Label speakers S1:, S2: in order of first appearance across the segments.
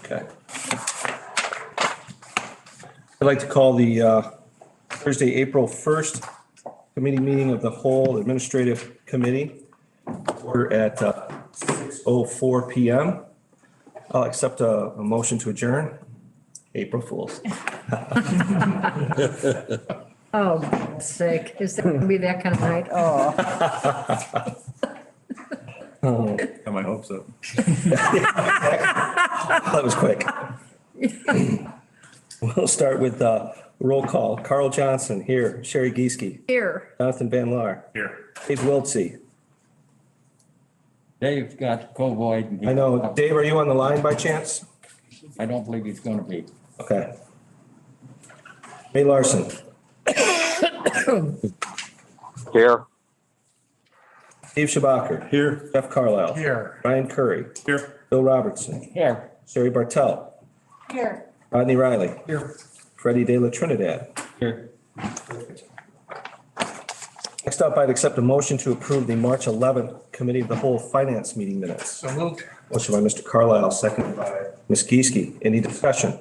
S1: Okay. I'd like to call the Thursday, April 1st committee meeting of the whole administrative committee. We're at 6:04 p.m. I'll accept a motion to adjourn. April Fools.
S2: Oh, God's sake. Is there gonna be that kind of night? Oh.
S3: I might hope so.
S1: That was quick. We'll start with roll call. Carl Johnson, here. Sherry Gieske.
S2: Here.
S1: Jonathan Van Laar.
S3: Here.
S1: Dave Wiltsey.
S4: Dave's got COVID.
S1: I know. Dave, are you on the line by chance?
S4: I don't believe he's gonna be.
S1: Okay. Ray Larson.
S5: Here.
S1: Steve Schabacher.
S3: Here.
S1: Jeff Carlisle.
S3: Here.
S1: Ryan Curry.
S3: Here.
S1: Bill Robertson.
S4: Here.
S1: Sherry Bartell.
S2: Here.
S1: Rodney Riley.
S3: Here.
S1: Freddie De La Trinidad.
S4: Here.
S1: Next up, I'd accept a motion to approve the March 11th Committee of the Whole Finance meeting minutes.
S3: So moved.
S1: Motion by Mr. Carlisle, seconded by Ms. Gieske. Any discussion?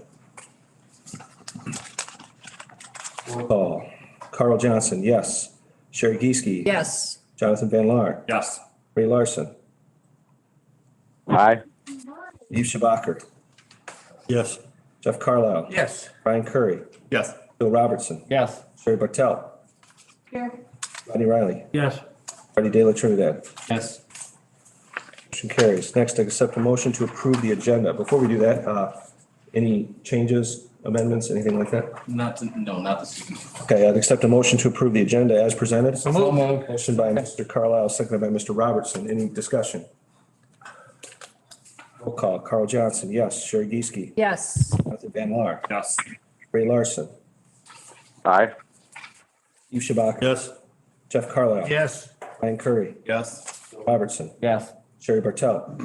S1: Roll call. Carl Johnson, yes. Sherry Gieske.
S2: Yes.
S1: Jonathan Van Laar.
S3: Yes.
S1: Ray Larson.
S5: Aye.
S1: Steve Schabacher.
S3: Yes.
S1: Jeff Carlisle.
S3: Yes.
S1: Ryan Curry.
S3: Yes.
S1: Bill Robertson.
S4: Yes.
S1: Sherry Bartell.
S2: Here.
S1: Rodney Riley.
S3: Yes.
S1: Freddie De La Trinidad.
S4: Yes.
S1: Motion carries. Next, I accept a motion to approve the agenda. Before we do that, any changes, amendments, anything like that?
S6: Not this evening.
S1: Okay, I'd accept a motion to approve the agenda as presented.
S4: So moved.
S1: Motion by Mr. Carlisle, seconded by Mr. Robertson. Any discussion? Roll call. Carl Johnson, yes. Sherry Gieske.
S2: Yes.
S1: Jonathan Van Laar.
S3: Yes.
S1: Ray Larson.
S5: Aye.
S1: Steve Schabacher.
S3: Yes.
S1: Jeff Carlisle.
S3: Yes.
S1: Ryan Curry.
S3: Yes.
S1: Bill Robertson.
S4: Yes.
S1: Sherry Bartell.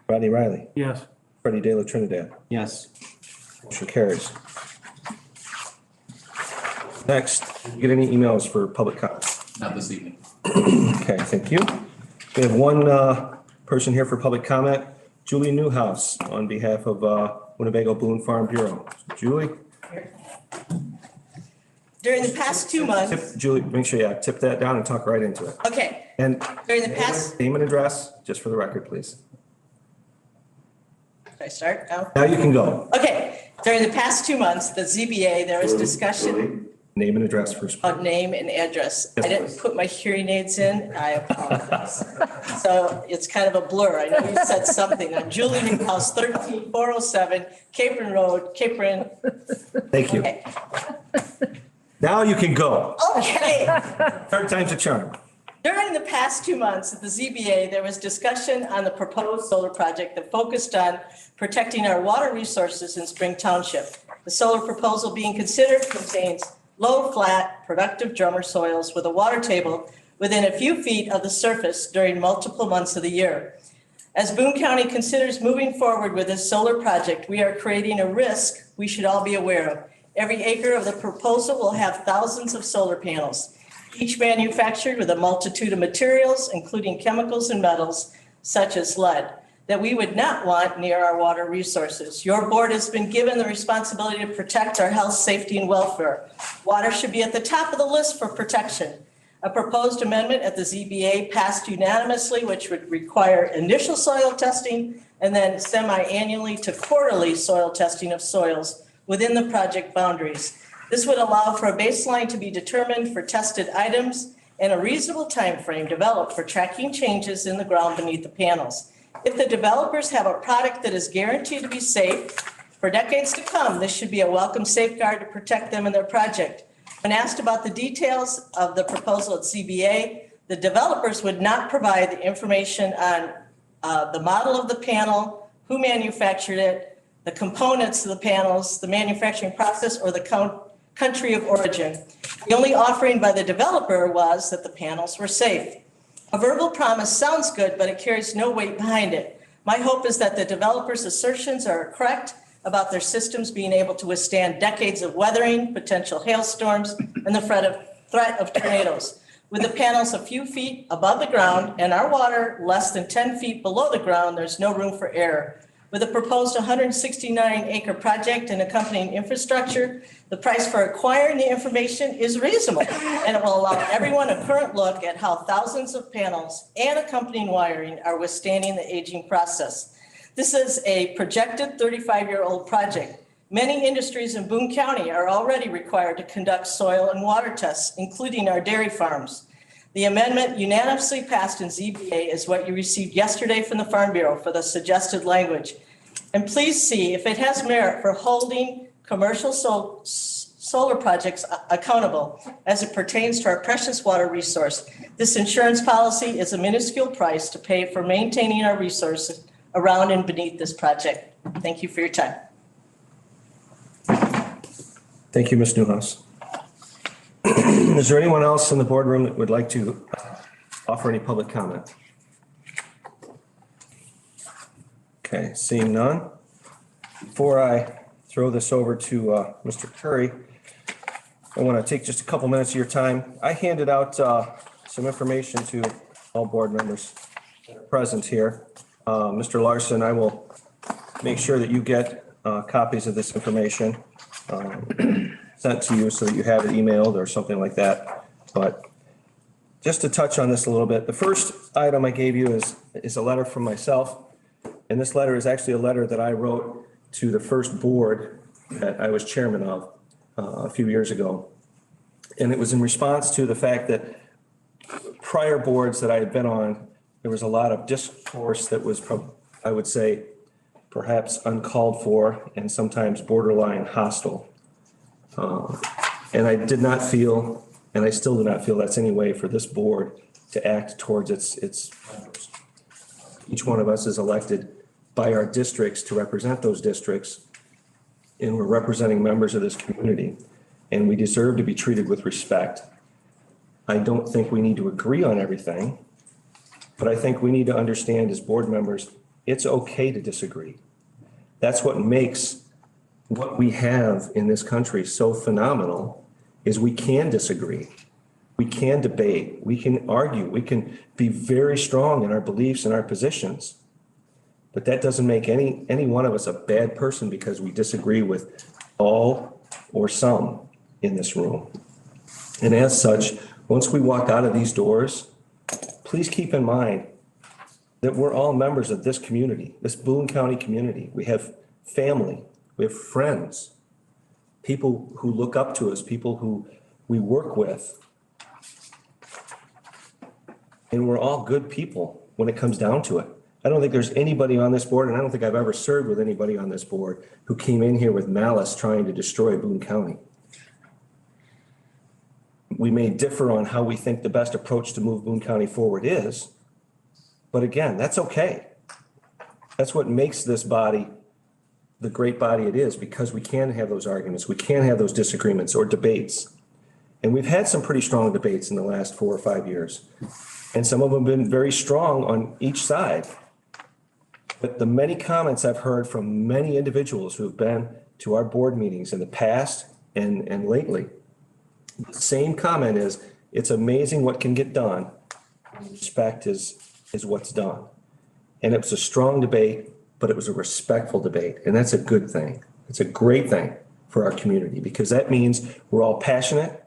S1: Rodney Riley.
S3: Yes.
S1: Freddie De La Trinidad.
S4: Yes.
S1: Motion carries. Next, did you get any emails for public comment?
S6: Not this evening.
S1: Okay, thank you. We have one person here for public comment, Julie Newhouse, on behalf of Winnebago Boone Farm Bureau. Julie?
S7: During the past 2 months,
S1: Julie, make sure you tip that down and talk right into it.
S7: okay,
S1: And
S7: during the past,
S1: name and address, just for the record, please.
S7: should I start now?
S1: Now you can go.
S7: Okay, during the past 2 months, the ZBA, there was discussion
S1: Name and address first.
S7: about name and address. I didn't put my hearing aids in, I apologize. So it's kind of a blur. I know you said something. I'm Julie Newhouse, 13407 Capron Road, Capron.
S1: Thank you.
S7: Okay.
S1: Now you can go.
S7: Okay.
S1: Third time's a charm.
S7: During the past 2 months at the ZBA, there was discussion on the proposed solar project that focused on protecting our water resources in Spring Township. The solar proposal being considered contains low, flat, productive drummer soils with a water table within a few feet of the surface during multiple months of the year. As Boone County considers moving forward with this solar project, we are creating a risk we should all be aware of. Every acre of the proposal will have thousands of solar panels, each manufactured with a multitude of materials, including chemicals and metals such as lead, that we would not want near our water resources. Your board has been given the responsibility to protect our health, safety, and welfare. Water should be at the top of the list for protection. A proposed amendment at the ZBA passed unanimously, which would require initial soil testing and then semi-annually to quarterly soil testing of soils within the project boundaries. This would allow for a baseline to be determined for tested items and a reasonable time frame developed for tracking changes in the ground beneath the panels. If the developers have a product that is guaranteed to be safe for decades to come, this should be a welcome safeguard to protect them and their project. When asked about the details of the proposal at CBA, the developers would not provide the information on the model of the panel, who manufactured it, the components of the panels, the manufacturing process, or the country of origin. The only offering by the developer was that the panels were safe. A verbal promise sounds good, but it carries no weight behind it. My hope is that the developers' assertions are correct about their systems being able to withstand decades of weathering, potential hailstorms, and the threat of tornadoes. With the panels a few feet above the ground and our water less than 10 feet below the ground, there's no room for error. With a proposed 169-acre project and accompanying infrastructure, the price for acquiring the information is reasonable, and it will allow everyone a current look at how thousands of panels and accompanying wiring are withstanding the aging process. This is a projected 35-year-old project. Many industries in Boone County are already required to conduct soil and water tests, including our dairy farms. The amendment unanimously passed in ZBA is what you received yesterday from the Farm Bureau for the suggested language. And please see if it has merit for holding commercial solar projects accountable as it pertains to our precious water resource. This insurance policy is a minuscule price to pay for maintaining our resources around and beneath this project. Thank you for your time.
S1: Thank you, Ms. Newhouse. Is there anyone else in the boardroom that would like to offer any public comment? Okay, seeing none. Before I throw this over to Mr. Curry, I want to take just a couple minutes of your time. I handed out some information to all board members present here. Mr. Larson, I will make sure that you get copies of this information sent to you so that you have it emailed or something like that. But just to touch on this a little bit, the first item I gave you is a letter from myself. And this letter is actually a letter that I wrote to the first board that I was chairman of a few years ago. And it was in response to the fact that prior boards that I had been on, there was a lot of discourse that was, I would say, perhaps uncalled for and sometimes borderline hostile. And I did not feel, and I still do not feel that's any way for this board to act towards its members. Each one of us is elected by our districts to represent those districts, and we're representing members of this community, and we deserve to be treated with respect. I don't think we need to agree on everything, but I think we need to understand as board members, it's okay to disagree. That's what makes what we have in this country so phenomenal, is we can disagree. We can debate, we can argue, we can be very strong in our beliefs and our positions. But that doesn't make any one of us a bad person because we disagree with all or some in this room. And as such, once we walk out of these doors, please keep in mind that we're all members of this community, this Boone County community. We have family, we have friends, people who look up to us, people who we work with. And we're all good people when it comes down to it. I don't think there's anybody on this board, and I don't think I've ever served with anybody on this board who came in here with malice trying to destroy Boone County. We may differ on how we think the best approach to move Boone County forward is, but again, that's okay. That's what makes this body the great body it is, because we can have those arguments, we can have those disagreements or debates. And we've had some pretty strong debates in the last 4 or 5 years. And some of them have been very strong on each side. But the many comments I've heard from many individuals who have been to our board meetings in the past and lately, the same comment is, it's amazing what can get done. Respect is what's done. And it was a strong debate, but it was a respectful debate. And that's a good thing. It's a great thing for our community, because that means we're all passionate.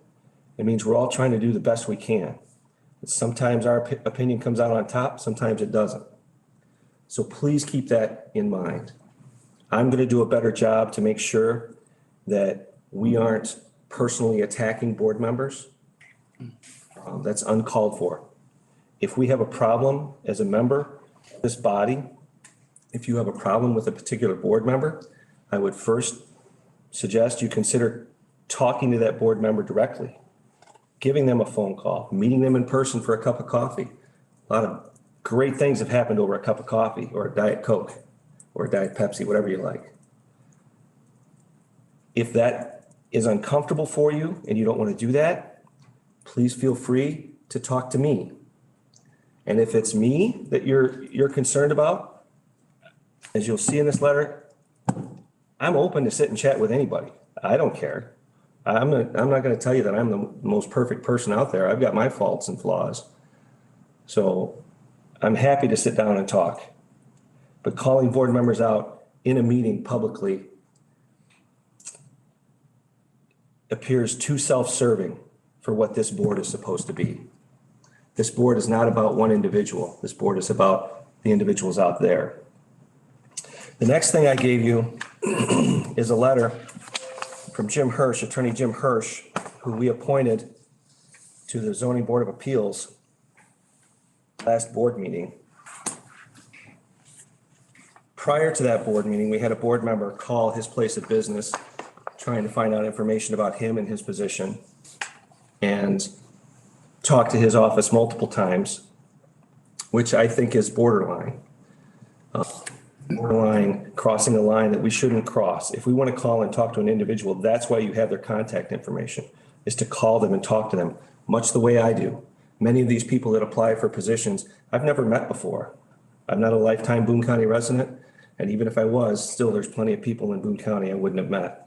S1: It means we're all trying to do the best we can. Sometimes our opinion comes out on top, sometimes it doesn't. So please keep that in mind. I'm going to do a better job to make sure that we aren't personally attacking board members. That's uncalled for. If we have a problem as a member of this body, if you have a problem with a particular board member, I would first suggest you consider talking to that board member directly, giving them a phone call, meeting them in person for a cup of coffee. A lot of great things have happened over a cup of coffee or a Diet Coke or a Diet Pepsi, whatever you like. If that is uncomfortable for you and you don't want to do that, please feel free to talk to me. And if it's me that you're concerned about, as you'll see in this letter, I'm open to sit and chat with anybody. I don't care. I'm not going to tell you that I'm the most perfect person out there. I've got my faults and flaws. So I'm happy to sit down and talk. but calling board members out in a meeting publicly appears too self-serving for what this board is supposed to be. This board is not about one individual. This board is about the individuals out there. The next thing I gave you is a letter from Jim Hirsch, Attorney Jim Hirsch, who we appointed to the Zoning Board of Appeals last board meeting. Prior to that board meeting, we had a board member call his place of business trying to find out information about him and his position, and talk to his office multiple times, which I think is borderline. Borderline crossing a line that we shouldn't cross. If we want to call and talk to an individual, that's why you have their contact information, is to call them and talk to them, much the way I do. Many of these people that apply for positions, I've never met before. I'm not a lifetime Boone County resident, and even if I was, still there's plenty of people in Boone County I wouldn't have met.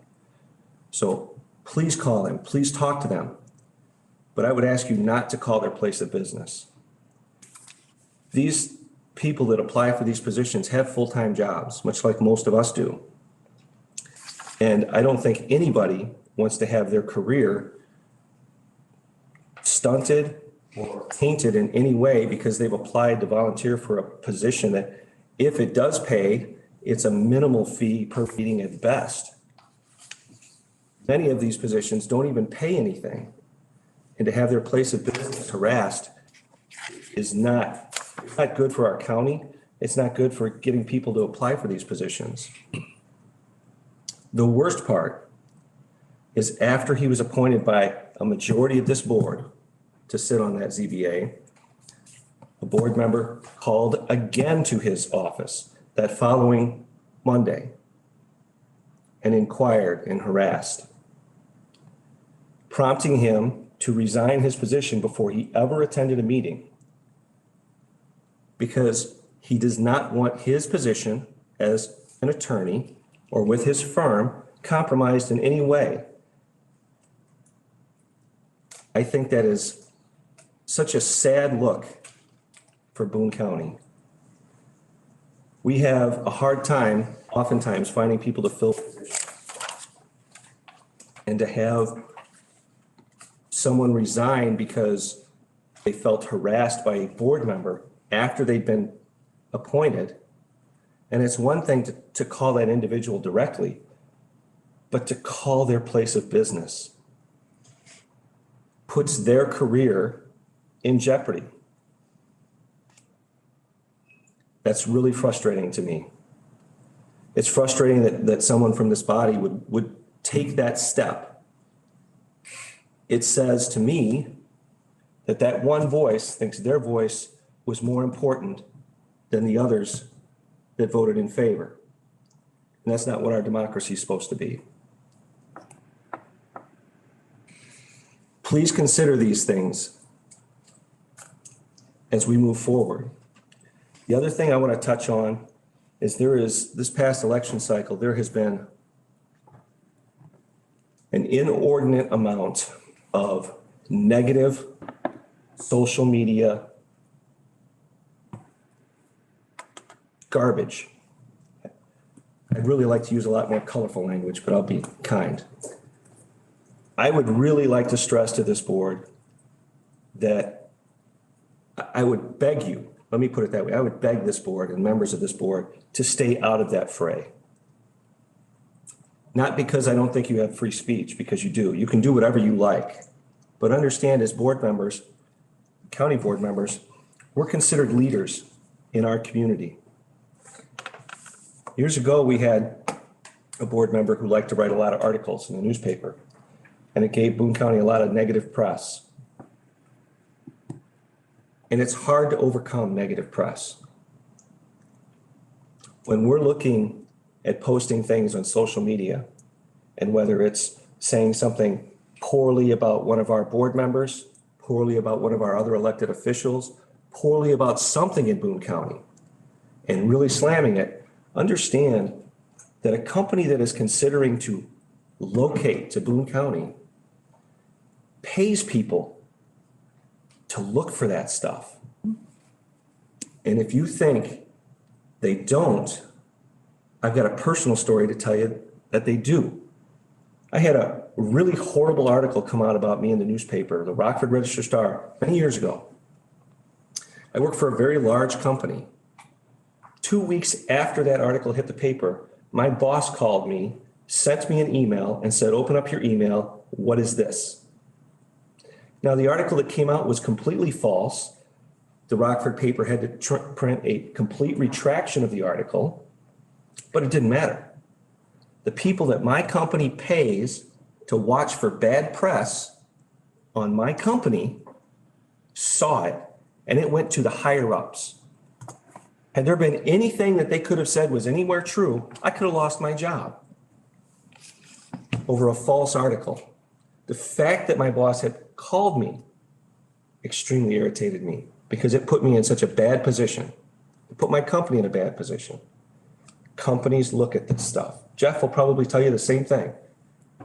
S1: So please call them, please talk to them. But I would ask you not to call their place of business. These people that apply for these positions have full-time jobs, much like most of us do. And I don't think anybody wants to have their career stunted or tainted in any way because they've applied to volunteer for a position that, if it does pay, it's a minimal fee per meeting at best. Many of these positions don't even pay anything. And to have their place of business harassed is not good for our county. It's not good for getting people to apply for these positions. The worst part is after he was appointed by a majority of this board to sit on that ZBA, a board member called again to his office that following Monday and inquired and harassed, prompting him to resign his position before he ever attended a meeting, because he does not want his position as an attorney or with his firm compromised in any way. I think that is such a sad look for Boone County. We have a hard time, oftentimes, finding people to fill positions. And to have someone resign because they felt harassed by a board member after they'd been appointed. And it's one thing to call that individual directly, but to call their place of business puts their career in jeopardy. That's really frustrating to me. It's frustrating that someone from this body would take that step. It says to me that one voice thinks their voice was more important than the others that voted in favor. And that's not what our democracy is supposed to be. Please consider these things as we move forward. The other thing I want to touch on is this past election cycle, there has been an inordinate amount of negative social media garbage. I'd really like to use a lot more colorful language, but I'll be kind. I would really like to stress to this board that I would beg you, let me put it that way, I would beg this board and members of this board to stay out of that fray. Not because I don't think you have free speech, because you do. You can do whatever you like. But understand, as board members, county board members, we're considered leaders in our community. Years ago, we had a board member who liked to write a lot of articles in the newspaper, and it gave Boone County a lot of negative press. And it's hard to overcome negative press. When we're looking at posting things on social media, and whether it's saying something poorly about one of our board members, poorly about one of our other elected officials, poorly about something in Boone County, and really slamming it, understand that a company that is considering to locate to Boone County pays people to look for that stuff. And if you think they don't, I've got a personal story to tell you that they do. I had a really horrible article come out about me in the newspaper, the Rockford Register Star, many years ago. I work for a very large company. 2 weeks after that article hit the paper, my boss called me, sent me an email and said, open up your email. What is this? Now, the article that came out was completely false. The Rockford paper had to print a complete retraction of the article, but it didn't matter. The people that my company pays to watch for bad press on my company saw it, and it went to the higher ups. Had there been anything that they could have said was anywhere true, I could have lost my job over a false article. The fact that my boss had called me extremely irritated me because it put me in such a bad position. It put my company in a bad position. Companies look at this stuff. Jeff will probably tell you the same thing.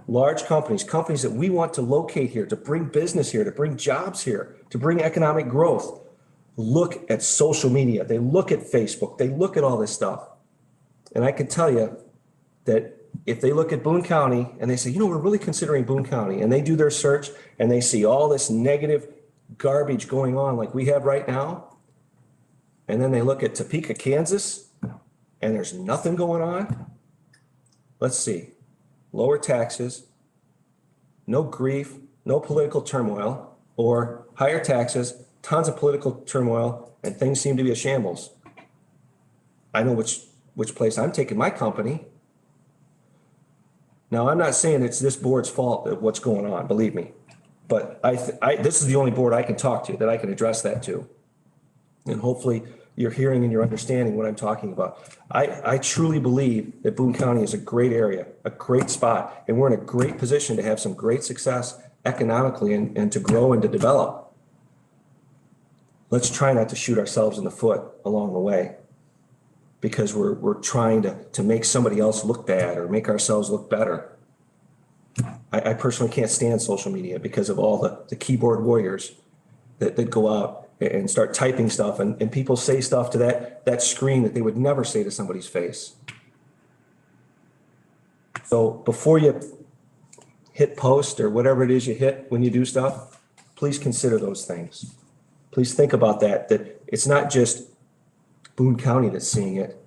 S1: Large companies, companies that we want to locate here, to bring business here, to bring jobs here, to bring economic growth, look at social media. They look at Facebook. They look at all this stuff. And I can tell you that if they look at Boone County and they say, you know, we're really considering Boone County, and they do their search and they see all this negative garbage going on like we have right now, and then they look at Topeka, Kansas, and there's nothing going on. Let's see. Lower taxes, no grief, no political turmoil, or higher taxes, tons of political turmoil, and things seem to be a shambles. I know which place I'm taking my company. Now, I'm not saying it's this board's fault of what's going on, believe me. But this is the only board I can talk to that I can address that to. And hopefully you're hearing and you're understanding what I'm talking about. I truly believe that Boone County is a great area, a great spot, and we're in a great position to have some great success economically and to grow and to develop. Let's try not to shoot ourselves in the foot along the way because we're trying to make somebody else look bad or make ourselves look better. I personally can't stand social media because of all the keyboard warriors that go out and start typing stuff and people say stuff to that screen that they would never say to somebody's face. So before you hit post or whatever it is you hit when you do stuff, please consider those things. Please think about that it's not just Boone County that's seeing it.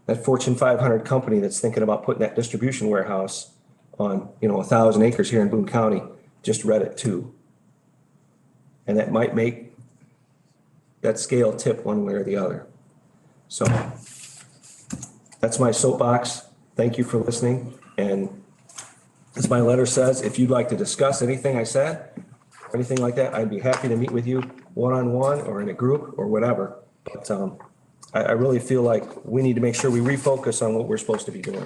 S1: That Fortune 500 company that's thinking about putting that distribution warehouse on, 1,000 acres here in Boone County just read it too. And that might make that scale tip one way or the other. So that's my soapbox. Thank you for listening. And as my letter says, if you'd like to discuss anything I said or anything like that, I'd be happy to meet with you one-on-one or in a group or whatever. But I really feel like we need to make sure we refocus on what we're supposed to be doing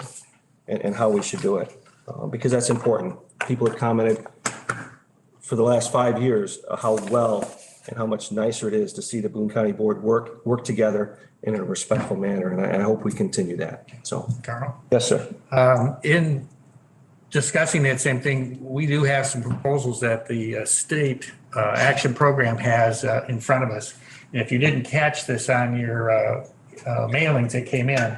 S1: and how we should do it, because that's important. People have commented for the last 5 years how well and how much nicer it is to see the Boone County Board work together in a respectful manner, and I hope we continue that. So,
S8: Carl?
S1: yes, sir.
S8: In discussing that same thing, we do have some proposals that the state action program has in front of us. And if you didn't catch this on your mailings that came in,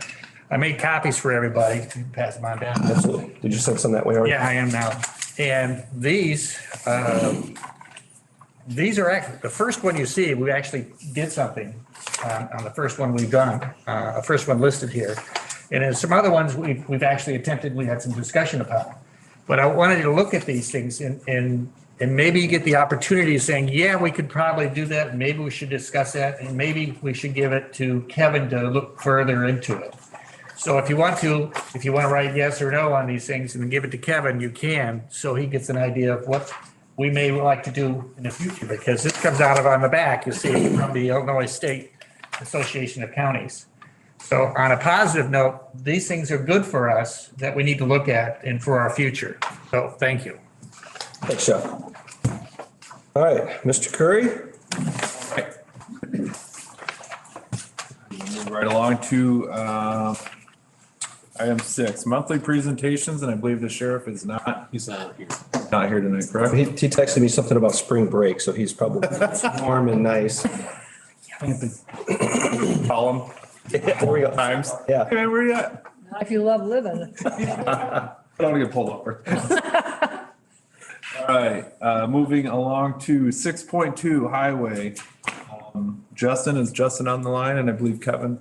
S8: I made copies for everybody. You can pass them on down.
S1: Absolutely. Did you send some that way already?
S8: Yeah, I am now. And these are actually, the first one you see, we actually did something on the first one we've done, the first one listed here. And then some other ones we've actually attempted, we had some discussion about. But I wanted you to look at these things and maybe you get the opportunity of saying, yeah, we could probably do that. Maybe we should discuss that. And maybe we should give it to Kevin to look further into it. So if you want to write yes or no on these things and give it to Kevin, you can, so he gets an idea of what we may like to do in the future, because this comes out of on the back, you see, from the Illinois State Association of Counties. So on a positive note, these things are good for us that we need to look at and for our future. So thank you.
S1: Thanks, Jeff. All right, Mr. Curry.
S3: Move right along to item 6, monthly presentations, and I believe the sheriff is
S6: He's not here.
S3: not here tonight, correct?
S1: He texted me something about spring break, so he's probably warm and nice.
S3: Call him.
S1: There we go.
S3: Times.
S1: Yeah.
S3: Hey, man, where you at?
S2: If you love living.
S3: I don't want to get pulled over. All right, moving along to 6.2 highway. Justin, is Justin on the line? And I believe Kevin.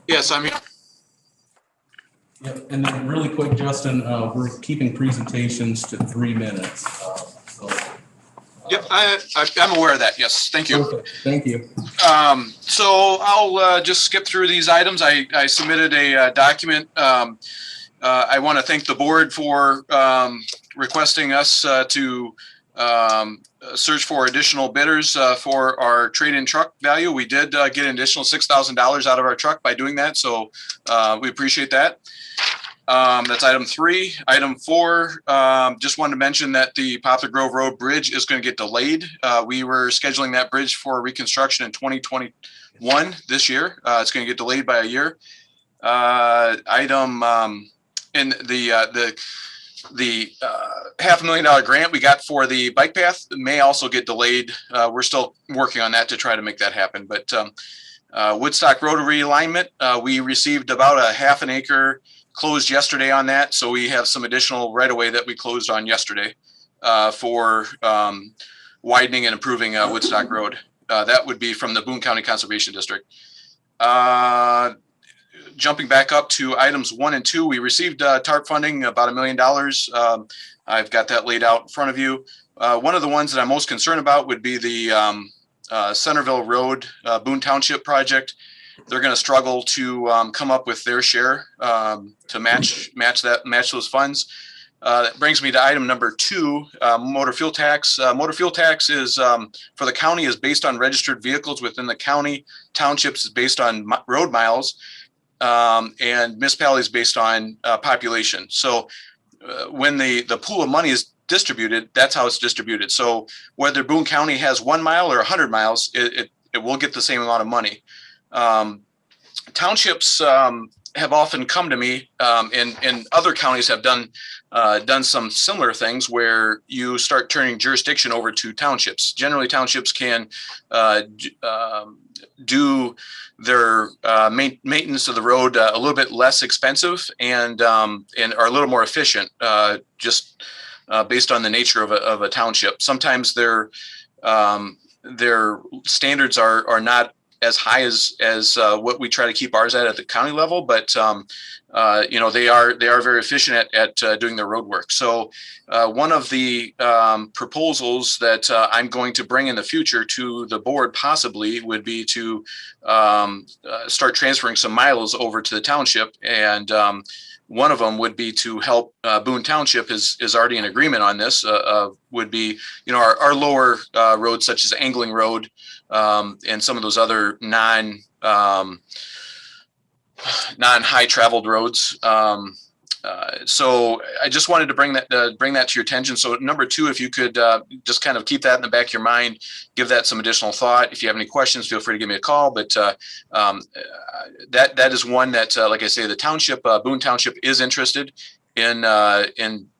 S9: Yes, I'm here.
S6: Yep, and then really quick, Justin, we're keeping presentations to 3 minutes. So,
S9: Yep, I'm aware of that. Yes, thank you.
S6: perfect. Thank you.
S9: So I'll just skip through these items. I submitted a document. I want to thank the board for requesting us to search for additional bidders for our trade-in truck value. We did get an additional $6,000 out of our truck by doing that, so we appreciate that. That's item 3. Item 4, just wanted to mention that the Poplar Grove Road Bridge is going to get delayed. We were scheduling that bridge for reconstruction in 2021 this year. It's going to get delayed by a year. Item in the $500,000 grant we got for the bike path may also get delayed. We're still working on that to try to make that happen. But Woodstock Road realignment, we received about a half an acre closed yesterday on that. So we have some additional right of way that we closed on yesterday for widening and improving Woodstock Road. That would be from the Boone County Conservation District. Jumping back up to items 1 and 2, we received TARP funding, about $1 million. I've got that laid out in front of you. One of the ones that I'm most concerned about would be the Centerville Road Boone Township project. They're going to struggle to come up with their share to match those funds. That brings me to item number 2, motor fuel tax. Motor fuel tax is for the county is based on registered vehicles within the county. Townships is based on road miles. And municipalities based on population. So when the pool of money is distributed, that's how it's distributed. So whether Boone County has 1 mile or 100 miles, it will get the same amount of money. Townships have often come to me, and other counties have done some similar things where you start turning jurisdiction over to townships. Generally, townships can do their maintenance of the road a little bit less expensive and are a little more efficient, just based on the nature of a township. Sometimes their standards are not as high as what we try to keep ours at the county level, but they are very efficient at doing their road work. So one of the proposals that I'm going to bring in the future to the board possibly would be to start transferring some miles over to the township. And one of them would be to help Boone Township is already in agreement on this, would be, our lower roads such as Angling Road and some of those other non-high traveled roads. So I just wanted to bring that to your attention. So number 2, if you could just kind of keep that in the back of your mind, give that some additional thought. If you have any questions, feel free to give me a call. But that is one that, like I say, the township, Boone Township, is interested in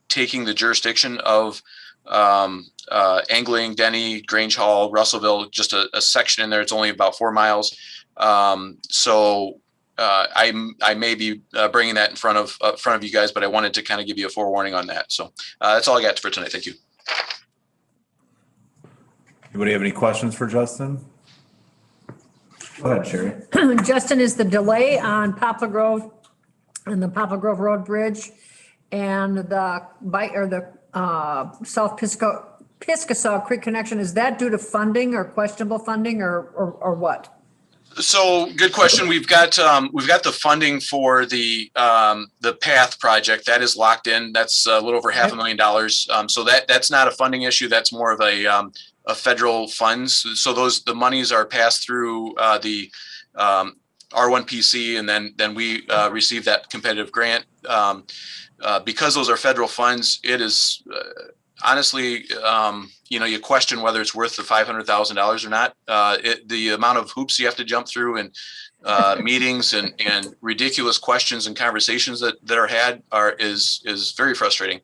S9: taking the jurisdiction of Angling, Denny, Grange Hall, Russellville, just a section in there. It's only about 4 miles. So I may be bringing that in front of you guys, but I wanted to kind of give you a forewarning on that. So that's all I got for tonight. Thank you.
S3: Anybody have any questions for Justin? Go ahead, Sherry.
S2: Justin, is the delay on Poplar Grove and the Poplar Grove Road Bridge and the South Piscasaw Creek connection, is that due to funding or questionable funding or what?
S9: So good question. We've got the funding for the path project that is locked in. That's a little over $500,000. So that's not a funding issue. That's more of a federal funds. So the monies are passed through the R1PC, and then we receive that competitive grant. Because those are federal funds, it is honestly, you question whether it's worth the $500,000 or not. The amount of hoops you have to jump through and meetings and ridiculous questions and conversations that are had is very frustrating.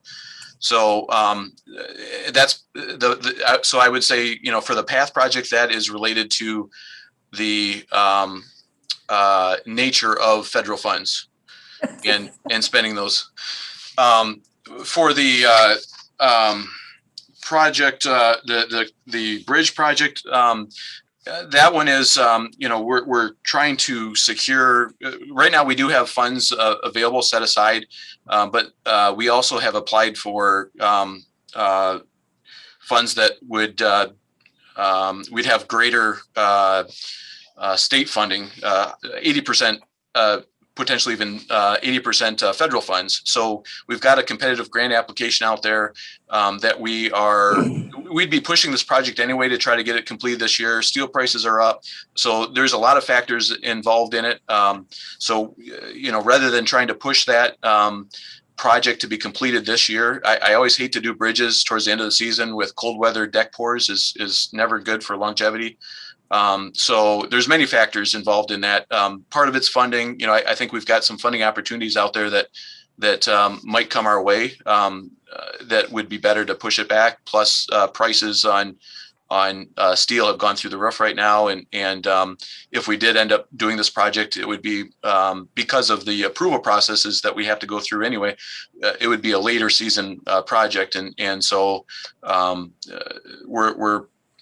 S9: So that's so I would say, for the path project, that is related to the nature of federal funds and spending those. For the project, the bridge project, that one is, we're trying to secure, right now we do have funds available set aside, but we also have applied for funds that would, we'd have greater state funding, 80%, potentially even 80% federal funds. So we've got a competitive grant application out there that we'd be pushing this project anyway to try to get it completed this year. Steel prices are up. So there's a lot of factors involved in it. Rather than trying to push that project to be completed this year, I always hate to do bridges towards the end of the season with cold weather. Deck pours is never good for longevity. So there's many factors involved in that. Part of it's funding. I think we've got some funding opportunities out there that might come our way that would be better to push it back. Plus, prices on steel have gone through the roof right now, and if we did end up doing this project, it would be because of the approval processes that we have to go through anyway. It would be a later season project, and so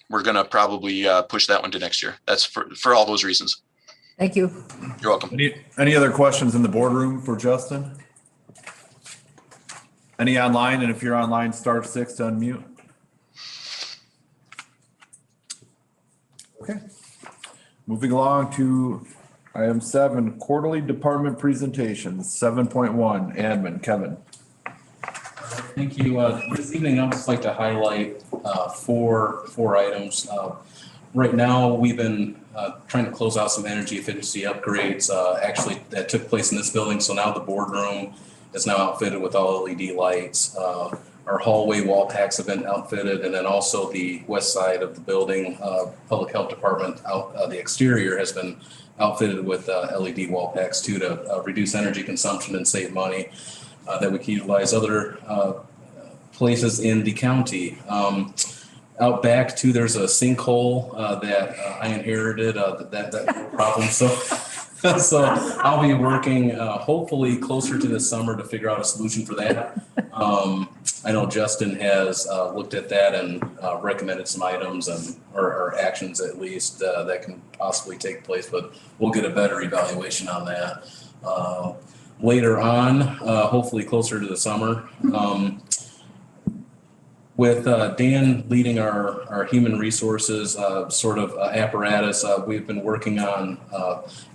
S9: we're going to probably push that one to next year. That's for all those reasons.
S2: Thank you.
S9: You're welcome.
S3: Any other questions in the boardroom for Justin? Any online? And if you're online, *6 to unmute. Okay. Moving along to item 7, quarterly department presentations, 7.1, admin, Kevin.
S6: Thank you. This evening, I'd just like to highlight four items. Right now, we've been trying to close out some energy efficiency upgrades, actually that took place in this building. So now the boardroom is now outfitted with all LED lights. Our hallway wall packs have been outfitted, and then also the west side of the building, public health department, the exterior has been outfitted with LED wall packs too, to reduce energy consumption and save money that we can utilize other places in the county. Out back too, there's a sinkhole that I inherited, that problem. So I'll be working hopefully closer to this summer to figure out a solution for that. I know Justin has looked at that and recommended some items or actions at least that can possibly take place, but we'll get a better evaluation on that later on, hopefully closer to the summer. With Dan leading our human resources apparatus, we've been working on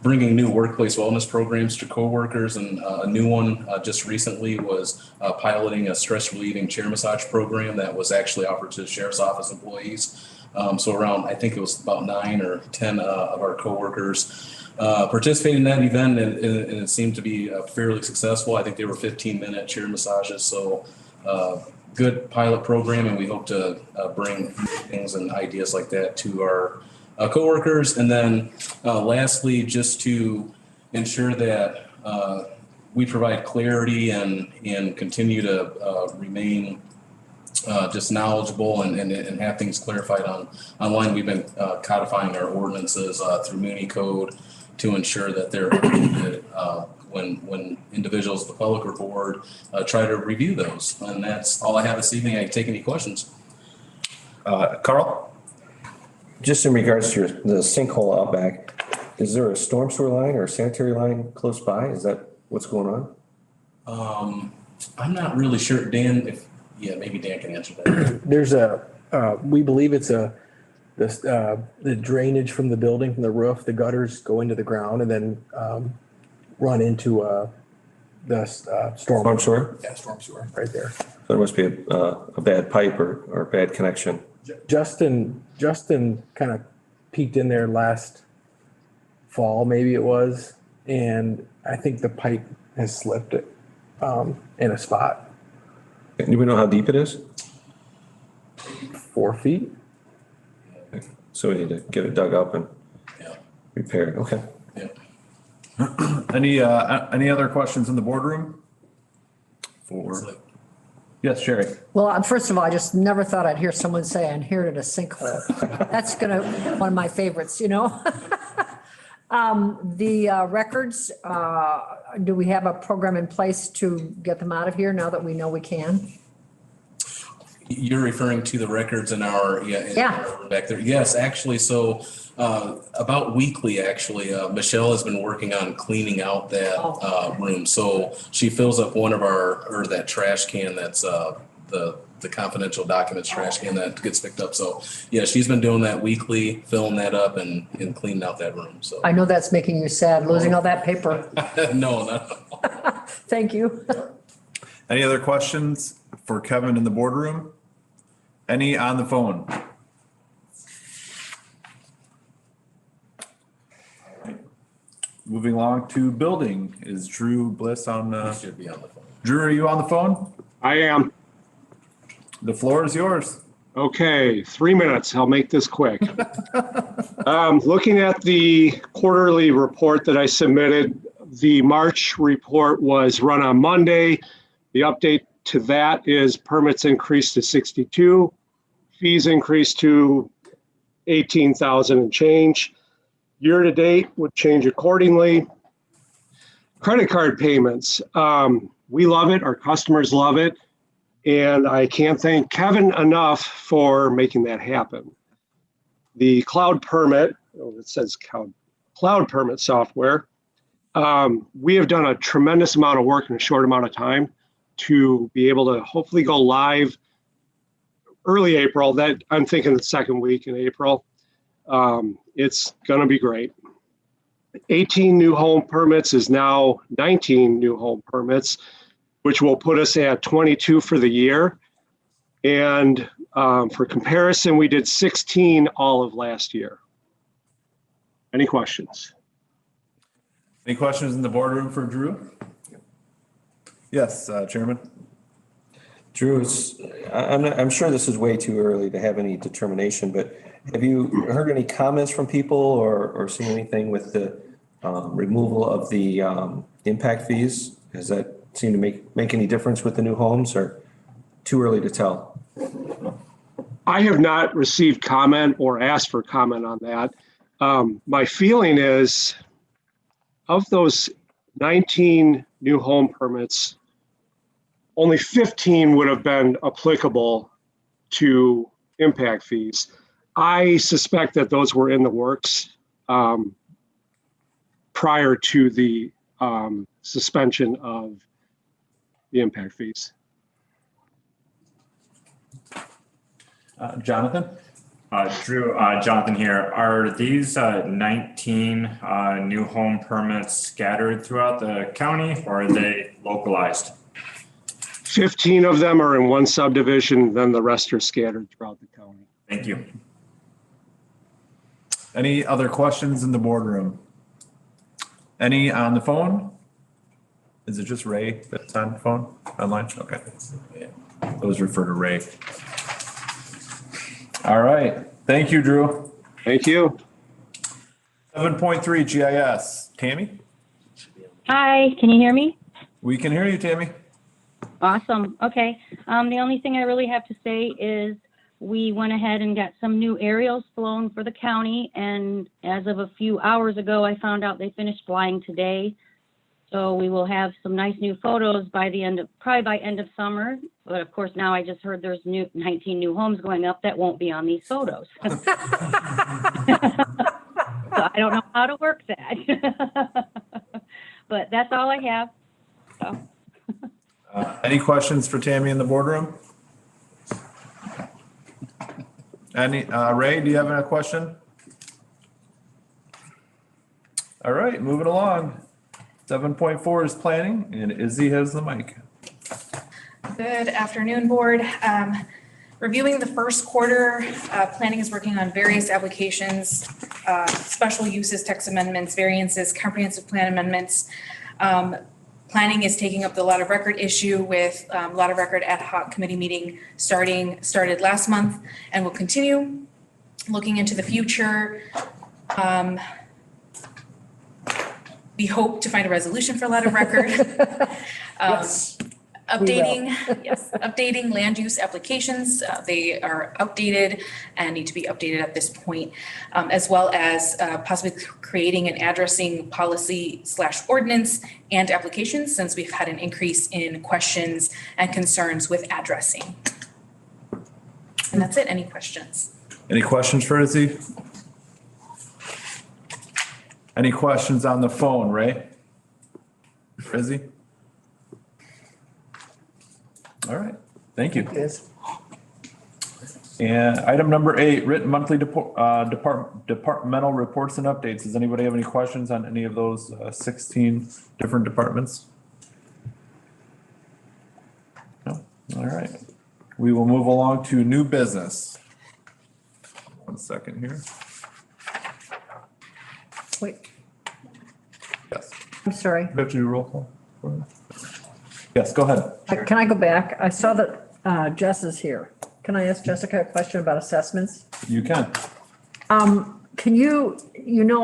S6: bringing new workplace wellness programs to coworkers, and a new one just recently was piloting a stress relieving chair massage program that was actually offered to the sheriff's office employees. So around, I think it was about 9 or 10 of our coworkers participated in that event, and it seemed to be fairly successful. I think they were 15-minute chair massages. So good pilot program, and we hope to bring things and ideas like that to our coworkers. And then lastly, just to ensure that we provide clarity and continue to remain just knowledgeable and have things clarified online. We've been codifying our ordinances through Muni Code to ensure that they're included when individuals, the public or board, try to review those. And that's all I have this evening. I can take any questions.
S1: Carl? Just in regards to the sinkhole out back, is there a storm sewer line or a sanitary line close by? Is that what's going on?
S6: I'm not really sure, Dan, maybe Dan can answer that.
S10: There's we believe it's the drainage from the building, from the roof, the gutters go into the ground and then run into the storm
S1: Sewer?
S10: Yeah, storm sewer right there.
S1: So there must be a bad pipe or a bad connection.
S10: Justin kind of peeked in there last fall, maybe it was, and I think the pipe has slipped it in a spot.
S1: Do we know how deep it is?
S10: 4 feet.
S1: So we need to get it dug up and repaired. Okay.
S3: Any other questions in the boardroom? Yes, Sherry.
S2: Well, first of all, I just never thought I'd hear someone say I inherited a sinkhole. That's one of my favorites, The records, do we have a program in place to get them out of here now that we know we can?
S6: You're referring to the records in our,
S2: Yeah.
S6: back there. Yes, actually, so about weekly, actually, Michelle has been working on cleaning out that room. So she fills up one of or that trash can that's the confidential documents trash can that gets picked up. So yeah, she's been doing that weekly, filling that up and cleaning out that room. So
S2: I know that's making you sad, losing all that paper.
S6: no, not.
S2: Thank you.
S3: Any other questions for Kevin in the boardroom? Any on the phone? Moving along to building. Is Drew Bliss on?
S6: Should be on the phone.
S3: Drew, are you on the phone?
S11: I am.
S3: The floor is yours.
S11: Okay, 3 minutes. I'll make this quick. Looking at the quarterly report that I submitted, the March report was run on Monday. The update to that is permits increased to 62, fees increased to 18,000 and change. Year to date would change accordingly. Credit card payments. We love it. Our customers love it. And I can't thank Kevin enough for making that happen. The cloud permit, it says cloud permit software. We have done a tremendous amount of work in a short amount of time to be able to hopefully go live early April. That I'm thinking the second week in April. It's going to be great. 18 new home permits is now 19 new home permits, which will put us at 22 for the year. And for comparison, we did 16 all of last year. Any questions?
S3: Any questions in the boardroom for Drew? Yes, Chairman.
S1: Drew, I'm sure this is way too early to have any determination, but have you heard any comments from people or seen anything with the removal of the impact fees? Has that seemed to make any difference with the new homes, or too early to tell?
S11: I have not received comment or asked for comment on that. My feeling is of those 19 new home permits, only 15 would have been applicable to impact fees. I suspect that those were in the works prior to the suspension of the impact fees.
S3: Jonathan?
S12: Drew, Jonathan here. Are these 19 new home permits scattered throughout the county, or are they localized?
S11: 15 of them are in one subdivision, then the rest are scattered throughout the county.
S12: Thank you.
S3: Any other questions in the boardroom? Any on the phone? Is it just Ray that's on the phone, online? Okay. Those refer to Ray. All right. Thank you, Drew.
S11: Thank you.
S3: 7.3 GIS. Tammy?
S13: Hi, can you hear me?
S3: We can hear you, Tammy.
S13: Awesome. Okay. The only thing I really have to say is we went ahead and got some new aerials flown for the county. And as of a few hours ago, I found out they finished flying today. So we will have some nice new photos by the probably by end of summer. But of course, now I just heard there's 19 new homes going up that won't be on these photos. So I don't know how to work that. But that's all I have. So.
S3: Any questions for Tammy in the boardroom? Any, Ray, do you have a question? All right, moving along. 7.4 is planning, and Izzy has the mic.
S14: Good afternoon, board. Reviewing the first quarter, planning is working on various applications, special uses, text amendments, variances, comprehensive plan amendments. Planning is taking up the lot of record issue with lot of record ad hoc committee meeting started last month and will continue. Looking into the future, we hope to find a resolution for lot of record.
S2: Yes.
S14: Updating, yes, updating land use applications. They are outdated and need to be updated at this point, as well as possibly creating and addressing policy/ordinance and applications, since we've had an increase in questions and concerns with addressing. And that's it. Any questions?
S3: Any questions for Izzy? Any questions on the phone, Ray? Izzy? All right, thank you. And item number 8, written monthly departmental reports and updates. Does anybody have any questions on any of those 16 different departments? No? All right. We will move along to new business. 1 second here.
S2: Wait,
S1: Yes.
S2: I'm sorry.
S3: Do we have to do roll call? Yes, go ahead.
S2: Can I go back? I saw that Jess is here. Can I ask Jessica a question about assessments?
S3: You can.
S2: Can you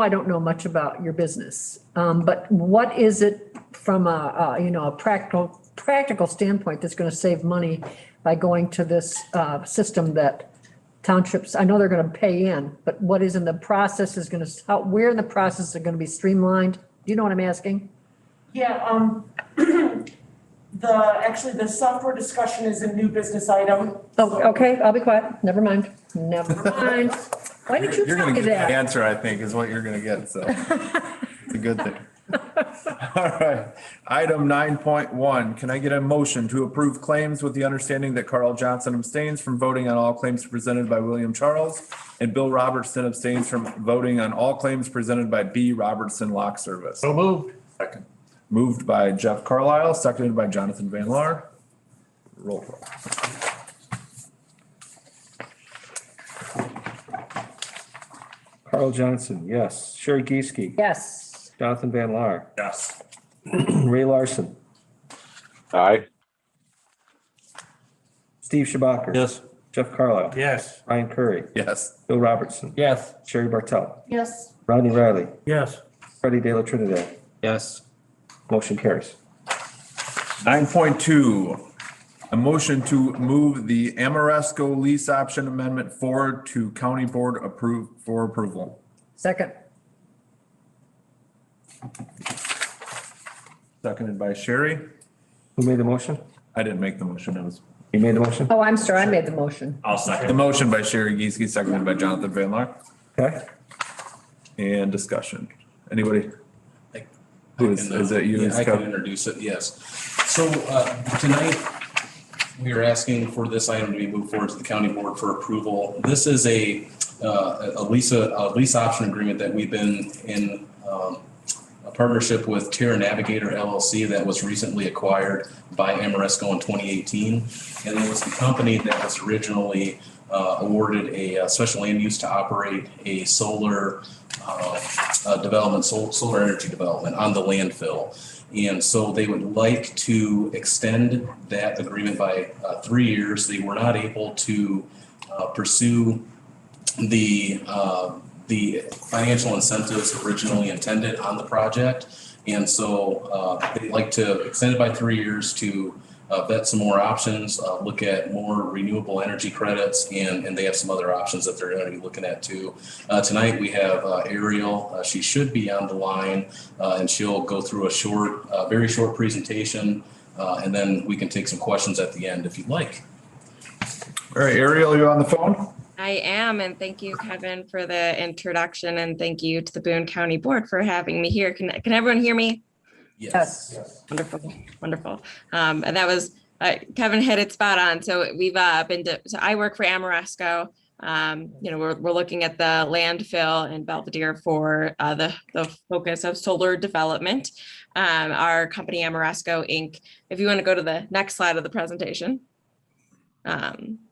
S2: I don't know much about your business, but what is it from a practical standpoint that's going to save money by going to this system that townships, I know they're going to pay in, but what is in the process is going to, where in the process is going to be streamlined? Do you know what I'm asking?
S15: Yeah, actually, the software discussion is a new business item.
S2: Oh, okay, I'll be quiet. Never mind. Never mind. Why did you
S3: You're
S2: tell
S3: gonna
S2: me
S3: get the
S2: that?
S3: answer, I think, is what you're gonna get, so. It's a good thing. All right, item 9.1, can I get a motion to approve claims with the understanding that Carl Johnson abstains from voting on all claims presented by William Charles and Bill Robertson abstains from voting on all claims presented by B. Robertson Lock Service?
S8: So moved.
S3: Second. Moved by Jeff Carlisle, seconded by Jonathan Van Laar. Roll call.
S1: Carl Johnson, yes. Sherry Geeske.
S2: Yes.
S1: Jonathan Van Laar.
S12: Yes.
S1: Ray Larson.
S5: Aye.
S1: Steve Schabacher.
S10: Yes.
S1: Jeff Carlisle.
S8: Yes.
S1: Ryan Curry.
S3: Yes.
S1: Bill Robertson.
S10: Yes.
S1: Sherry Bartel.
S15: Yes.
S1: Rodney Riley.
S10: Yes.
S1: Freddie De La Trinidad.
S10: Yes.
S1: Motion carries.
S3: 9.2, a motion to move the Amoresco lease option amendment forward to county board for approval.
S2: Second.
S3: Seconded by Sherry.
S1: Who made the motion?
S3: I didn't make the motion, it was
S1: You made the motion?
S2: Oh, I'm sorry, I made the motion.
S12: I'll
S3: the
S12: second.
S3: motion by Sherry Geeske, seconded by Jonathan Van Laar.
S1: Okay.
S3: And discussion. Anybody? Who is it you?
S6: Yeah, I can introduce it, yes. So tonight, we are asking for this item to be moved forward to the county board for approval. This is a lease option agreement that we've been in a partnership with Terra Navigator LLC that was recently acquired by Amoresco in 2018. And it was the company that was originally awarded a special land use to operate a solar solar energy development on the landfill. And so they would like to extend that agreement by 3 years. They were not able to pursue the financial incentives originally intended on the project. And so they'd like to extend it by 3 years to vet some more options, look at more renewable energy credits, and they have some other options that they're going to be looking at too. Tonight we have Ariel. She should be on the line, and she'll go through a very short presentation, and then we can take some questions at the end if you'd like.
S3: All right, Ariel, you on the phone?
S16: I am, and thank you, Kevin, for the introduction, and thank you to the Boone County Board for having me here. Can everyone hear me?
S2: Yes.
S16: Wonderful, wonderful. And that was Kevin hit it spot on. So we've so I work for Amoresco. We're looking at the landfill in Belvedere for the focus of solar development. Our company, Amoresco Inc. If you want to go to the next slide of the presentation.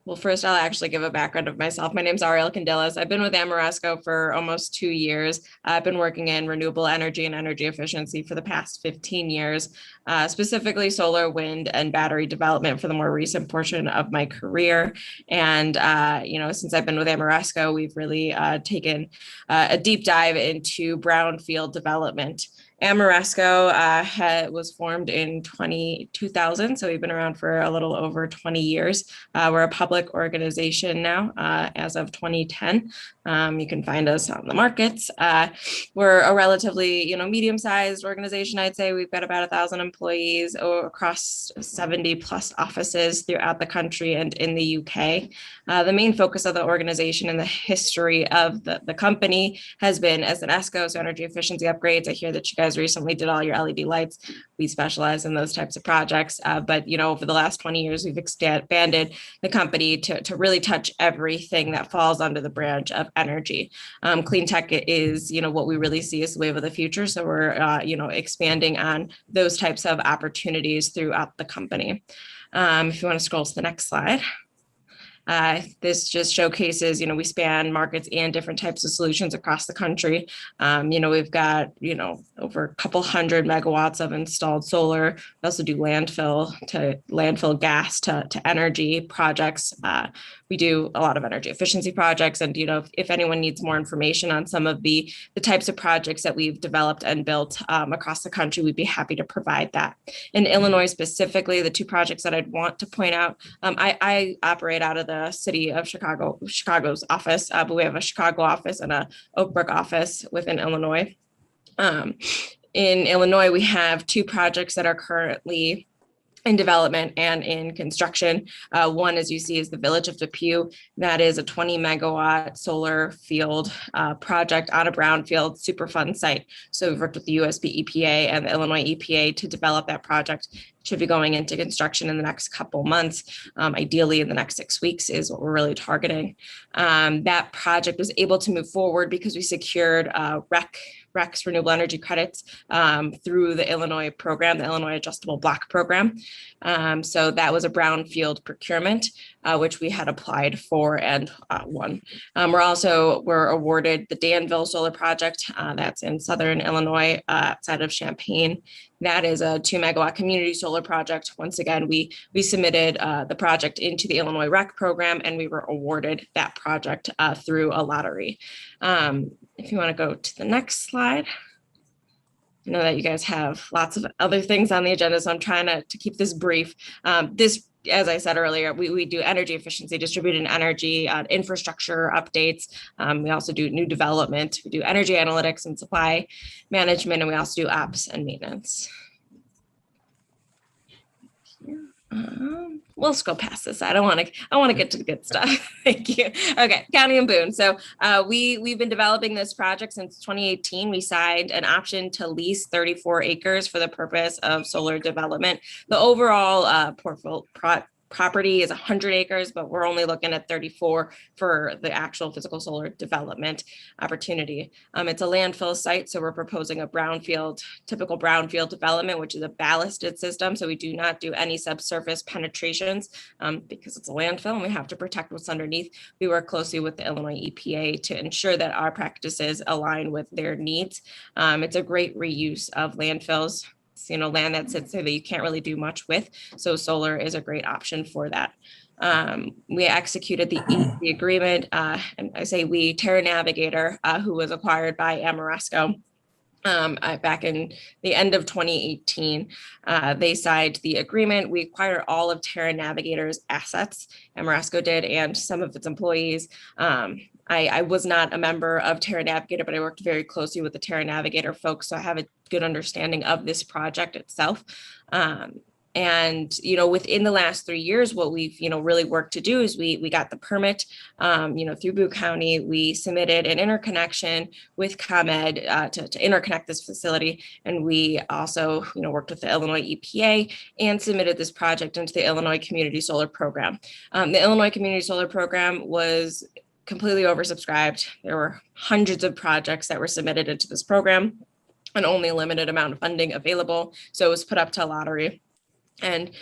S16: Well, first, I'll actually give a background of myself. My name's Ariel Candelas. I've been with Amoresco for almost 2 years. I've been working in renewable energy and energy efficiency for the past 15 years, specifically solar, wind, and battery development for the more recent portion of my career. And, since I've been with Amoresco, we've really taken a deep dive into brownfield development. Amoresco was formed in 2000, so we've been around for a little over 20 years. We're a public organization now as of 2010. You can find us on the markets. We're a relatively, medium-sized organization, I'd say. We've got about 1,000 employees across 70 plus offices throughout the country and in the UK. The main focus of the organization and the history of the company has been as an ESCO, so energy efficiency upgrades. I hear that you guys recently did all your LED lights. We specialize in those types of projects. But over the last 20 years, we've expanded the company to really touch everything that falls under the branch of energy. Clean tech is, what we really see as the wave of the future. So we're, expanding on those types of opportunities throughout the company. If you want to scroll to the next slide. This just showcases, we span markets and different types of solutions across the country. We've got, over a couple hundred megawatts of installed solar. We also do landfill gas to energy projects. We do a lot of energy efficiency projects. And, if anyone needs more information on some of the types of projects that we've developed and built across the country, we'd be happy to provide that. In Illinois specifically, the two projects that I'd want to point out, I operate out of the city of Chicago's office, but we have a Chicago office and a Oak Brook office within Illinois. In Illinois, we have two projects that are currently in development and in construction. One, as you see, is the Village of Depew. That is a 20 megawatt solar field project on a brownfield Superfund site. So we've worked with the USB EPA and the Illinois EPA to develop that project. It should be going into construction in the next couple months. Ideally in the next 6 weeks is what we're really targeting. That project was able to move forward because we secured RECs, renewable energy credits, through the Illinois program, the Illinois Adjustable Block Program. So that was a brownfield procurement, which we had applied for and won. We're awarded the Danville Solar Project. That's in Southern Illinois, outside of Champaign. That is a 2 megawatt community solar project. Once again, we submitted the project into the Illinois REC program, and we were awarded that project through a lottery. If you want to go to the next slide. I know that you guys have lots of other things on the agenda, so I'm trying to keep this brief. As I said earlier, we do energy efficiency, distributed energy, infrastructure updates. We also do new development. We do energy analytics and supply management, and we also do ops and maintenance. We'll just go past this. I want to get to the good stuff. Thank you. Okay, County and Boone. So we've been developing this project since 2018. We signed an option to lease 34 acres for the purpose of solar development. The overall property is 100 acres, but we're only looking at 34 for the actual physical solar development opportunity. It's a landfill site, so we're proposing a typical brownfield development, which is a ballasted system. So we do not do any subsurface penetrations because it's a landfill and we have to protect what's underneath. We work closely with the Illinois EPA to ensure that our practices align with their needs. It's a great reuse of landfills. Land that sits there that you can't really do much with. So solar is a great option for that. We executed the agreement, and I say we, Terra Navigator, who was acquired by Amoresco back in the end of 2018. They signed the agreement. We acquired all of Terra Navigator's assets, Amoresco did, and some of its employees. I was not a member of Terra Navigator, but I worked very closely with the Terra Navigator folks, so I have a good understanding of this project itself. And, within the last 3 years, what we've, really worked to do is we got the permit, through Boone County. We submitted an interconnection with ComEd to interconnect this facility. And we also, worked with the Illinois EPA and submitted this project into the Illinois Community Solar Program. The Illinois Community Solar Program was completely oversubscribed. There were hundreds of projects that were submitted into this program and only a limited amount of funding available. So it was put up to a lottery. And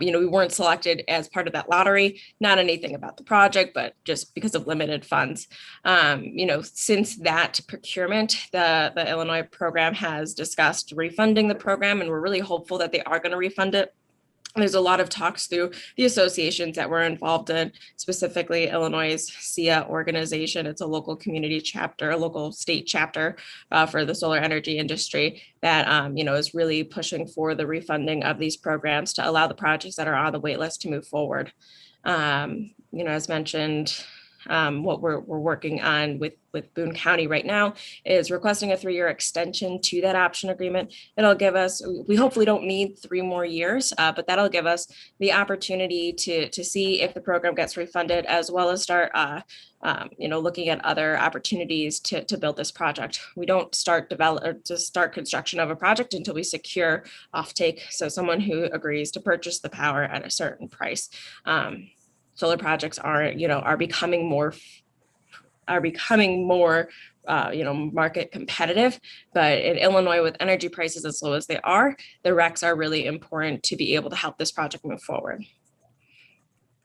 S16: we weren't selected as part of that lottery, not anything about the project, but just because of limited funds. Since that procurement, the Illinois program has discussed refunding the program, and we're really hopeful that they are going to refund it. There's a lot of talks through the associations that we're involved in, specifically Illinois' SIA organization. It's a local community chapter, a local state chapter for the solar energy industry that, is really pushing for the refunding of these programs to allow the projects that are on the wait list to move forward. As mentioned, what we're working on with Boone County right now is requesting a 3-year extension to that option agreement. It'll give us, we hopefully don't need 3 more years, but that'll give us the opportunity to see if the program gets refunded, as well as start looking at other opportunities to build this project. We don't start construction of a project until we secure offtake. So someone who agrees to purchase the power at a certain price. Solar projects are becoming more market competitive, but in Illinois, with energy prices as low as they are, the RECs are really important to be able to help this project move forward.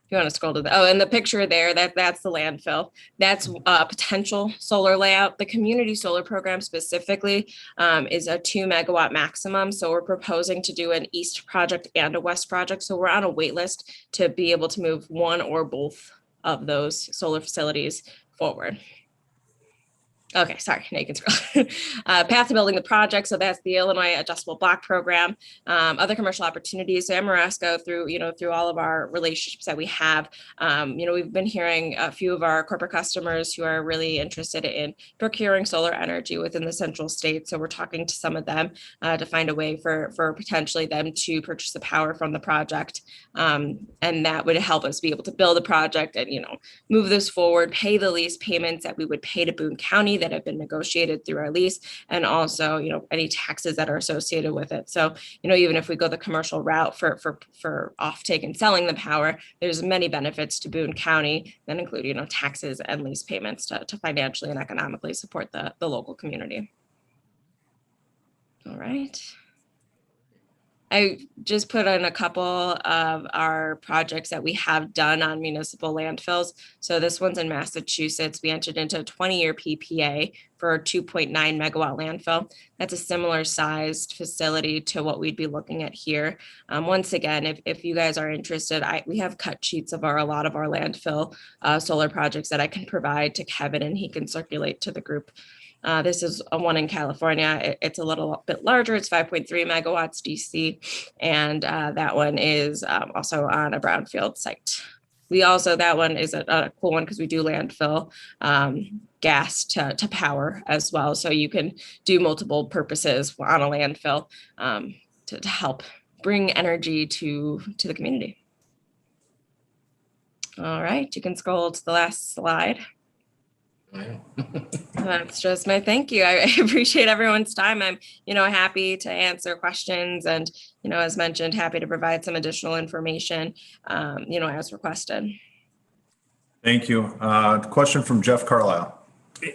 S16: If you want to scroll to and the picture there, that's the landfill. That's a potential solar layout. The community solar program specifically is a 2 megawatt maximum. So we're proposing to do an east project and a west project. So we're on a wait list to be able to move one or both of those solar facilities forward. Okay, sorry, now you can scroll. Path to building the project. So that's the Illinois Adjustable Block Program. Other commercial opportunities. So Ameresco, through all of our relationships that we have, we've been hearing a few of our corporate customers who are really interested in procuring solar energy within the central state. So we're talking to some of them to find a way for potentially them to purchase the power from the project. And that would help us be able to build a project and, move this forward, pay the lease payments that we would pay to Boone County that have been negotiated through our lease, and also, any taxes that are associated with it. So, even if we go the commercial route for offtake and selling the power, there's many benefits to Boone County that include, taxes and lease payments to financially and economically support the local community. All right. I just put in a couple of our projects that we have done on municipal landfills. So this one's in Massachusetts. We entered into a 20-year PPA for a 2.9 megawatt landfill. That's a similar sized facility to what we'd be looking at here. Once again, if you guys are interested, we have cut sheets of a lot of our landfill solar projects that I can provide to Kevin, and he can circulate to the group. This is one in California. It's a little bit larger. It's 5.3 megawatts DC. And that one is also on a brownfield site. That one is a cool one because we do landfill gas to power as well. So you can do multiple purposes on a landfill to help bring energy to the community. All right, you can scroll to the last slide. That's just my thank you. I appreciate everyone's time. I'm, happy to answer questions, and, as mentioned, happy to provide some additional information, as requested.
S3: Thank you. Question from Jeff Carlisle.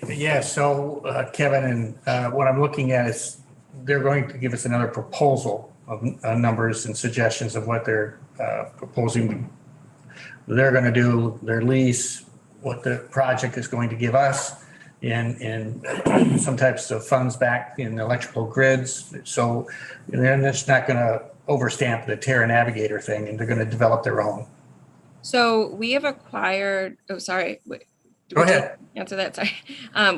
S8: Yeah, so Kevin, and what I'm looking at is they're going to give us another proposal of numbers and suggestions of what they're proposing. They're going to do their lease, what the project is going to give us in some types of funds back in electrical grids. So they're just not going to overstamp the Terra Navigator thing, and they're going to develop their own.
S16: So we have acquired,
S8: Go ahead.
S16: Answer that, sorry.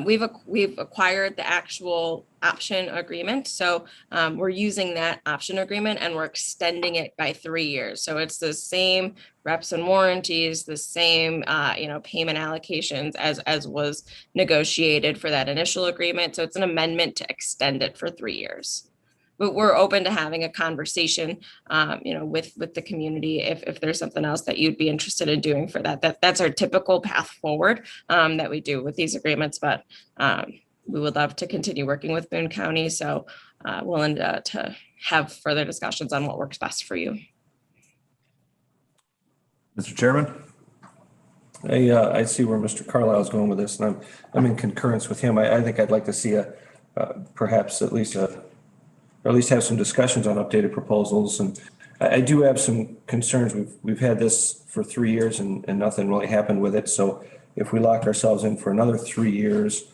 S16: We've acquired the actual option agreement. So we're using that option agreement and we're extending it by 3 years. So it's the same reps and warranties, the same payment allocations as was negotiated for that initial agreement. So it's an amendment to extend it for 3 years. But we're open to having a conversation, with the community if there's something else that you'd be interested in doing for that. That's our typical path forward that we do with these agreements. But we would love to continue working with Boone County. So willing to have further discussions on what works best for you.
S3: Mr. Chairman.
S1: I see where Mr. Carlisle is going with this, and I'm in concurrence with him. I think I'd like to see perhaps at least have some discussions on updated proposals and I do have some concerns. We've had this for 3 years and nothing really happened with it. So if we lock ourselves in for another 3 years,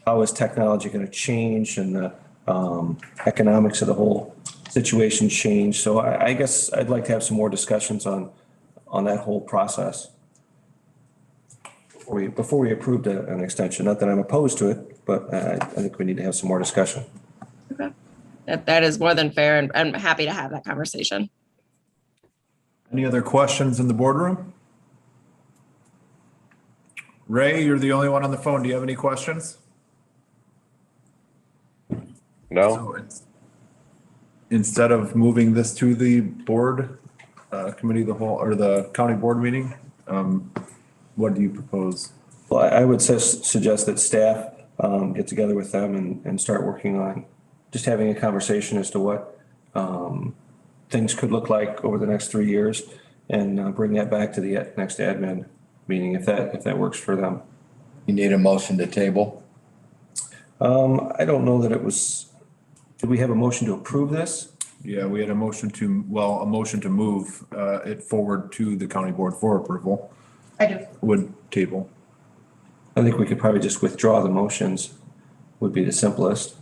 S1: how is technology going to change and the economics of the whole situation change? So I guess I'd like to have some more discussions on that whole process before we approved an extension. Not that I'm opposed to it, but I think we need to have some more discussion.
S16: That is more than fair, and I'm happy to have that conversation.
S3: Any other questions in the boardroom? Ray, you're the only one on the phone. Do you have any questions?
S5: No.
S3: So instead of moving this to the board, committee of the whole, or the county board meeting, what do you propose?
S1: Well, I would suggest that staff get together with them and start working on just having a conversation as to what things could look like over the next 3 years, and bring that back to the next admin meeting if that works for them.
S4: You need a motion to table?
S1: I don't know that it was, did we have a motion to approve this?
S3: Yeah, we had a motion to move it forward to the county board for approval.
S7: I do.
S3: Would table.
S1: I think we could probably just withdraw the motions would be the simplest,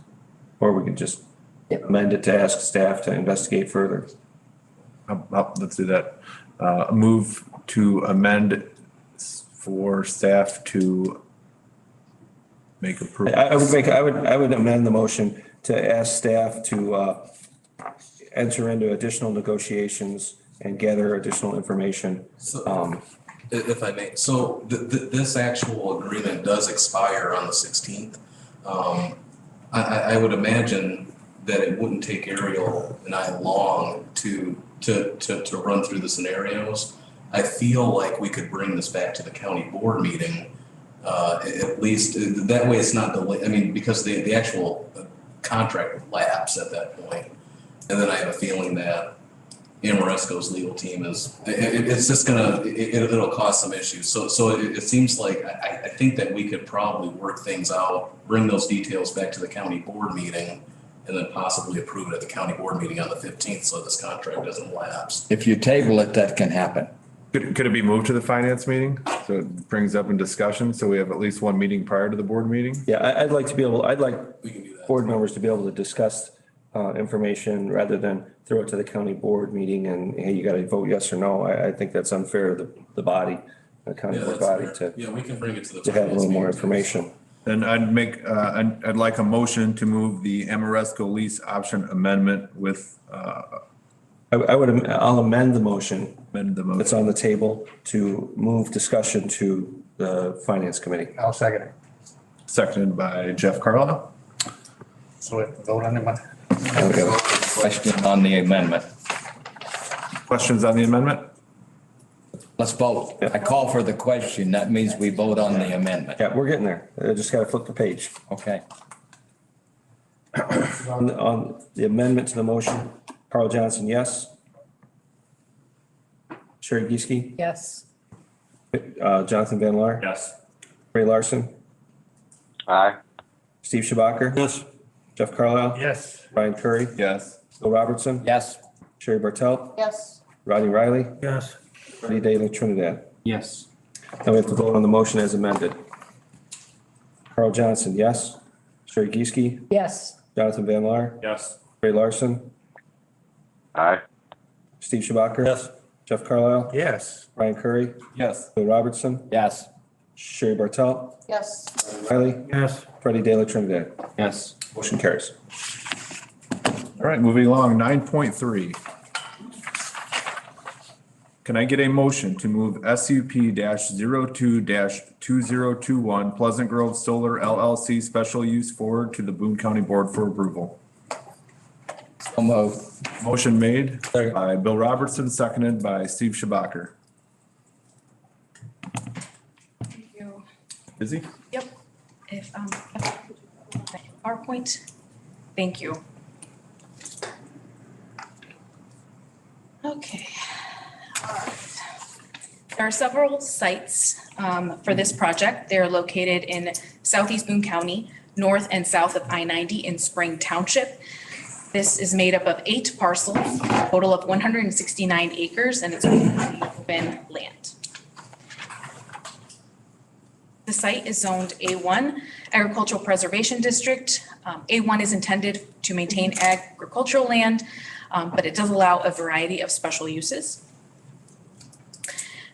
S1: or we could just amend it to ask staff to investigate further.
S3: Let's do that. Move to amend for staff to make approval.
S1: I would amend the motion to ask staff to enter into additional negotiations and gather additional information.
S6: If I may, so this actual agreement does expire on the 16th. I would imagine that it wouldn't take Ariel and I long to run through the scenarios. I feel like we could bring this back to the county board meeting, at least that way it's not delayed. I mean, because the actual contract would lapse at that point. And then I have a feeling that Amoresco's legal team it's just it'll cause some issues. So it seems like I think that we could probably work things out, bring those details back to the county board meeting, and then possibly approve it at the county board meeting on the 15th, so this contract doesn't lapse.
S4: If you table it, that can happen.
S3: Could it be moved to the finance meeting? So it brings up in discussion, so we have at least one meeting prior to the board meeting?
S1: Yeah, I'd like board members to be able to discuss information rather than throw it to the county board meeting and, hey, you got to vote yes or no. I think that's unfair to the body, the county board body
S6: We can bring it to the
S1: to have a little more information.
S3: Then I'd like a motion to move the Amoresco lease option amendment with,
S1: I'll amend the motion.
S3: Amend the motion.
S1: That's on the table to move discussion to the finance committee.
S8: I'll second it.
S3: Seconded by Jeff Carlisle.
S8: So we have to vote on it.
S4: Question on the amendment.
S3: Questions on the amendment?
S4: Let's vote. I call for the question. That means we vote on the amendment.
S1: Yeah, we're getting there. I just got to flip the page.
S4: Okay.
S1: On the amendment to the motion, Carl Johnson, yes. Sherry Geeske,
S2: Yes.
S1: Jonathan Van Laar,
S12: Yes.
S1: Ray Larson,
S5: Aye.
S1: Steve Schabacher. Yes. Jeff Carlisle.
S8: Yes.
S1: Ryan Curry,
S3: Yes.
S1: Bill Robertson,
S4: Yes.
S1: Sherry Bartel,
S7: Yes.
S1: Rodney Riley,
S8: Yes.
S1: Freddie Daly Trinidad.
S12: Yes.
S1: Now we have to vote on the motion as amended. Carl Johnson, yes. Sherry Geeske,
S2: Yes.
S1: Jonathan Van Laar,
S12: Yes.
S1: Ray Larson,
S5: Aye.
S1: Steve Schabacher. Yes. Jeff Carlisle,
S8: Yes.
S1: Ryan Curry,
S3: Yes.
S1: Bill Robertson,
S4: Yes.
S1: Sherry Bartel,
S7: Yes.
S1: Riley,
S8: Yes.
S1: Freddie Daly Trinidad.
S12: Yes.
S1: Motion carries.
S3: All right, moving along, 9.3. Can I get a motion to move SUP-02-2021 Pleasant Grove Solar LLC special use forward to the Boone County Board for approval?
S4: So moved.
S3: Motion made by Bill Robertson, seconded by Steve Schabacher.
S14: Thank you.
S3: Busy?
S14: Yep. If, PowerPoint, thank you. Okay. All right. There are several sites for this project. They're located in southeast Boone County, north and south of I-90 in Spring Township. This is made up of 8 parcels, a total of 169 acres, and it's open land. The site is zoned A1, Agricultural Preservation District. A1 is intended to maintain agricultural land, but it does allow a variety of special uses.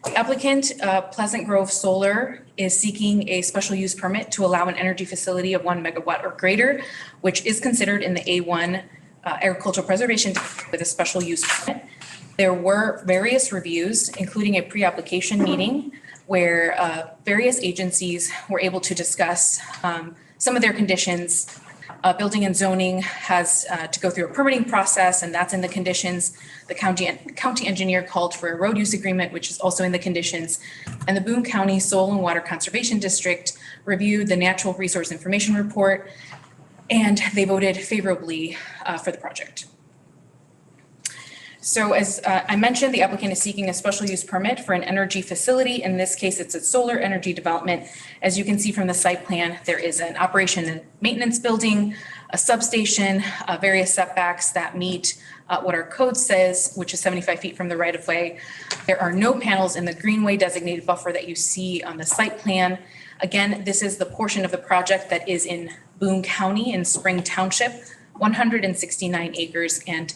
S14: The applicant, Pleasant Grove Solar, is seeking a special use permit to allow an energy facility of 1 megawatt or greater, which is considered in the A1 Agricultural Preservation District with a special use permit. There were various reviews, including a pre-application meeting where various agencies were able to discuss some of their conditions. Building and zoning has to go through a permitting process, and that's in the conditions. The county engineer called for a road use agreement, which is also in the conditions. And the Boone County Soil and Water Conservation District reviewed the Natural Resource Information Report, and they voted favorably for the project. So as I mentioned, the applicant is seeking a special use permit for an energy facility. In this case, it's a solar energy development. As you can see from the site plan, there is an operation and maintenance building, a substation, various setbacks that meet what our code says, which is 75 feet from the right of way. There are no panels in the greenway designated buffer that you see on the site plan. Again, this is the portion of the project that is in Boone County in Spring Township, 169 acres and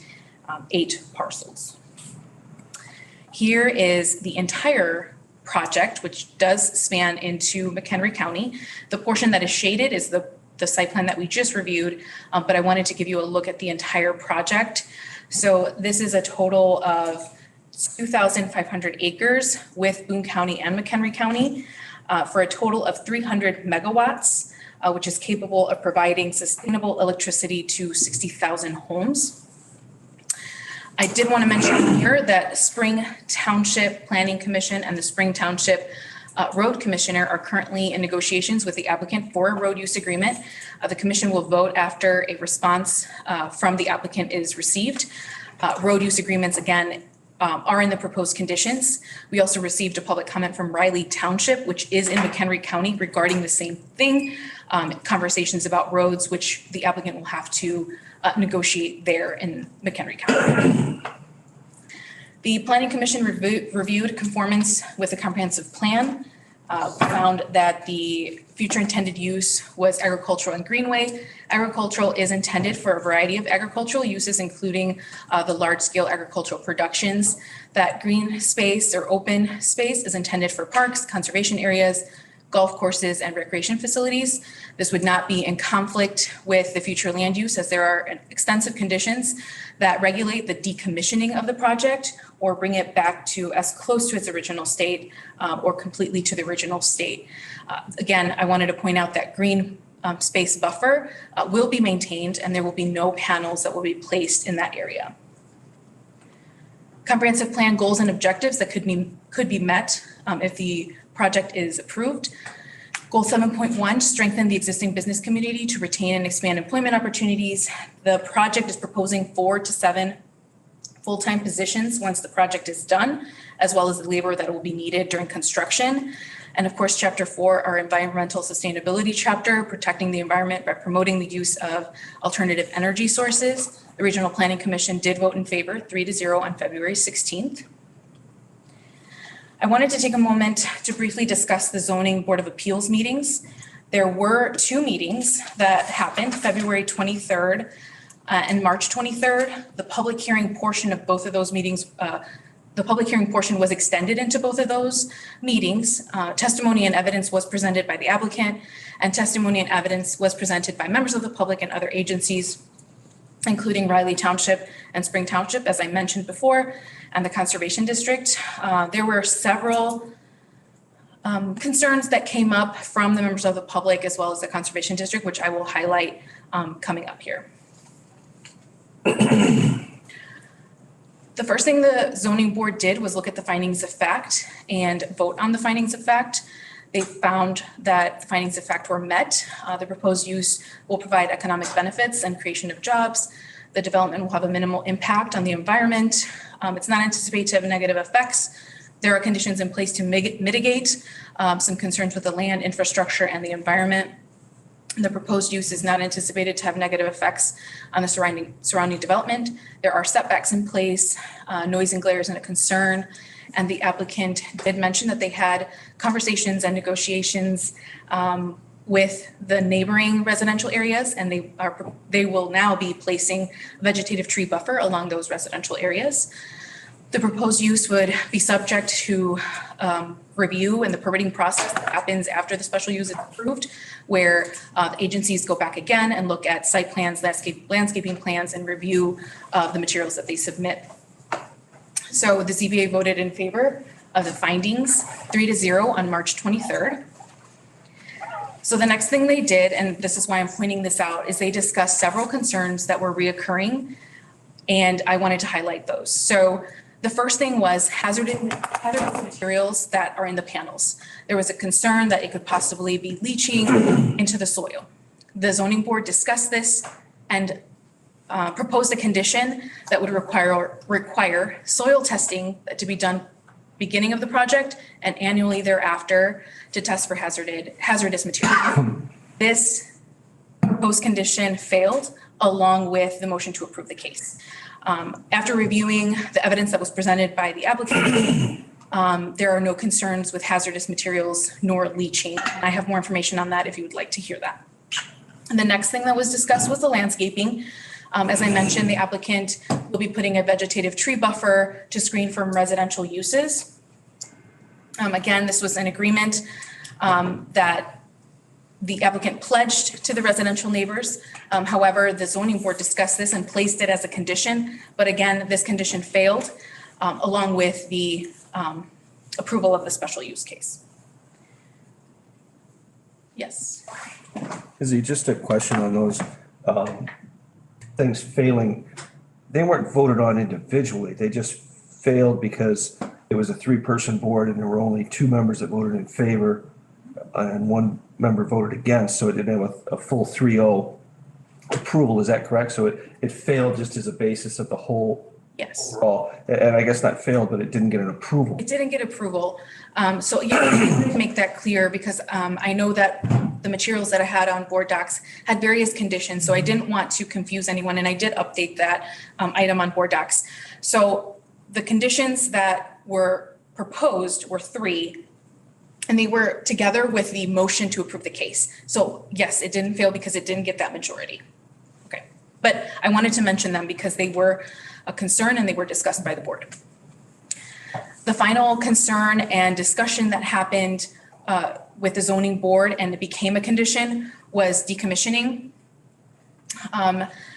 S14: 8 parcels. Here is the entire project, which does span into McHenry County. The portion that is shaded is the site plan that we just reviewed, but I wanted to give you a look at the entire project. So this is a total of 2,500 acres with Boone County and McHenry County for a total of 300 megawatts, which is capable of providing sustainable electricity to 60,000 homes. I did want to mention here that Spring Township Planning Commission and the Spring Township Road Commissioner are currently in negotiations with the applicant for a road use agreement. The commission will vote after a response from the applicant is received. Road use agreements, again, are in the proposed conditions. We also received a public comment from Riley Township, which is in McHenry County, regarding the same thing, conversations about roads, which the applicant will have to negotiate there in McHenry County. The Planning Commission reviewed conformance with the comprehensive plan, found that the future intended use was agricultural and greenway. Agricultural is intended for a variety of agricultural uses, including the large-scale agricultural productions. That green space or open space is intended for parks, conservation areas, golf courses, and recreation facilities. This would not be in conflict with the future land use, as there are extensive conditions that regulate the decommissioning of the project or bring it back to as close to its original state or completely to the original state. Again, I wanted to point out that green space buffer will be maintained, and there will be no panels that will be placed in that area. Comprehensive plan goals and objectives that could be met if the project is approved. Goal 7.1, strengthen the existing business community to retain and expand employment opportunities. The project is proposing 4 to 7 full-time positions once the project is done, as well as the labor that will be needed during construction. And of course, Chapter 4, our environmental sustainability chapter, protecting the environment by promoting the use of alternative energy sources. The Regional Planning Commission did vote in favor, 3-0 on February 16th. I wanted to take a moment to briefly discuss the Zoning Board of Appeals meetings. There were 2 meetings that happened, February 23rd and March 23rd. The public hearing portion of both of those meetings, the public hearing portion was extended into both of those meetings. Testimony and evidence was presented by the applicant, and testimony and evidence was presented by members of the public and other agencies, including Riley Township and Spring Township, as I mentioned before, and the Conservation District. There were several concerns that came up from the members of the public as well as the Conservation District, which I will highlight coming up here. The first thing the zoning board did was look at the findings of fact and vote on the findings of fact. They found that the findings of fact were met. The proposed use will provide economic benefits and creation of jobs. The development will have a minimal impact on the environment. It's not anticipated to have negative effects. There are conditions in place to mitigate some concerns with the land, infrastructure, and the environment. The proposed use is not anticipated to have negative effects on the surrounding development. There are setbacks in place, noise and glare isn't a concern. And the applicant did mention that they had conversations and negotiations with the neighboring residential areas, and they will now be placing a vegetative tree buffer along those residential areas. The proposed use would be subject to review and the permitting process that happens after the special use is approved, where agencies go back again and look at site plans, landscaping plans, and review the materials that they submit. So the ZBA voted in favor of the findings 3-0 on March 23rd. So the next thing they did, and this is why I'm pointing this out, is they discussed several concerns that were reoccurring, and I wanted to highlight those. So the first thing was hazardous materials that are in the panels. There was a concern that it could possibly be leaching into the soil. The zoning board discussed this and proposed a condition that would require soil testing to be done beginning of the project and annually thereafter to test for hazardous material. This proposed condition failed along with the motion to approve the case. After reviewing the evidence that was presented by the applicant, there are no concerns with hazardous materials nor leaching. And I have more information on that if you would like to hear that. And the next thing that was discussed was the landscaping. As I mentioned, the applicant will be putting a vegetative tree buffer to screen from residential uses. Again, this was an agreement that the applicant pledged to the residential neighbors. However, the zoning board discussed this and placed it as a condition. But again, this condition failed along with the approval of the special use case. Yes.
S1: Izzy, just a question on those things failing. They weren't voted on individually. They just failed because it was a 3-person board and there were only 2 members that voted in favor and 1 member voted against. So it didn't have a full 3-0 approval. Is that correct? So it failed just as a basis of the whole.
S14: Yes.
S1: Overall. And I guess not failed, but it didn't get an approval.
S14: It didn't get approval. So you need to make that clear because I know that the materials that I had on board docs had various conditions. So I didn't want to confuse anyone and I did update that item on board docs. So the conditions that were proposed were 3 and they were together with the motion to approve the case. So yes, it didn't fail because it didn't get that majority. Okay. But I wanted to mention them because they were a concern and they were discussed by the board. The final concern and discussion that happened with the zoning board and it became a condition was decommissioning.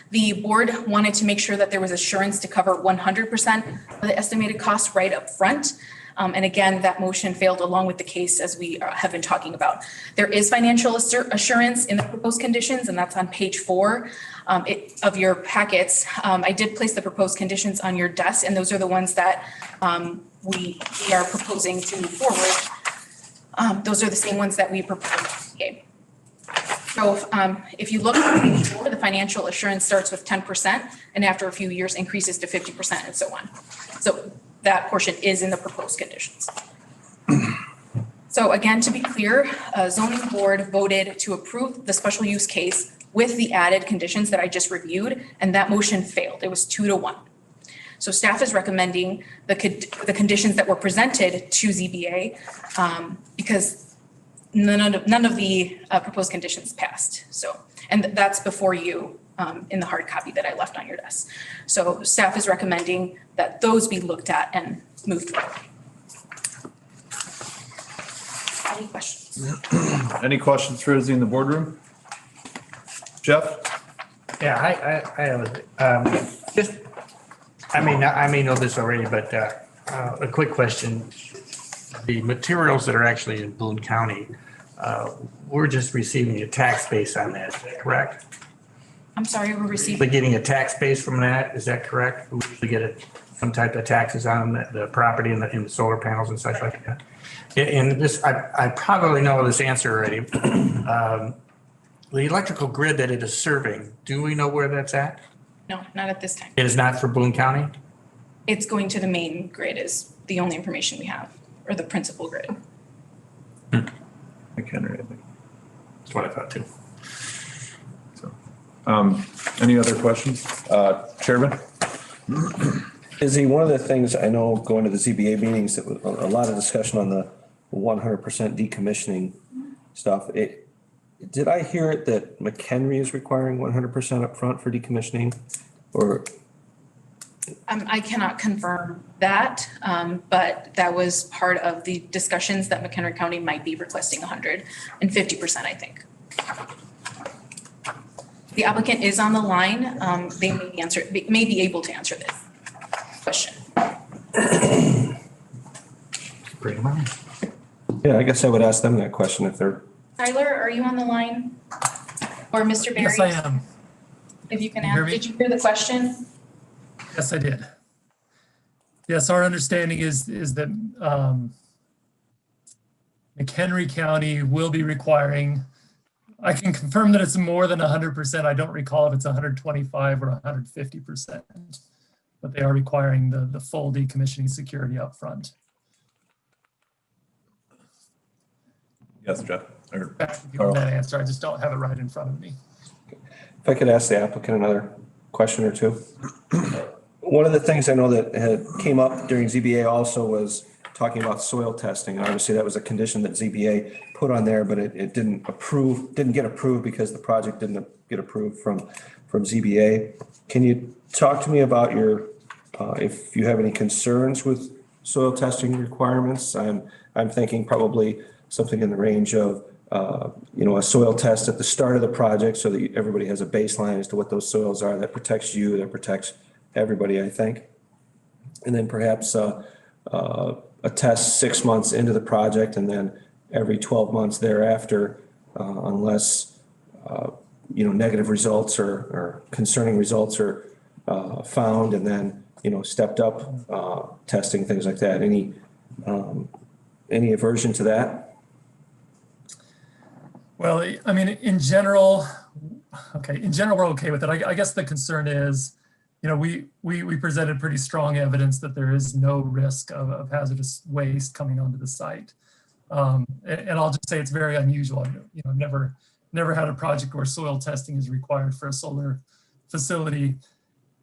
S14: The board wanted to make sure that there was assurance to cover 100% of the estimated cost right up front. And again, that motion failed along with the case as we have been talking about. There is financial assurance in the proposed conditions, and that's on page 4 of your packets. I did place the proposed conditions on your desk, and those are the ones that we are proposing to move forward. Those are the same ones that we proposed. Okay. So if you look at page 4, the financial assurance starts with 10% and after a few years increases to 50% and so on. So that portion is in the proposed conditions. So again, to be clear, zoning board voted to approve the special use case with the added conditions that I just reviewed, and that motion failed. It was 2-1. So staff is recommending the conditions that were presented to ZBA because none of the proposed conditions passed. So, and that's before you in the hard copy that I left on your desk. So staff is recommending that those be looked at and moved forward. Any questions?
S3: Any questions for Izzy in the boardroom? Jeff?
S8: Yeah, I have just, I may know this already, but a quick question. The materials that are actually in Boone County, we're just receiving a tax base on that, is that correct?
S14: I'm sorry, we're receiving.
S8: We're getting a tax base from that, is that correct? We get some type of taxes on the property and the solar panels and such like that. And this, I probably know this answer already. The electrical grid that it is serving, do we know where that's at?
S14: No, not at this time.
S8: It is not for Boone County?
S14: It's going to the main grid is the only information we have, or the principal grid.
S3: I can't read anything.
S8: That's what I thought too.
S3: Any other questions? Chairman?
S1: Izzy, one of the things I know going to the ZBA meetings, that was a lot of discussion on the 100% decommissioning stuff. Did I hear it that McHenry is requiring 100% upfront for decommissioning? Or
S14: I cannot confirm that, but that was part of the discussions that McHenry County might be requesting 150%, I think. The applicant is on the line. They may be able to answer this question.
S8: Bring them on.
S1: yeah, I guess I would ask them that question if they're.
S14: Tyler, are you on the line? Or Mr. Barry?
S17: Yes, I am.
S14: If you can
S17: Can you hear
S14: answer,
S17: me?
S14: did you hear the question?
S17: Yes, I did. Yes, our understanding is that McHenry County will be requiring, I can confirm that it's more than 100%. I don't recall if it's 125 or 150%, but they are requiring the full decommissioning security up front.
S3: Yes, Jeff. Or
S17: Give them that answer. I just don't have it right in front of me.
S1: If I could ask the applicant another question or two. One of the things I know that had came up during ZBA also was talking about soil testing. And obviously that was a condition that ZBA put on there, but it didn't get approved because the project didn't get approved from ZBA. Can you talk to me about if you have any concerns with soil testing requirements? I'm thinking probably something in the range of a soil test at the start of the project so that everybody has a baseline as to what those soils are. That protects you, that protects everybody, I think. And then perhaps a test 6 months into the project and then every 12 months thereafter, unless, negative results or concerning results are found, and then, stepped up testing, things like that. Any aversion to that?
S17: Well, I mean, in general, we're okay with it. I guess the concern is, we presented pretty strong evidence that there is no risk of hazardous waste coming onto the site. And I'll just say it's very unusual. I've never had a project where soil testing is required for a solar facility.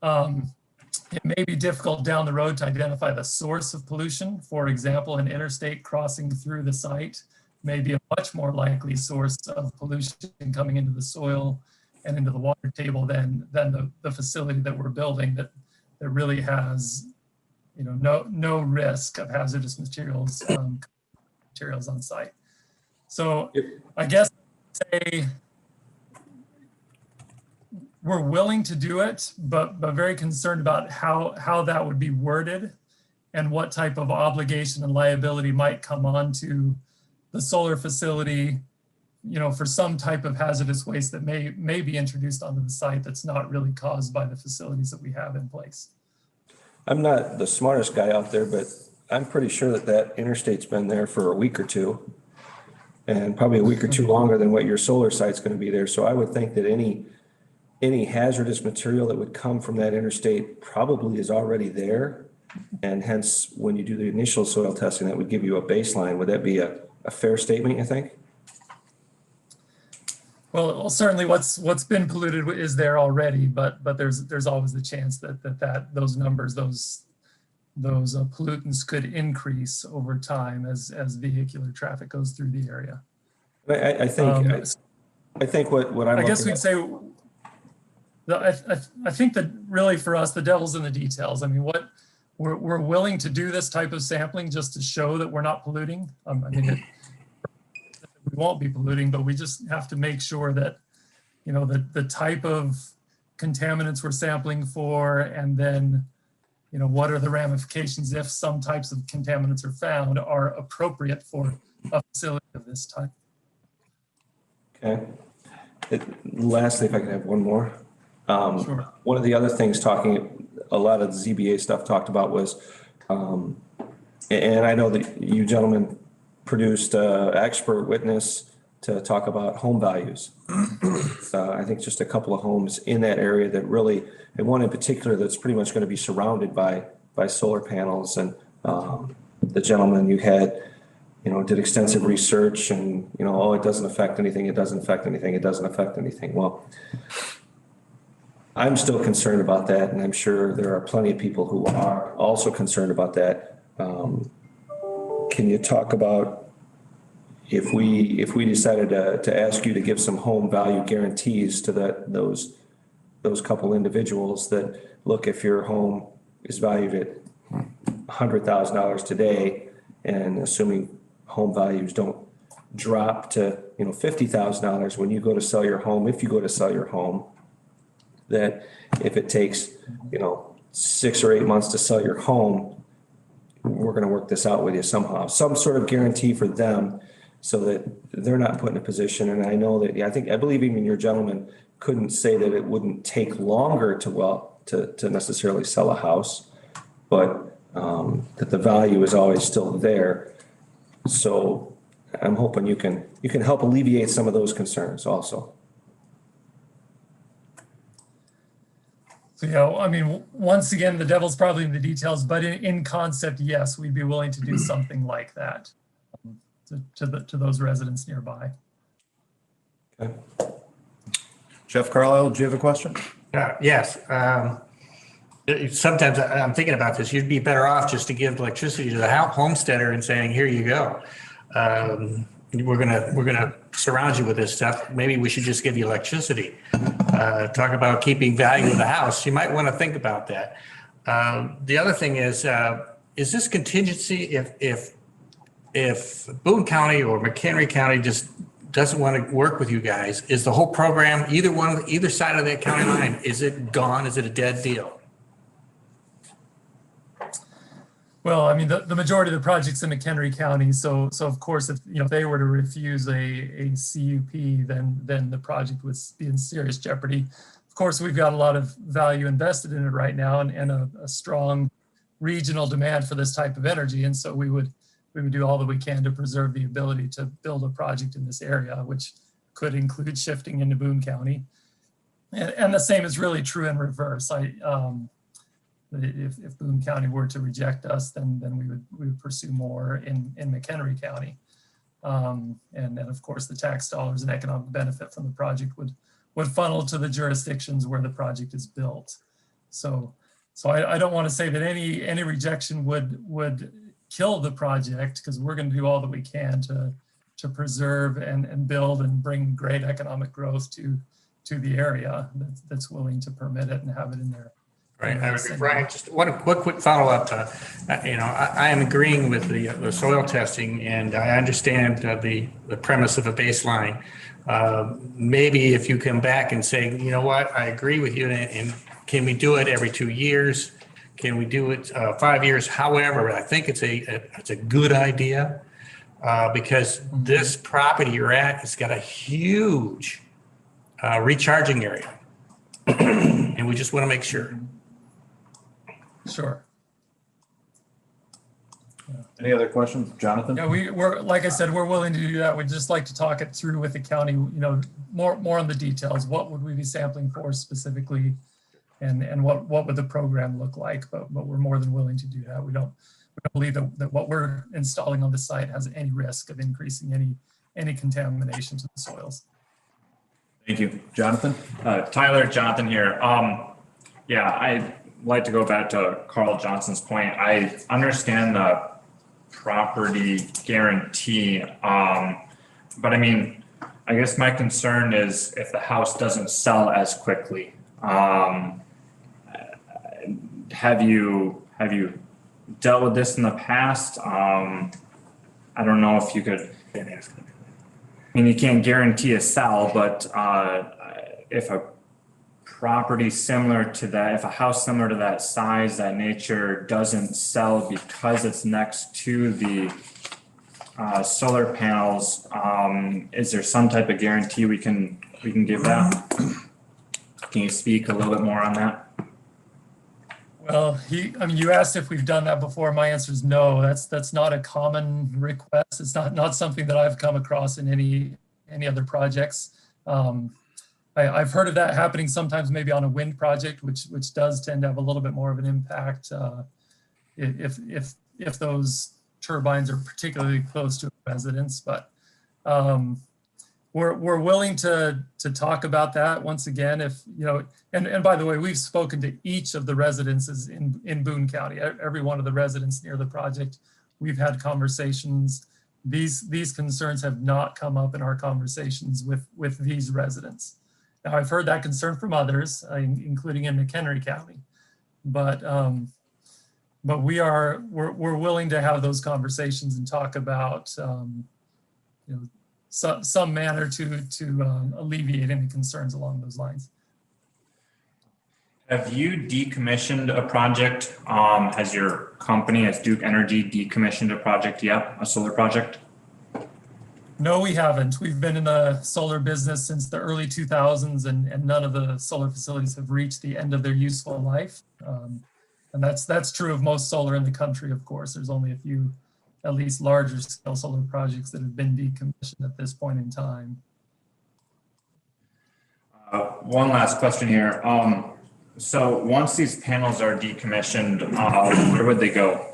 S17: It may be difficult down the road to identify the source of pollution. For example, an interstate crossing through the site may be a much more likely source of pollution coming into the soil and into the water table than the facility that we're building that really has, no risk of hazardous materials on site. So I guess say we're willing to do it, but very concerned about how that would be worded and what type of obligation and liability might come onto the solar facility, for some type of hazardous waste that may be introduced onto the site that's not really caused by the facilities that we have in place.
S1: I'm not the smartest guy out there, but I'm pretty sure that interstate's been there for a week or two, and probably a week or two longer than what your solar site's going to be there. So I would think that any hazardous material that would come from that interstate probably is already there. And hence, when you do the initial soil testing, that would give you a baseline. Would that be a fair statement, you think?
S17: Well, certainly what's been polluted is there already, but there's always the chance that those numbers, those pollutants could increase over time as vehicular traffic goes through the area.
S1: I think what I'm.
S17: I guess we'd say. I think that really for us, the devil's in the details. I mean, what we're willing to do this type of sampling just to show that we're not polluting. We won't be polluting, but we just have to make sure that, the type of contaminants we're sampling for, and then, what are the ramifications if some types of contaminants are found are appropriate for a facility of this type.
S1: Okay. Lastly, if I could have one more.
S17: Sure.
S1: One of the other things a lot of the ZBA stuff talked about was, and I know that you gentlemen produced an expert witness to talk about home values. I think just a couple of homes in that area that really, and one in particular that's pretty much going to be surrounded by solar panels. And the gentleman you had, did extensive research and, it doesn't affect anything. It doesn't affect anything. It doesn't affect anything. Well, I'm still concerned about that, and I'm sure there are plenty of people who are also concerned about that. Can you talk about if we decided to ask you to give some home value guarantees to those couple individuals that, look, if your home is valued at $100,000 today, and assuming home values don't drop to, $50,000 when you go to sell your home, if you go to sell your home, that if it takes, 6 or 8 months to sell your home, we're going to work this out with you somehow, some sort of guarantee for them so that they're not put in a position. And I know that, I believe even your gentleman couldn't say that it wouldn't take longer to necessarily sell a house, but that the value is always still there. So I'm hoping you can help alleviate some of those concerns also.
S17: So, I mean, once again, the devil's probably in the details, but in concept, yes, we'd be willing to do something like that to those residents nearby.
S3: Okay. Jeff Carlisle, do you have a question?
S8: Yes. Sometimes I'm thinking about this. You'd be better off just to give electricity to the homesteader and saying, here you go. We're gonna surround you with this stuff. Maybe we should just give you electricity. Talk about keeping value of the house. You might want to think about that. The other thing is this contingency if Boone County or McHenry County just doesn't want to work with you guys, is the whole program, either side of that county line, is it gone? Is it a dead deal?
S17: Well, I mean, the majority of the projects in McHenry County, so of course, if they were to refuse a CUP, then the project would be in serious jeopardy. Of course, we've got a lot of value invested in it right now, and a strong regional demand for this type of energy, and so we would do all that we can to preserve the ability to build a project in this area, which could include shifting into Boone County, and the same is really true in reverse. If Boone County were to reject us, then we would pursue more in McHenry County. And then of course the tax dollars and economic benefit from the project would funnel to the jurisdictions where the project is built. So I don't want to say that any rejection would kill the project, because we're going to do all that we can to preserve and build and bring great economic growth to the area that's willing to permit it and have it in there.
S8: Right. Brian, just one quick follow-up. I am agreeing with the soil testing, and I understand the premise of a baseline. Maybe if you come back and say, you know what, I agree with you, and can we do it every 2 years? Can we do it 5 years? However, I think it's a good idea because this property you're at has got a huge recharging area, and we just want to make sure.
S17: Sure.
S3: Any other questions, Jonathan?
S17: Yeah, we're like I said, we're willing to do that. We'd just like to talk it through with the county, more on the details. What would we be sampling for specifically, and what would the program look like? But we're more than willing to do that. We don't believe that what we're installing on the site has any risk of increasing any contamination to the soils.
S3: Thank you, Jonathan.
S12: Tyler, Jonathan here. I'd like to go back to Carl Johnson's point. I understand the property guarantee, but I mean, I guess my concern is if the house doesn't sell as quickly. Have you dealt with this in the past? I don't know if you could. I mean, you can't guarantee a sell, but if a property similar to that, if a house similar to that size, that nature doesn't sell because it's next to the solar panels, is there some type of guarantee we can give that? Can you speak a little bit more on that?
S17: Well, you asked if we've done that before. My answer is no. That's not a common request. It's not something that I've come across in any other projects. I've heard of that happening sometimes, maybe on a wind project, which does tend to have a little bit more of an impact if those turbines are particularly close to a residence. But we're willing to talk about that once again, if, you know, and by the way, we've spoken to each of the residences in Boone County, every one of the residents near the project. We've had conversations. These concerns have not come up in our conversations with these residents. Now, I've heard that concern from others, including in McHenry County, but we're willing to have those conversations and talk about, you know, some manner to alleviate any concerns along those lines.
S12: Have you decommissioned a project? Has your company, has Duke Energy decommissioned a project yet, a solar project?
S17: No, we haven't. We've been in the solar business since the early 2000s, and none of the solar facilities have reached the end of their useful life. And that's true of most solar in the country, of course. There's only a few, at least larger scale solar projects that have been decommissioned at this point in time.
S12: One last question here. So once these panels are decommissioned, where would they go?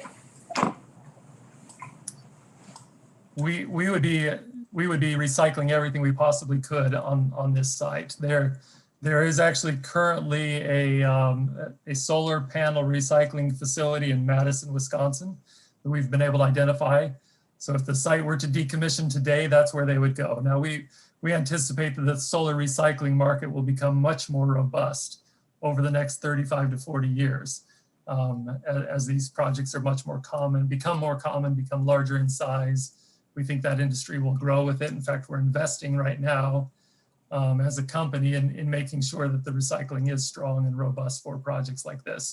S17: We would be recycling everything we possibly could on this site. There is actually currently a solar panel recycling facility in Madison, Wisconsin, that we've been able to identify. So if the site were to decommission today, that's where they would go. Now we anticipate that the solar recycling market will become much more robust over the next 35 to 40 years, as these projects are much more common, become larger in size. We think that industry will grow with it. In fact, we're investing right now as a company in making sure that the recycling is strong and robust for projects like this.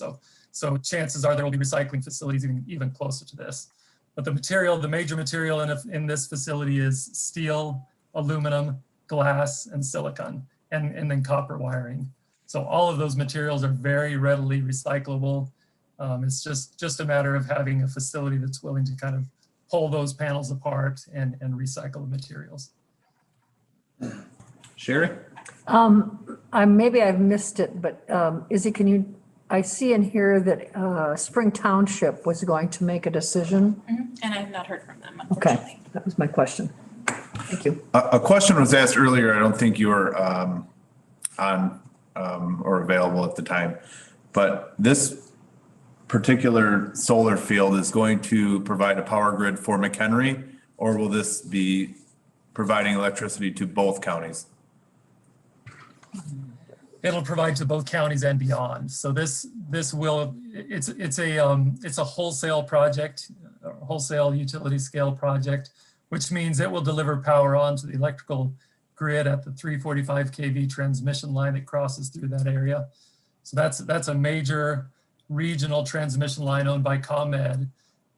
S17: So chances are there will be recycling facilities even closer to this. But the major material in this facility is steel, aluminum, glass, and silicon, and then copper wiring. So all of those materials are very readily recyclable. It's just a matter of having a facility that's willing to kind of pull those panels apart and recycle the materials.
S3: Sherry?
S2: Maybe I've missed it, but Izzy, I see in here that Spring Township was going to make a decision.
S14: And I have not heard from them,
S2: Okay,
S14: unfortunately.
S2: that was my question. Thank you.
S3: A question was asked earlier. I don't think you were on or available at the time, but this particular solar field is going to provide a power grid for McHenry, or will this be providing electricity to both counties?
S17: It'll provide to both counties and beyond. So it's a wholesale project, a wholesale utility scale project, which means it will deliver power onto the electrical grid at the 345 kV transmission line that crosses through that area. So that's a major regional transmission line owned by ComEd.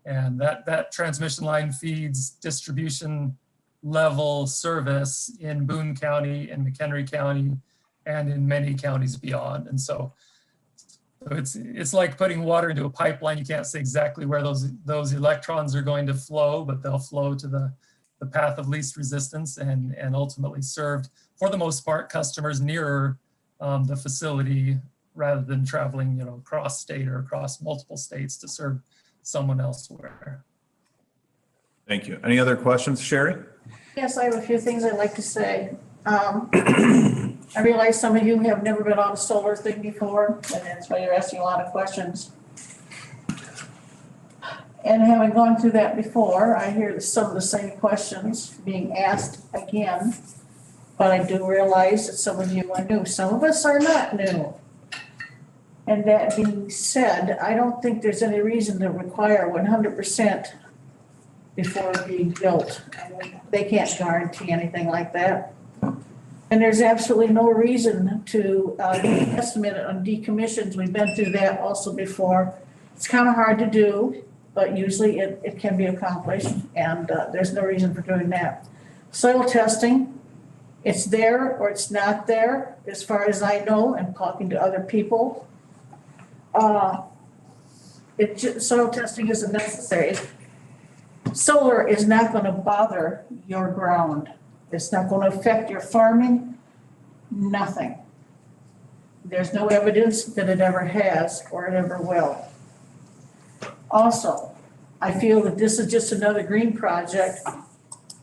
S17: And that transmission line feeds distribution level service in Boone County and McHenry County and in many counties beyond. And so it's like putting water into a pipeline. You can't say exactly where those electrons are going to flow, but they'll flow to the path of least resistance and ultimately served, for the most part, customers nearer the facility rather than traveling, across state or across multiple states to serve someone elsewhere.
S3: Thank you. Any other questions, Sherry?
S18: Yes, I have a few things I'd like to say. I realize some of you have never been on a solar thing before, and that's why you're asking a lot of questions. And having gone through that before, I hear some of the same questions being asked again. But I do realize that some of you are new. Some of us are not new. And that being said, I don't think there's any reason to require 100% before being built. I mean, they can't guarantee anything like that. And there's absolutely no reason to estimate it on decommissions. We've been through that also before. It's kind of hard to do, but usually it can be accomplished, and there's no reason for doing that. Soil testing, it's there or it's not there, as far as I know, and talking to other people. Soil testing isn't necessary. Solar is not going to bother your ground. It's not going to affect your farming, nothing. There's no evidence that it ever has or it ever will. Also, I feel that this is just another green project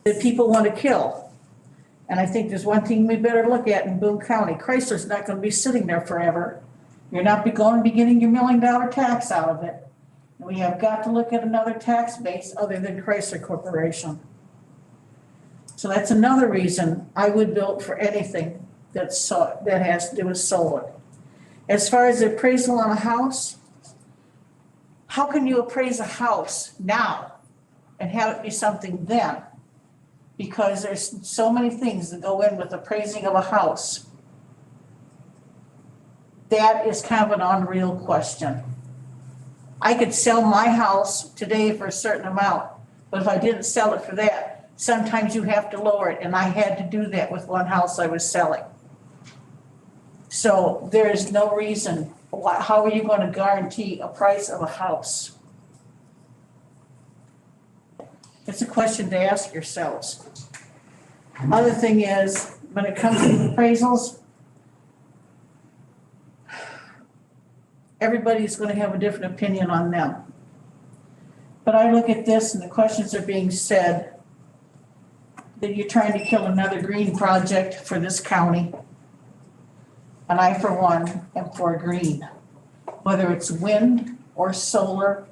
S18: that people want to kill. And I think there's one thing we better look at in Boone County. Chrysler's not gonna be sitting there forever. You're not going to be getting your $1 million tax out of it. And we have got to look at another tax base other than Chrysler Corporation. So that's another reason I would vote for anything that has to do with solar. As far as the appraisal on a house, how can you appraise a house now and have it be something then? Because there's so many things that go in with appraising of a house. That is kind of an unreal question. I could sell my house today for a certain amount, but if I didn't sell it for that, sometimes you have to lower it, and I had to do that with one house I was selling. So there is no reason, how are you going to guarantee a price of a house? It's a question to ask yourselves. Other thing is, when it comes to appraisals, everybody's going to have a different opinion on them. But I look at this and the questions are being said that you're trying to kill another green project for this county. And I, for one, am for green, whether it's wind or solar,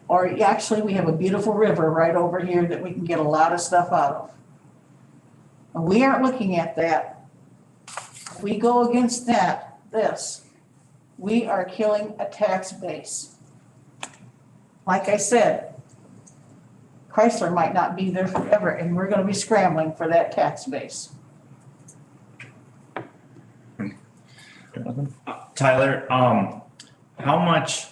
S18: or actually we have a beautiful river right over here that we can get a lot of stuff out of. And we aren't looking at that. If we go against this, we are killing a tax base. Like I said, Chrysler might not be there forever, and we're gonna be scrambling for that tax base.
S12: Tyler, how much,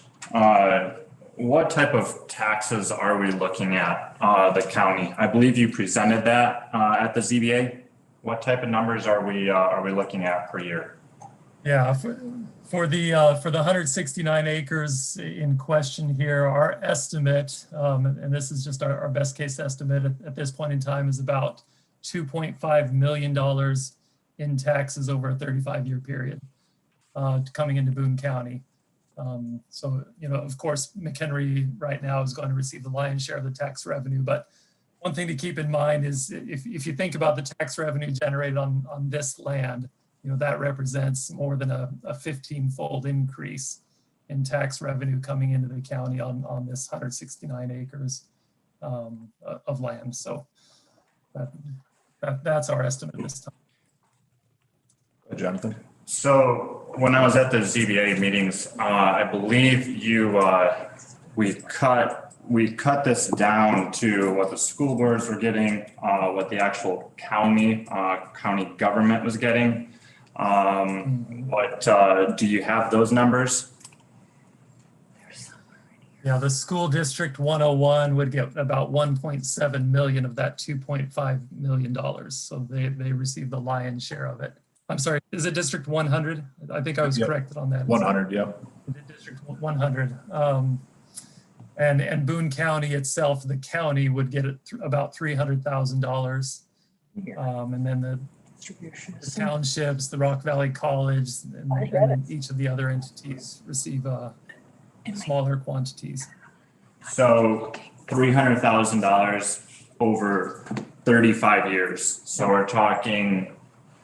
S12: what type of taxes are we looking at, the county? I believe you presented that, at the ZBA. What type of numbers are we looking at per year?
S17: Yeah, for the 169 acres in question here, our estimate, and this is just our best case estimate at this point in time, is about $2.5 million in taxes over a 35-year period coming into Boone County. So, of course, McHenry right now is going to receive the lion's share of the tax revenue. But one thing to keep in mind is if you think about the tax revenue generated on this land, that represents more than a 15-fold increase in tax revenue coming into the county on this 169 acres of land. So that's our estimate this time.
S3: Jonathan?
S12: So when I was at the ZBA meetings, I believe we cut this down to what the school boards were getting, what the actual county government was getting. Do you have those numbers?
S17: Yeah, the school district 101 would get about 1.7 million of that $2.5 million. So they receive the lion's share of it. I'm sorry, is it District 100? I think I was corrected on that.
S3: 100, yep.
S17: District 100. And Boone County itself, the county would get about $300,000. And then the townships, the Rock Valley College, and each of the other entities receive smaller quantities.
S12: So $300,000 over 35 years. So we're talking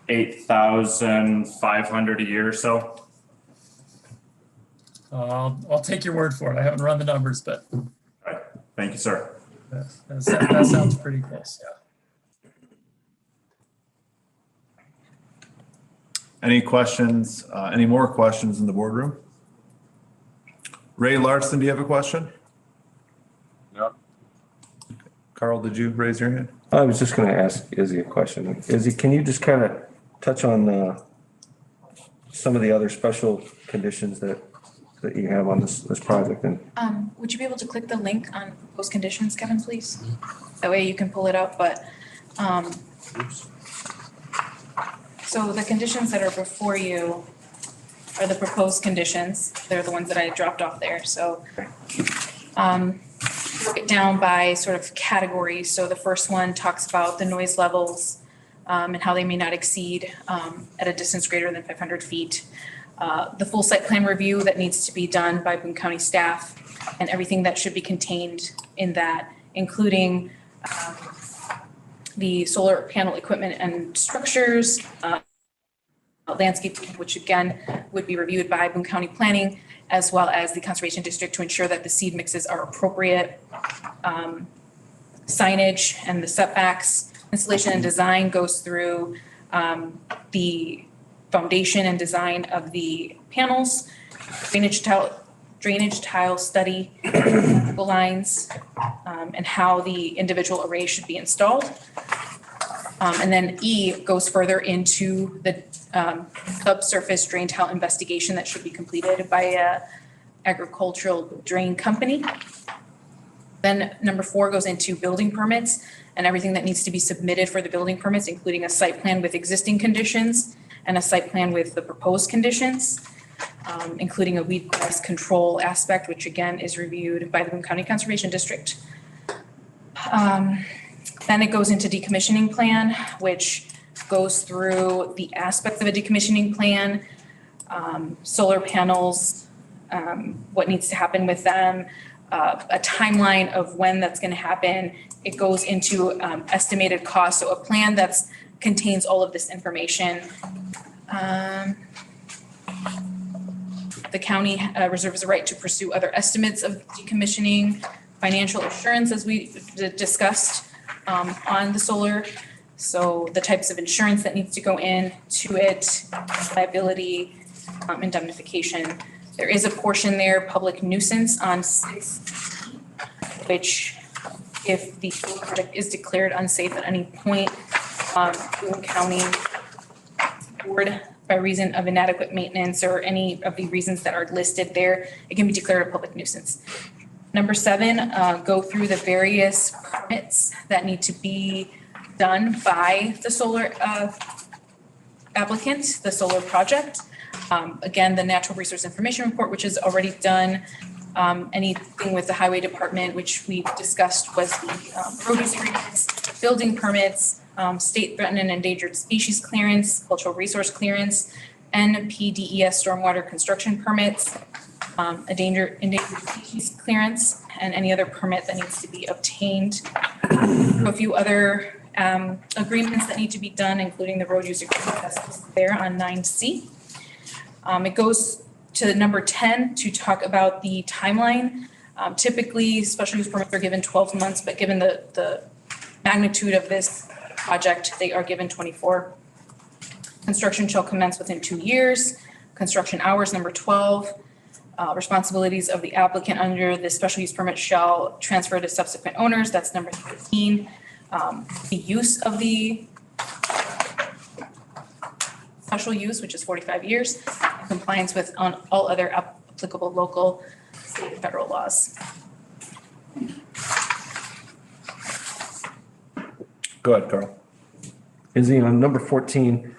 S12: 8,500 a year or so.
S17: I'll take your word for it. I haven't run the numbers, but.
S12: All right. Thank you, sir.
S17: That sounds pretty close, yeah.
S3: Any questions, any more questions in the boardroom? Ray Larson, do you have a question?
S5: No.
S3: Carl, did you raise your hand?
S1: I was just going to ask Izzy a question. Izzy, can you just kind of touch on some of the other special conditions that you have on this project? And
S14: Would you be able to click the link on proposed conditions, Kevin, please? That way you can pull it up, but so the conditions that are before you are the proposed conditions. They're the ones that I dropped off there. So broke it down by sort of categories. So the first one talks about the noise levels and how they may not exceed at a distance greater than 500 feet. The full site plan review that needs to be done by Boone County staff and everything that should be contained in that, including the solar panel equipment and structures, landscape, which again would be reviewed by Boone County Planning, as well as the Conservation District to ensure that the seed mixes are appropriate. Signage and the setbacks, installation and design goes through the foundation and design of the panels, drainage tile study, lines, and how the individual arrays should be installed. And then E goes further into the subsurface drain tile investigation that should be completed by a agricultural drain company. Then number 4 goes into building permits and everything that needs to be submitted for the building permits, including a site plan with existing conditions and a site plan with the proposed conditions, including a weed grass control aspect, which again is reviewed by the Boone County Conservation District. Then it goes into decommissioning plan, which goes through the aspects of a decommissioning plan, solar panels, what needs to happen with them, a timeline of when that's going to happen. It goes into estimated costs, so a plan that's contains all of this information. The county reserves the right to pursue other estimates of decommissioning, financial assurance, as we discussed on the solar. So the types of insurance that needs to go in to it, liability, indemnification. There is a portion there, public nuisance on 6, which if the solar project is declared unsafe at any point, Boone County Board, by reason of inadequate maintenance or any of the reasons that are listed there, it can be declared a public nuisance. Number 7, go through the various permits that need to be done by the solar applicant, the solar project. Again, the natural resource information report, which is already done. Anything with the highway department, which we discussed, was the road use agreements, building permits, state threatened and endangered species clearance, cultural resource clearance, NPDES stormwater construction permits, endangered species clearance, and any other permit that needs to be obtained. A few other agreements that need to be done, including the road use agreement that's there on 9C. It goes to number 10 to talk about the timeline. Typically, special use permits are given 12 months, but given the magnitude of this project, they are given 24. Construction shall commence within 2 years. Construction hours, number 12. Responsibilities of the applicant under the special use permit shall transfer to subsequent owners. That's number 13. The use of the special use, which is 45 years, in compliance with all other applicable local, state, and federal laws.
S1: Go ahead, Carl. Izzy, on number 14,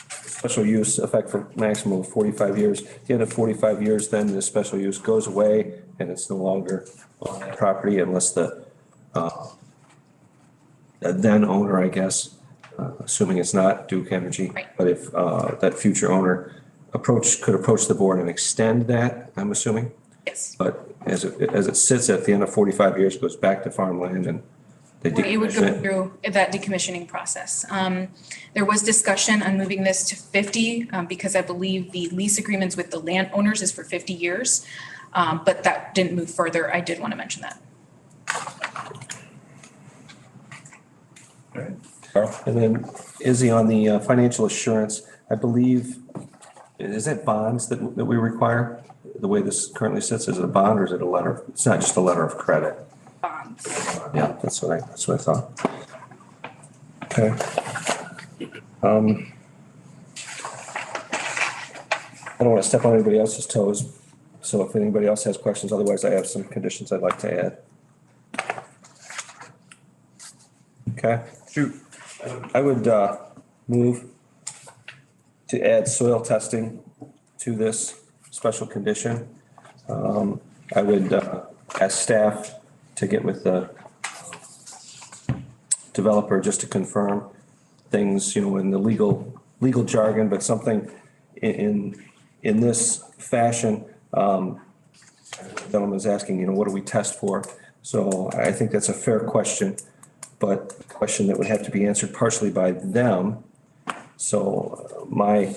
S1: special use effect for maximum of 45 years. At the end of 45 years, then the special use goes away and it's no longer on that property unless the then owner, I guess, assuming it's not Duke Energy, but if that future owner could approach the board and extend that, I'm assuming.
S14: Yes.
S1: But as it sits at the end of 45 years, it goes back to farmland and they
S14: It would go
S1: decommission it.
S14: through that decommissioning process. There was discussion on moving this to 50 because I believe the lease agreements with the landowners is for 50 years, but that didn't move further. I did want to mention that.
S1: And then Izzy, on the financial assurance, I believe, is it bonds that we require? The way this currently sits, is it a bond or is it a letter? It's not just a letter of credit.
S14: Bonds.
S1: Yeah, that's what I thought. Okay. I don't want to step on anybody else's toes, so if anybody else has questions, otherwise I have some conditions I'd like to add. Okay.
S3: Shoot.
S1: I would move to add soil testing to this special condition. I would ask staff to get with the developer just to confirm things, in the legal jargon, but something in this fashion. The gentleman's asking, what do we test for? So I think that's a fair question but a question that would have to be answered partially by them. So my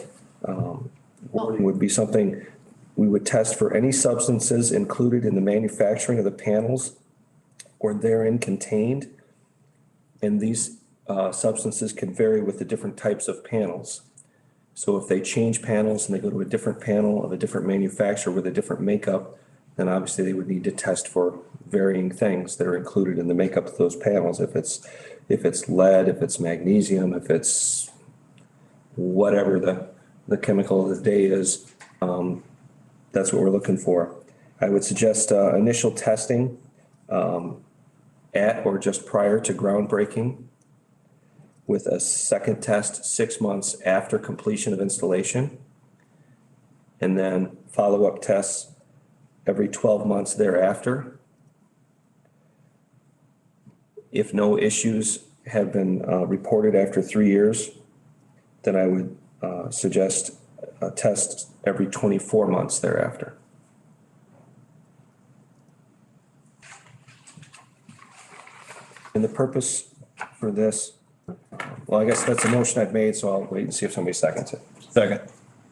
S1: wording would be something, we would test for any substances included in the manufacturing of the panels or therein contained. And these substances can vary with the different types of panels. So if they change panels and they go to a different panel of a different manufacturer with a different makeup, then obviously they would need to test for varying things that are included in the makeup of those panels. If it's lead, if it's magnesium, if it's whatever the chemical of the day is, that's what we're looking for. I would suggest initial testing at or just prior to groundbreaking, with a second test 6 months after completion of installation, and then follow-up tests every 12 months thereafter. If no issues have been reported after 3 years, then I would suggest a test every 24 months thereafter. And the purpose for this, well, I guess that's a motion I've made, so I'll wait and see if somebody seconds it.
S3: Second.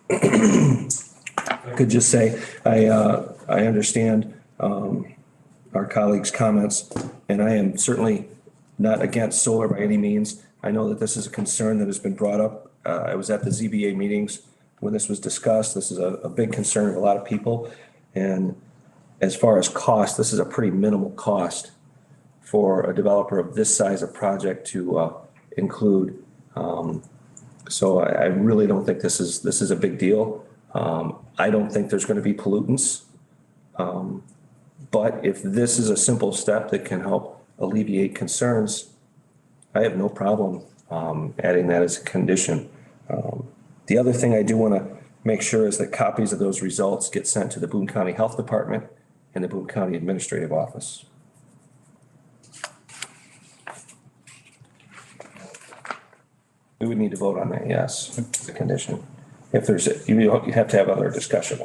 S1: I could just say, I understand our colleagues' comments, and I am certainly not against solar by any means. I know that this is a concern that has been brought up. I was at the ZBA meetings when this was discussed. This is a big concern of a lot of people. And as far as cost, this is a pretty minimal cost for a developer of this size of project to include. So I really don't think this is a big deal. I don't think there's going to be pollutants. But if this is a simple step that can help alleviate concerns, I have no problem adding that as a condition. The other thing I do want to make sure is that copies of those results get sent to the Boone County Health Department and the Boone County Administrative Office. We would need to vote on that, yes, the condition. If there's, you have to have other discussion.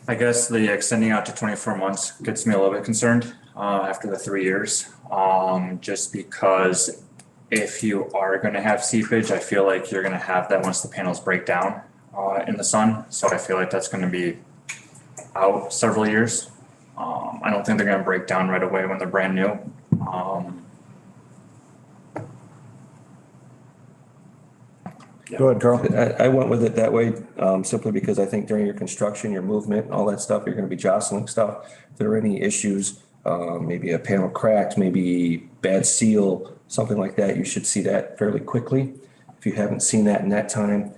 S12: I guess the extending out to 24 months gets me a little bit concerned after the 3 years. Just because if you are going to have seepage, I feel like you're going to have that once the panels break down in the sun. So I feel like that's going to be out several years. I don't think they're going to break down right away when they're brand new.
S1: Go ahead, Carl. I went with it that way simply because I think during your construction, your movement, all that stuff, you're going to be jostling stuff. If there are any issues, maybe a panel cracked, maybe bad seal, something like that, you should see that fairly quickly. If you haven't seen that in that time,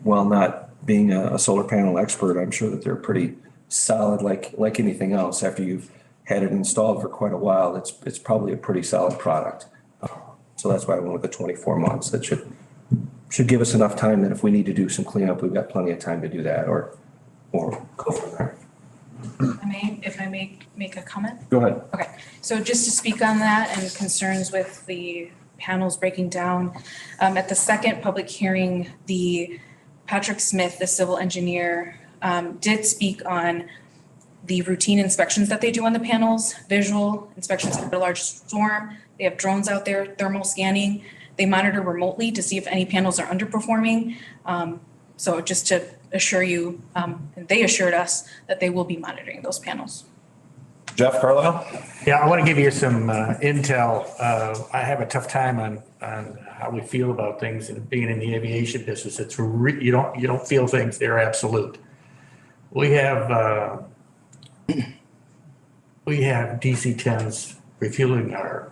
S1: while not being a solar panel expert, I'm sure that they're pretty solid, like anything else. After you've had it installed for quite a while, it's probably a pretty solid product. So that's why I went with the 24 months. That should give us enough time that if we need to do some cleanup, we've got plenty of time to do that or go from there.
S14: If I may make a comment?
S3: Go ahead.
S14: Okay, so just to speak on that and concerns with the panels breaking down, at the second public hearing, Patrick Smith, the civil engineer, did speak on the routine inspections that they do on the panels, visual inspections after a large storm. They have drones out there, thermal scanning. They monitor remotely to see if any panels are underperforming. So just to assure you, and they assured us that they will be monitoring those panels.
S3: Jeff Carlisle?
S8: Yeah, I want to give you some intel. I have a tough time on how we feel about things and being in the aviation business. It's you don't feel things, they're absolute. We have DC-10s refueling our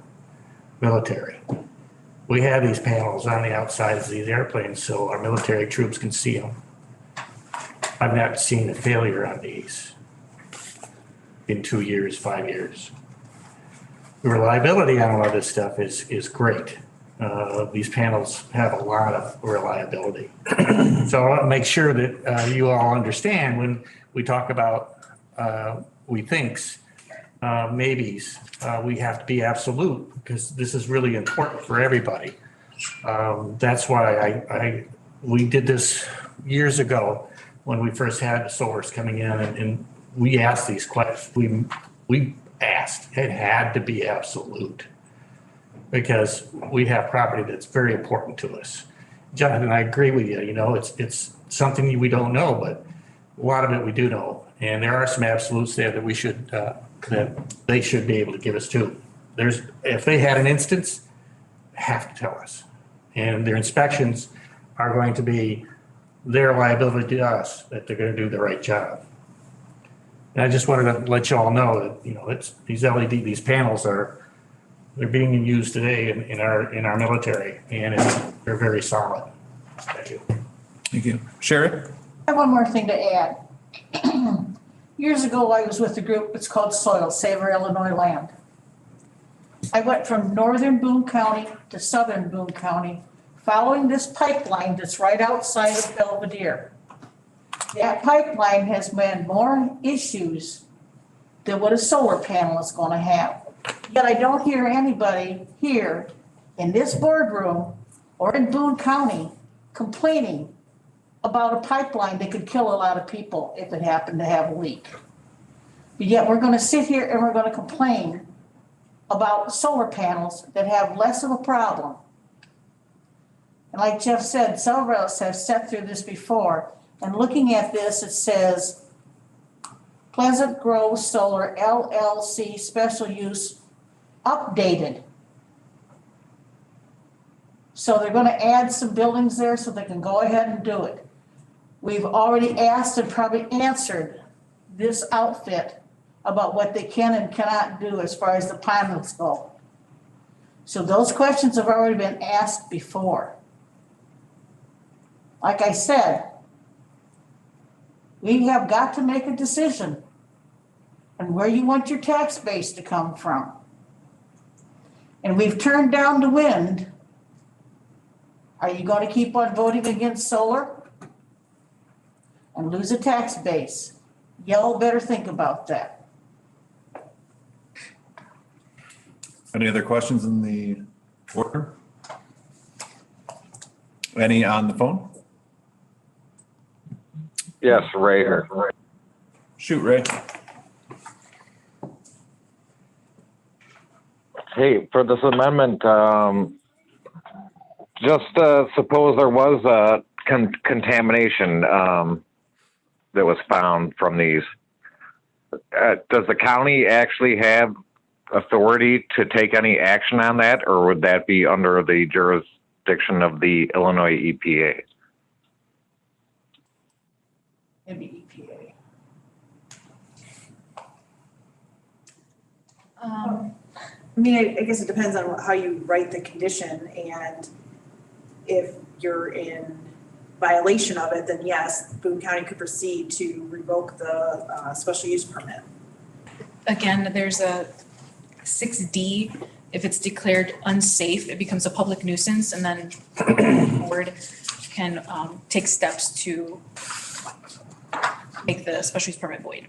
S8: military. We have these panels on the outsides of these airplanes so our military troops can see them. I've not seen a failure on these in 2 years, 5 years. The reliability on a lot of this stuff is great. These panels have a lot of reliability. So I want to make sure that you all understand when we talk about we thinks, maybes, we have to be absolute because this is really important for everybody. That's why we did this years ago when we first had the solars coming in and we asked these questions. We asked. It had to be absolute. Because we have property that's very important to us. Jonathan, I agree with you, it's something we don't know, but a lot of it we do know. And there are some absolutes there that we should, that they should be able to give us too. If they had an instance, have to tell us. And their inspections are going to be their liability to us, that they're gonna do the right job. And I just wanted to let you all know that, these these panels they're being used today in our military, and they're very solid. Thank you.
S3: Thank you. Sherry?
S18: I have one more thing to add. Years ago, I was with a group, it's called Soil, Save Our Illinois Land. I went from northern Boone County to southern Boone County, following this pipeline that's right outside of Belvedere. That pipeline has had more issues than what a solar panel is gonna have. Yet I don't hear anybody here in this boardroom or in Boone County complaining about a pipeline that could kill a lot of people if it happened to have a leak. But yet we're gonna sit here and we're gonna complain about solar panels that have less of a problem. And like Jeff said, some of us have sat through this before, and looking at this, it says Pleasant Grove Solar LLC special use updated. So they're gonna add some buildings there so they can go ahead and do it. We've already asked and probably answered this outfit about what they can and cannot do as far as the panels go. So those questions have already been asked before. Like I said, we have got to make a decision on where you want your tax base to come from. And we've turned down the wind. Are you going to keep on voting against solar and lose a tax base? Y'all better think about that.
S3: Any other questions in the order? Any on the phone?
S5: Yes, Ray here.
S3: Shoot, Ray.
S5: Hey, for this amendment, just suppose there was a contamination that was found from these. Does the county actually have authority to take any action on that, or would that be under the jurisdiction of the Illinois EPA?
S18: Maybe EPA.
S19: I mean, I guess it depends on how you write the condition, and if you're in violation of it, then yes, Boone County could proceed to revoke the special use permit.
S14: Again, there's a 6D. If it's declared unsafe, it becomes a public nuisance, and then the board can take steps to make the special use permit void.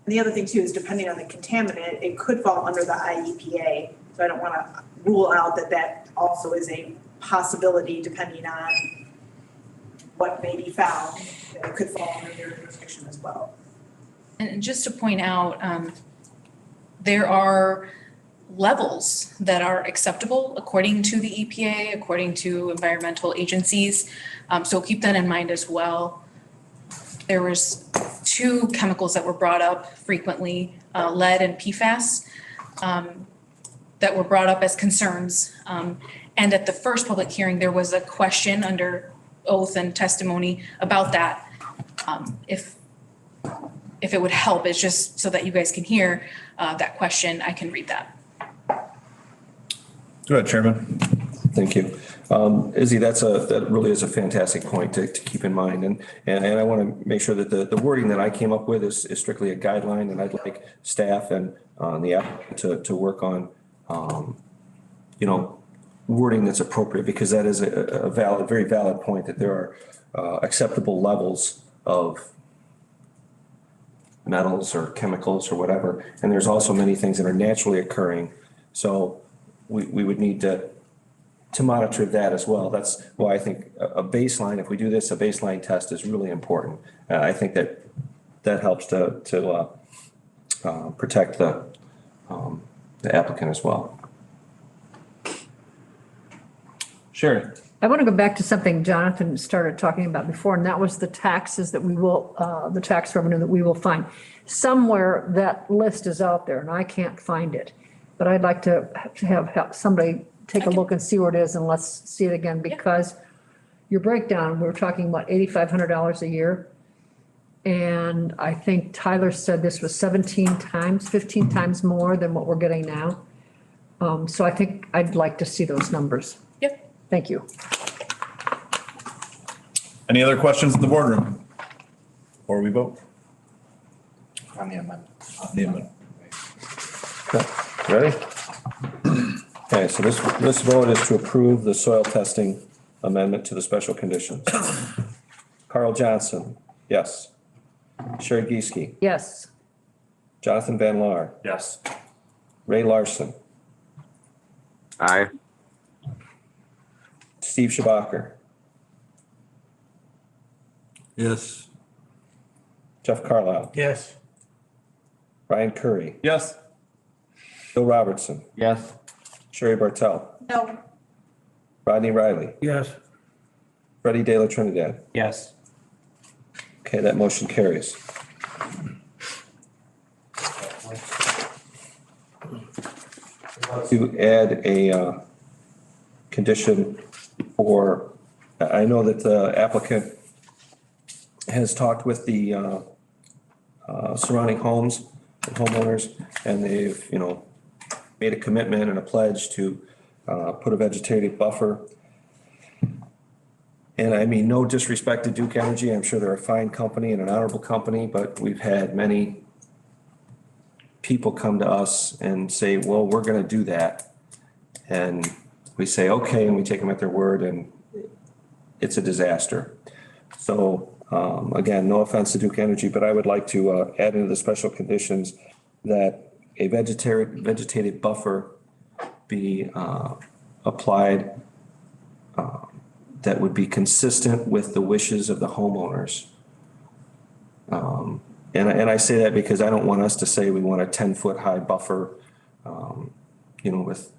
S19: And the other thing too is depending on the contaminant, it could fall under the IEPA. So I don't want to rule out that that also is a possibility depending on what may be found. It could fall under their jurisdiction as well.
S14: And just to point out, there are levels that are acceptable according to the EPA, according to environmental agencies. So keep that in mind as well. There was 2 chemicals that were brought up frequently, lead and PFAS, that were brought up as concerns. And at the first public hearing, there was a question under oath and testimony about that. If it would help, it's just so that you guys can hear that question, I can read that.
S3: Go ahead, Chairman.
S1: Thank you. Izzy, that really is a fantastic point to keep in mind. And I want to make sure that the wording that I came up with is strictly a guideline, and I'd like staff and the applicant to work on, wording that's appropriate, because that is a very valid point, that there are acceptable levels of metals or chemicals or whatever. And there's also many things that are naturally occurring. So we would need to monitor that as well. That's why I think a baseline, if we do this, a baseline test is really important. I think that helps to protect the applicant as well.
S3: Sure.
S2: I want to go back to something Jonathan started talking about before, and that was the taxes that we will, the tax revenue that we will find. Somewhere that list is out there and I can't find it. But I'd like to have somebody take a look and see where it is and let's see it again because your breakdown, we're talking about $8,500 a year. And I think Tyler said this was 15 times more than what we're getting now. So I think I'd like to see those numbers.
S14: Yep.
S2: Thank you.
S3: Any other questions in the boardroom? Before we vote?
S10: On the amendment.
S3: On the amendment.
S1: Ready? Okay, so this vote is to approve the soil testing amendment to the special conditions. Carl Johnson, yes. Sherry Geeske,
S2: Yes.
S1: Jonathan Van Laar,
S12: Yes.
S1: Ray Larson,
S5: Aye.
S1: Steve Schabacher,
S3: Yes.
S1: Jeff Carlisle,
S8: Yes.
S1: Ryan Curry,
S3: Yes.
S1: Bill Robertson,
S4: Yes.
S1: Sherry Bartel,
S18: No,
S1: Rodney Riley,
S10: Yes.
S1: Freddie De La Trinidad.
S4: Yes.
S1: Okay, that motion carries. To add a condition for, I know that the applicant has talked with the surrounding homes and homeowners, and they've, made a commitment and a pledge to put a vegetative buffer. And I mean, no disrespect to Duke Energy, I'm sure they're a fine company and an honorable company, but we've had many people come to us and say, well, we're gonna do that. And we say, okay, and we take them at their word, and it's a disaster. So, again, no offense to Duke Energy, but I would like to add into the special conditions that a vegetative buffer be applied that would be consistent with the wishes of the homeowners. And I say that because I don't want us to say we want a 10-foot high buffer, with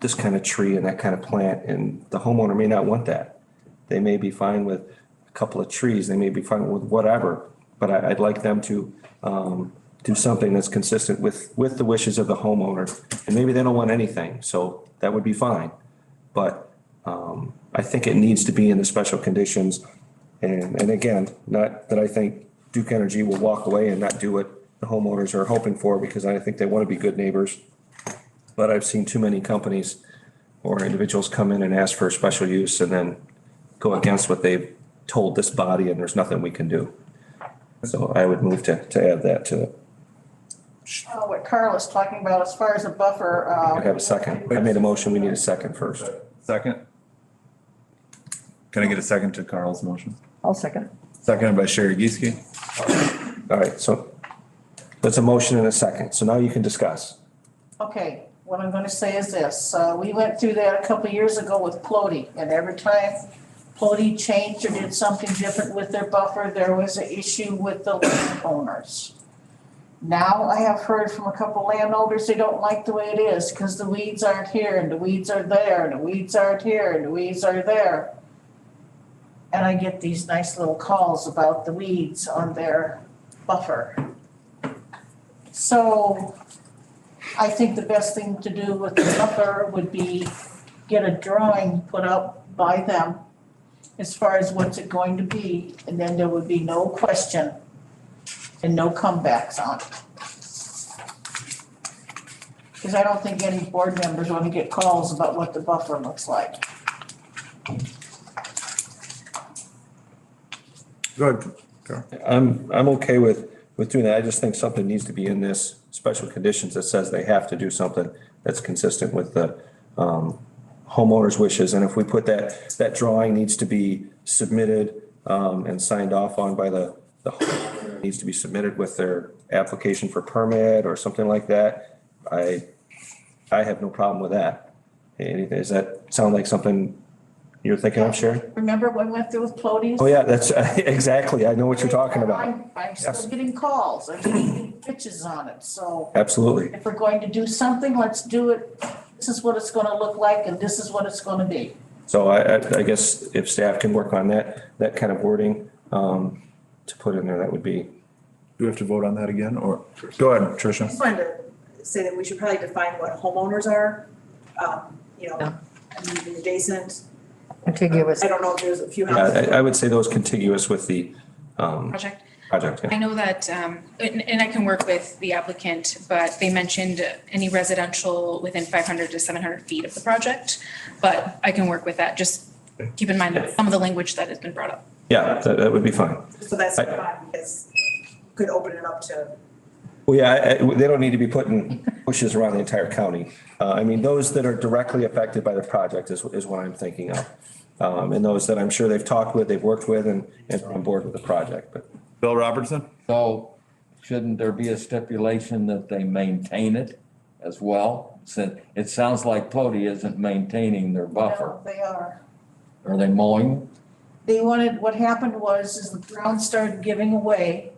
S1: this kind of tree and that kind of plant, and the homeowner may not want that. They may be fine with a couple of trees, they may be fine with whatever, but I'd like them to do something that's consistent with the wishes of the homeowner. And maybe they don't want anything, so that would be fine. But I think it needs to be in the special conditions. And again, not that I think Duke Energy will walk away and not do what the homeowners are hoping for, because I think they want to be good neighbors. But I've seen too many companies or individuals come in and ask for a special use and then go against what they've told this body, and there's nothing we can do. So I would move to add that to it.
S18: what Carl is talking about as far as a buffer.
S1: I have a second. I made a motion. We need a second first.
S3: Second? Can I get a second to Carl's motion?
S2: I'll second.
S3: Seconded by Sherry Geeske.
S1: All right, so that's a motion and a second. So now you can discuss.
S18: Okay, what I'm gonna say is this, we went through that a couple of years ago with Plody, and every time Plody changed or did something different with their buffer, there was an issue with the landowners. Now I have heard from a couple landowners, they don't like the way it is, because the weeds aren't here, and the weeds are there, and the weeds aren't here, and the weeds are there. And I get these nice little calls about the weeds on their buffer. So I think the best thing to do with the buffer would be get a drawing put up by them as far as what's it going to be, and then there would be no question and no comebacks on it. Because I don't think any board members want to get calls about what the buffer looks like.
S3: Good.
S1: I'm okay with doing that. I just think something needs to be in this special conditions that says they have to do something that's consistent with the homeowner's wishes. And if we put that drawing needs to be submitted and signed off on by the homeowner, needs to be submitted with their application for permit or something like that, I have no problem with that. Does that sound like something you're thinking of, Sherry?
S18: Remember when we went through with Plodies?
S1: Oh, yeah, that's exactly. I know what you're talking about.
S18: I'm still
S1: Yes.
S18: getting calls, I'm getting pitches on it, so
S1: Absolutely.
S18: if we're going to do something, let's do it. This is what it's gonna look like and this is what it's gonna be.
S1: So I guess if staff can work on that kind of wording, to put in there, that would be.
S3: Do we have to vote on that again, or, go ahead,
S19: I
S3: Tricia.
S19: just wanted to say that we should probably define what homeowners are, you know, immediately adjacent.
S2: Contiguous.
S19: I don't know if there's a few
S1: Yeah,
S19: houses.
S1: I would say those contiguous with the,
S14: Project.
S1: project,
S14: I
S1: yeah.
S14: know that, and I can work with the applicant, but they mentioned any residential within 500 to 700 feet of the project. But I can work with that. Just keep in mind some of the language that has been brought up.
S1: Yeah, that would be fine.
S19: So that's fine, because could open it up to,
S1: Well, yeah, they don't need to be putting bushes around the entire county. I mean, those that are directly affected by the project is what I'm thinking of. And those that I'm sure they've talked with, they've worked with and are on board with the project, but.
S3: Bill Robertson?
S4: So shouldn't there be a stipulation that they maintain it as well? Since it sounds like Plody isn't maintaining their buffer.
S18: No, they are.
S4: Are they mowing?
S18: They wanted, what happened was, is the ground started giving away.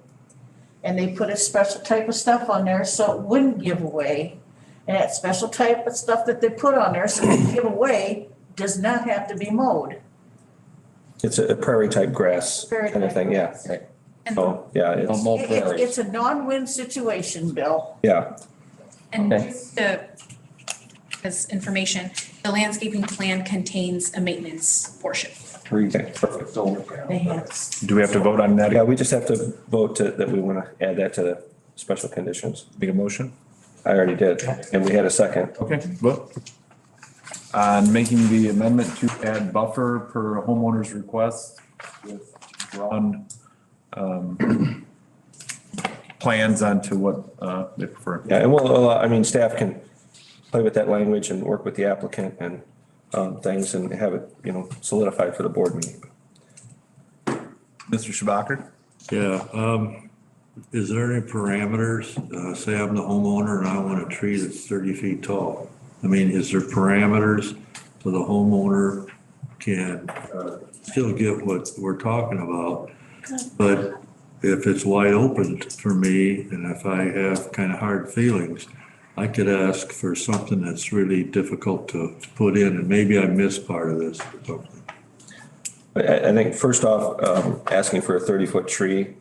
S18: And they put a special type of stuff on there so it wouldn't give away. And that special type of stuff that they put on there so it give away does not have to be mowed.
S1: It's a prairie type grass
S18: Prairie
S1: kind of
S18: type
S1: thing, yeah.
S18: grass.
S1: So, yeah, it's,
S4: Don't mow prairies.
S18: It's a non-win situation, Bill.
S1: yeah.
S14: And
S4: Okay.
S14: just as information, the landscaping plan contains a maintenance portion.
S4: Trees.
S1: Okay, perfect.
S18: They have.
S3: Do we have to vote on that?
S1: Yeah, we just have to vote that we want to add that to the special conditions.
S3: Make a motion?
S1: I already did, and we had a second.
S3: Okay, vote. On making the amendment to add buffer per homeowner's request with drawn, plans onto what, they prefer.
S1: Yeah, and we'll, I mean, staff can play with that language and work with the applicant and, things and have it, solidified for the board meeting.
S3: Mr. Schubacher?
S20: Yeah, is there any parameters, say I'm the homeowner and I want a tree that's 30 feet tall? I mean, is there parameters so the homeowner can still get what we're talking about? But if it's wide open for me and if I have kind of hard feelings, I could ask for something that's really difficult to put in, and maybe I missed part of this or something.
S1: I think first off, asking for a 30-foot tree,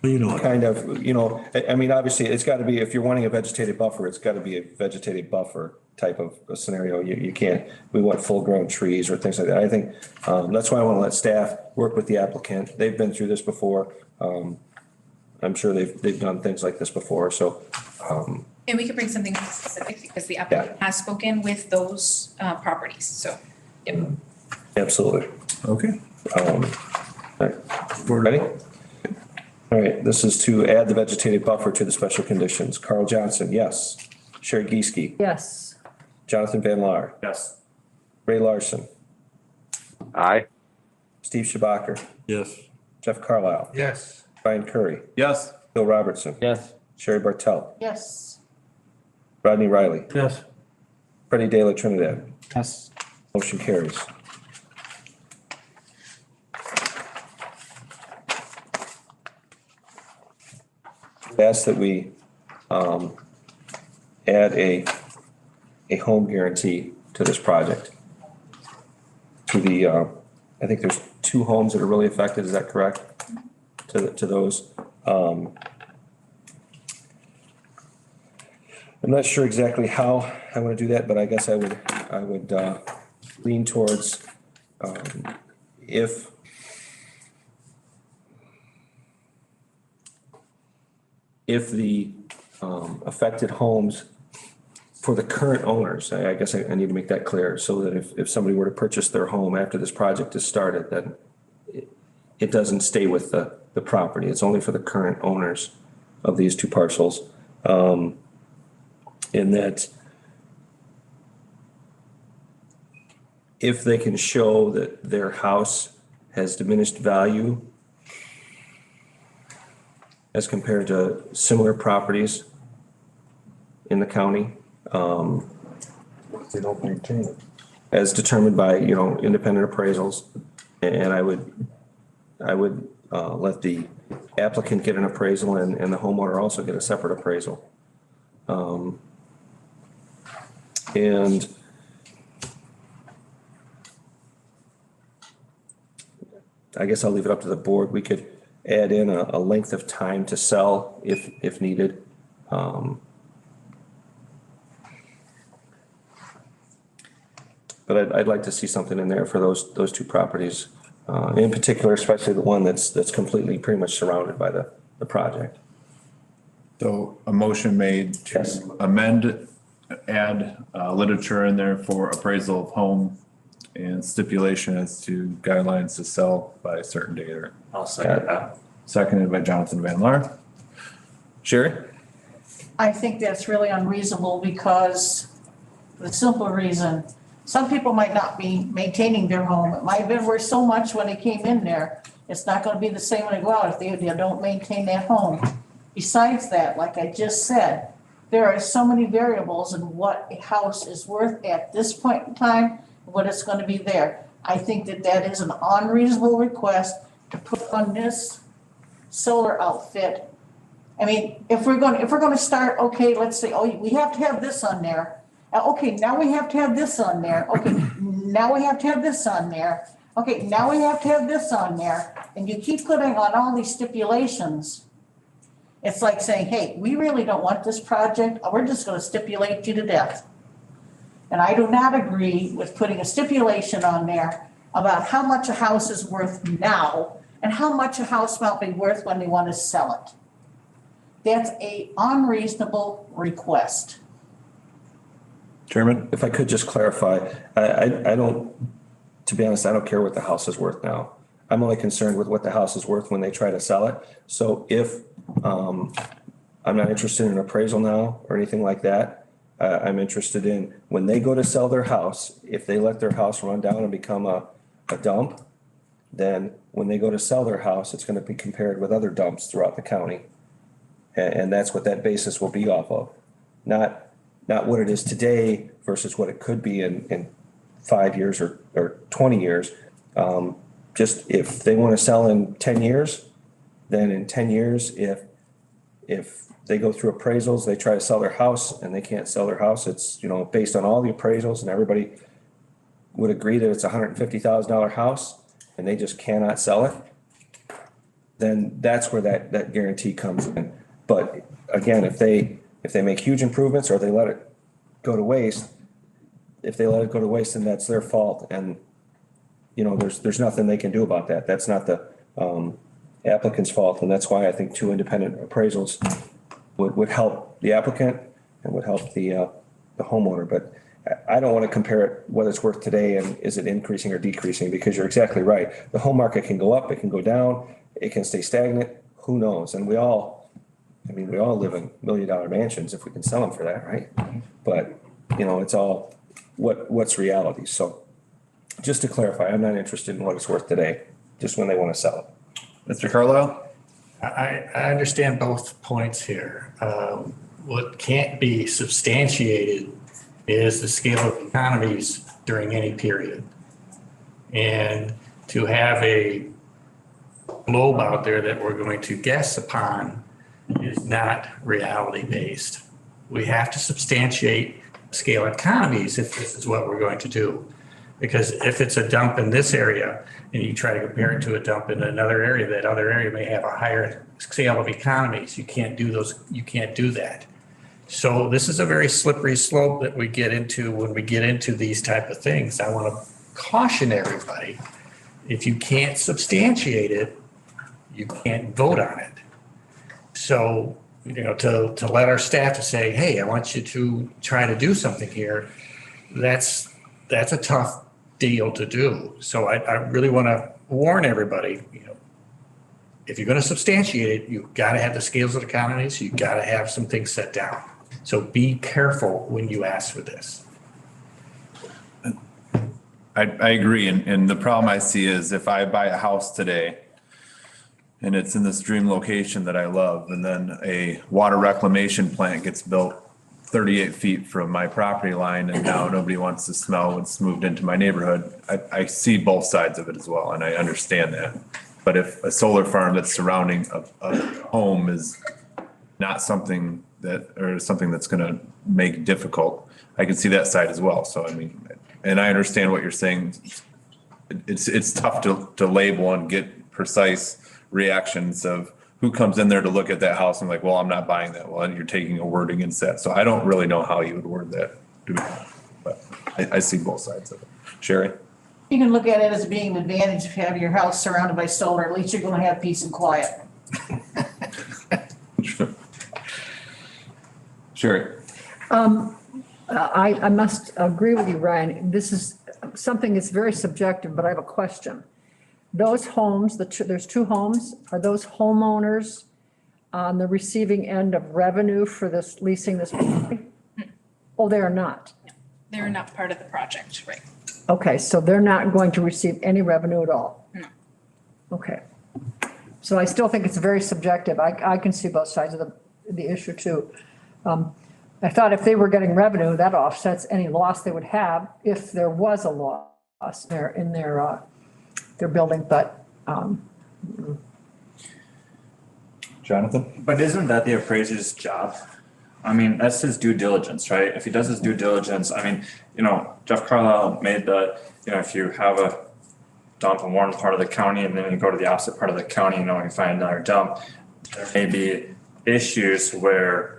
S1: kind of, I mean, obviously, it's got to be, if you're wanting a vegetative buffer, it's got to be a vegetative buffer type of a scenario. You can't, we want full-grown trees or things like that. I think that's why I want to let staff work with the applicant. They've been through this before. I'm sure they've done things like this before, so.
S14: And we could bring something specific because the applicant has spoken with those properties, so. Yep.
S1: Absolutely.
S3: Okay.
S1: All right, we're ready? All right, this is to add the vegetative buffer to the special conditions. Carl Johnson, yes. Sherry Geeske,
S2: Yes.
S1: Jonathan Van Laar,
S12: Yes.
S1: Ray Larson,
S5: Aye.
S1: Steve Schubacher,
S20: Yes.
S1: Jeff Carlisle,
S8: Yes.
S1: Brian Curry,
S3: Yes.
S1: Bill Robertson,
S4: Yes.
S1: Sherry Bartell,
S18: Yes.
S1: Rodney Riley,
S10: Yes.
S1: Freddie De La Trinidad.
S10: Yes.
S1: Motion carries. Ask that we add a home guarantee to this project. To the, I think there's 2 homes that are really affected, is that correct? To those. I'm not sure exactly how I want to do that, but I guess I would lean towards if the affected homes for the current owners, I guess I need to make that clear, so that if somebody were to purchase their home after this project is started, then it doesn't stay with the property. It's only for the current owners of these 2 parcels. In that if they can show that their house has diminished value as compared to similar properties in the county.
S10: They don't maintain it.
S1: as determined by, independent appraisals. And I would let the applicant get an appraisal and the homeowner also get a separate appraisal. And I guess I'll leave it up to the board. We could add in a length of time to sell if needed. But I'd like to see something in there for those two properties, in particular, especially the one that's completely pretty much surrounded by the project.
S3: So a motion made to amend, add literature in there for appraisal of home and stipulation as to guidelines to sell by a certain date or.
S12: I'll second that.
S3: Seconded by Jonathan Van Laar. Sherry?
S18: I think that's really unreasonable because the simple reason, some people might not be maintaining their home. It might have been worth so much when they came in there. It's not gonna be the same when they go out if they don't maintain that home. Besides that, like I just said, there are so many variables in what a house is worth at this point in time, what it's gonna be there. I think that is an unreasonable request to put on this solar outfit. I mean, if we're gonna start, okay, let's say, oh, we have to have this on there. Okay, now we have to have this on there. Okay, now we have to have this on there. Okay, now we have to have this on there. And you keep putting on all these stipulations. It's like saying, hey, we really don't want this project. We're just gonna stipulate you to death. And I do not agree with putting a stipulation on there about how much a house is worth now and how much a house might be worth when they want to sell it. That's a unreasonable request.
S1: Chairman, if I could just clarify, I don't, to be honest, I don't care what the house is worth now. I'm only concerned with what the house is worth when they try to sell it. So if, I'm not interested in an appraisal now or anything like that. I'm interested in when they go to sell their house, if they let their house run down and become a dump, then when they go to sell their house, it's gonna be compared with other dumps throughout the county. And that's what that basis will be off of. Not what it is today versus what it could be in 5 years or 20 years. Just if they want to sell in 10 years, then in 10 years, if they go through appraisals, they try to sell their house and they can't sell their house, it's, based on all the appraisals and everybody would agree that it's a $150,000 house and they just cannot sell it, then that's where that guarantee comes in. But again, if they make huge improvements or they let it go to waste, if they let it go to waste, then that's their fault. And, there's nothing they can do about that. That's not the applicant's fault. And that's why I think two independent appraisals would help the applicant and would help the homeowner. But I don't want to compare it what it's worth today and is it increasing or decreasing, because you're exactly right. The home market can go up, it can go down, it can stay stagnant. Who knows? And we all live in $1 million mansions if we can sell them for that, right? But, it's all what's reality. So just to clarify, I'm not interested in what it's worth today, just when they want to sell it.
S3: Mr. Carlisle?
S8: I understand both points here. What can't be substantiated is the scale of economies during any period. And to have a globe out there that we're going to guess upon is not reality based. We have to substantiate scale economies if this is what we're going to do. Because if it's a dump in this area and you try to compare it to a dump in another area, that other area may have a higher scale of economies. You can't do that. So this is a very slippery slope that we get into when we get into these type of things. I want to caution everybody, if you can't substantiate it, you can't vote on it. So, to let our staff to say, hey, I want you to try to do something here, that's a tough deal to do. So I really want to warn everybody, if you're going to substantiate it, you've got to have the scales of economies, you've got to have some things set down. So be careful when you ask for this.
S3: I agree. And the problem I see is if I buy a house today and it's in this dream location that I love, and then a water reclamation plant gets built 38 feet from my property line and now nobody wants to smell what's moved into my neighborhood. I see both sides of it as well, and I understand that. But if a solar farm that's surrounding a home is not something that's gonna make difficult, I can see that side as well. So, I mean, and I understand what you're saying. It's tough to label and get precise reactions of who comes in there to look at that house and like, well, I'm not buying that one. You're taking a word against that. So I don't really know how you would word that, but I see both sides of it. Sherry?
S18: You can look at it as being an advantage if you have your house surrounded by solar, at least you're gonna have peace and quiet.
S3: Sherry?
S2: I must agree with you, Ryan. This is something that's very subjective, but I have a question. Those homes, there's two homes, are those homeowners on the receiving end of revenue for this, leasing this property? Oh, they are not.
S14: They're not part of the project, right?
S2: Okay, so they're not going to receive any revenue at all?
S14: No.
S2: Okay. So I still think it's very subjective. I can see both sides of the issue too. I thought if they were getting revenue, that offsets any loss they would have if there was a loss there in their building, but,
S3: Jonathan?
S12: But isn't that the appraiser's job? I mean, that's his due diligence, right? If he does his due diligence, I mean, Jeff Carlisle made if you have a dump in one part of the county and then you go to the opposite part of the county, you find another dump, there may be issues where,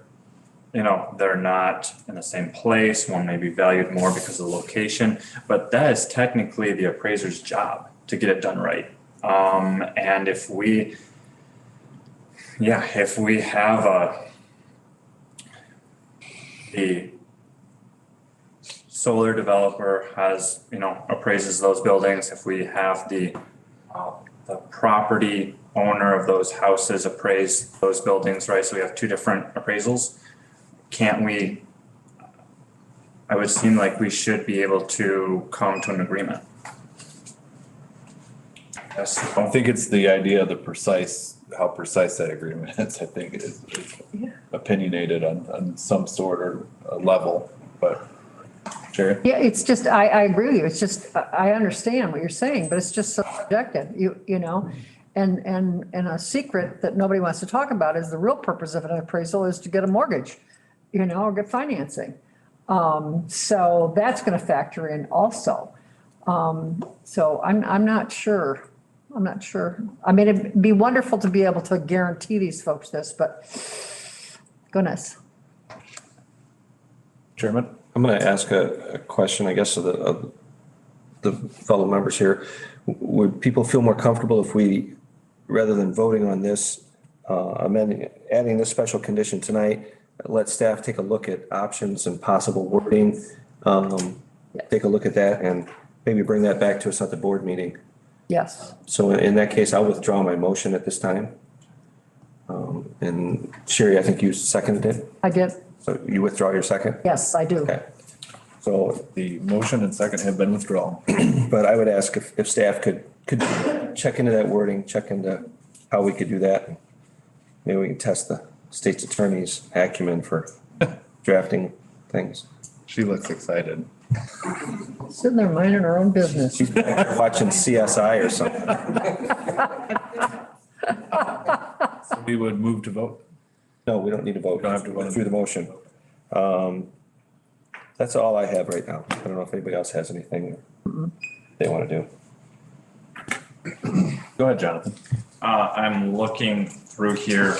S12: they're not in the same place. One may be valued more because of the location, but that is technically the appraiser's job to get it done right. And if we have the solar developer has, appraises those buildings, if we have the property owner of those houses appraise those buildings, right? So we have two different appraisals. Can't we, I would seem like we should be able to come to an agreement.
S3: Yes, I don't think it's the idea of how precise that agreement is. I think it is opinionated on some sort or a level, but Sherry?
S2: yeah, it's just, I agree with you. It's just, I understand what you're saying, but it's just so subjective, and a secret that nobody wants to talk about is the real purpose of an appraisal is to get a mortgage, or get financing. So that's going to factor in also. So I'm not sure. I mean, it'd be wonderful to be able to guarantee these folks this, but goodness.
S3: Chairman?
S1: I'm going to ask a question, I guess, of the fellow members here. Would people feel more comfortable if we, rather than voting on this, adding this special condition tonight, let staff take a look at options and possible wording, take a look at that and maybe bring that back to us at the board meeting?
S2: Yes.
S1: So in that case, I'll withdraw my motion at this time. And Sherry, I think you seconded it.
S2: I did.
S1: So you withdraw your second?
S2: Yes, I do.
S1: Okay. So
S3: the motion and second have been withdrawn.
S1: But I would ask if staff could check into that wording, check into how we could do that. Maybe we can test the state's attorney's acumen for drafting things.
S3: She looks excited.
S2: Sitting there minding her own business.
S1: She's watching CSI or something.
S3: So we would move to vote?
S1: No, we don't need to vote.
S3: Don't have to vote.
S1: Through the motion. That's all I have right now. I don't know if anybody else has anything they want to do.
S3: Go ahead, Jonathan.
S12: I'm looking through here,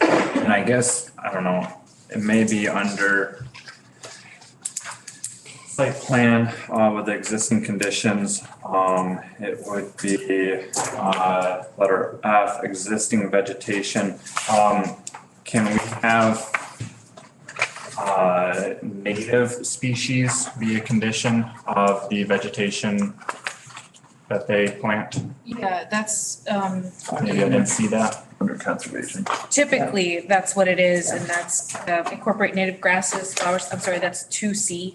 S12: and I guess, I don't know, it may be under site plan, with the existing conditions. It would be, letter F, existing vegetation. Can we have, native species be a condition of the vegetation that they plant?
S14: Yeah, that's,
S12: Maybe I didn't see that.
S3: Under conservation.
S14: typically, that's what it is, and that's incorporate native grasses, flowers, I'm sorry, that's 2C.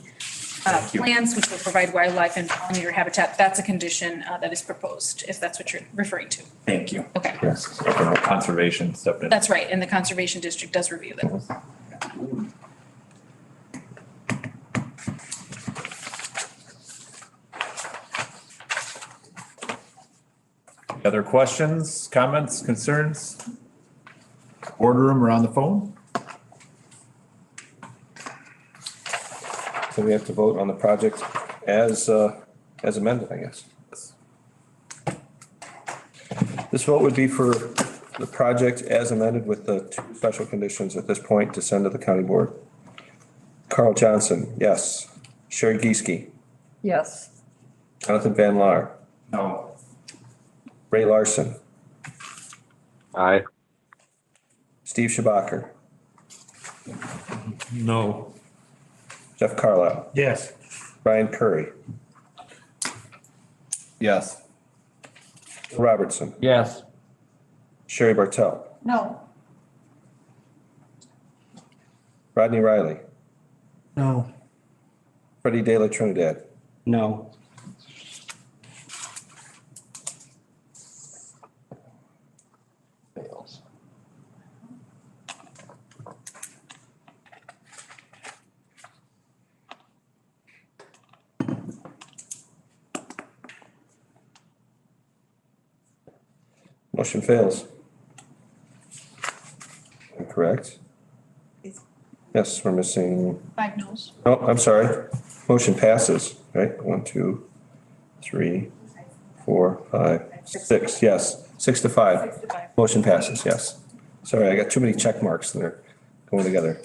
S12: Thank you.
S14: Plants which will provide wildlife and pollinator habitat, that's a condition that is proposed, if that's what you're referring to.
S12: Thank you.
S14: Okay,
S3: Yes. Conservation stepped in.
S14: that's right, and the Conservation District does review that.
S3: Boone. Other questions, comments, concerns? Boardroom or on the phone?
S1: So we have to vote on the project as amended, I guess. This vote would be for the project as amended with the two special conditions at this point to send to the county board. Carl Johnson, yes. Sherry Geeske,
S2: Yes.
S1: Jonathan Van Laar,
S12: No.
S1: Ray Larson,
S5: Aye.
S1: Steve Schabacher,
S20: No.
S1: Jeff Carlisle,
S8: Yes.
S1: Brian Curry,
S3: Yes.
S1: Robertson,
S4: Yes.
S1: Sherry Bartel,
S18: No,
S1: Rodney Riley,
S10: No.
S1: Freddie De La Trinidad.
S10: No.
S4: Fails.
S1: Motion fails. Correct? Yes, we're missing,
S14: 5 noes.
S1: oh, I'm sorry. Motion passes, right? 1, 2, 3, 4, 5, 6, yes. 6 to 5. Motion passes, yes. Sorry, I got too many check marks that are going together.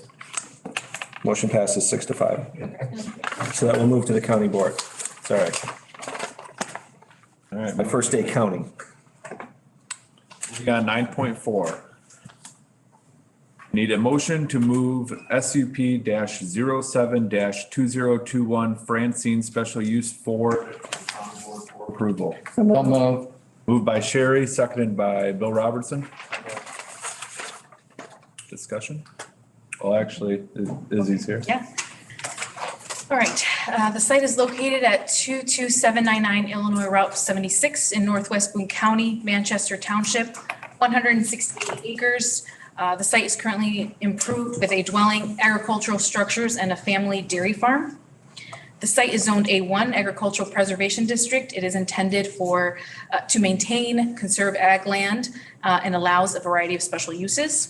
S1: Motion passes 6 to 5. So that will move to the county board. It's all right.
S3: All right,
S1: My first day counting.
S3: we got 9.4. Need a motion to move SUP-07-2021 Francine Special Use for approval.
S4: So moved.
S3: Moved by Sherry, seconded by Bill Robertson. Discussion? Well, actually, Izzy's here.
S14: Yeah. All right, the site is located at 22799 Illinois Route 76 in northwest Boone County, Manchester Township, 168 acres. The site is currently improved with a dwelling, agricultural structures, and a family dairy farm. The site is zoned A1 Agricultural Preservation District. It is intended for, to maintain, conserve ag land, and allows a variety of special uses.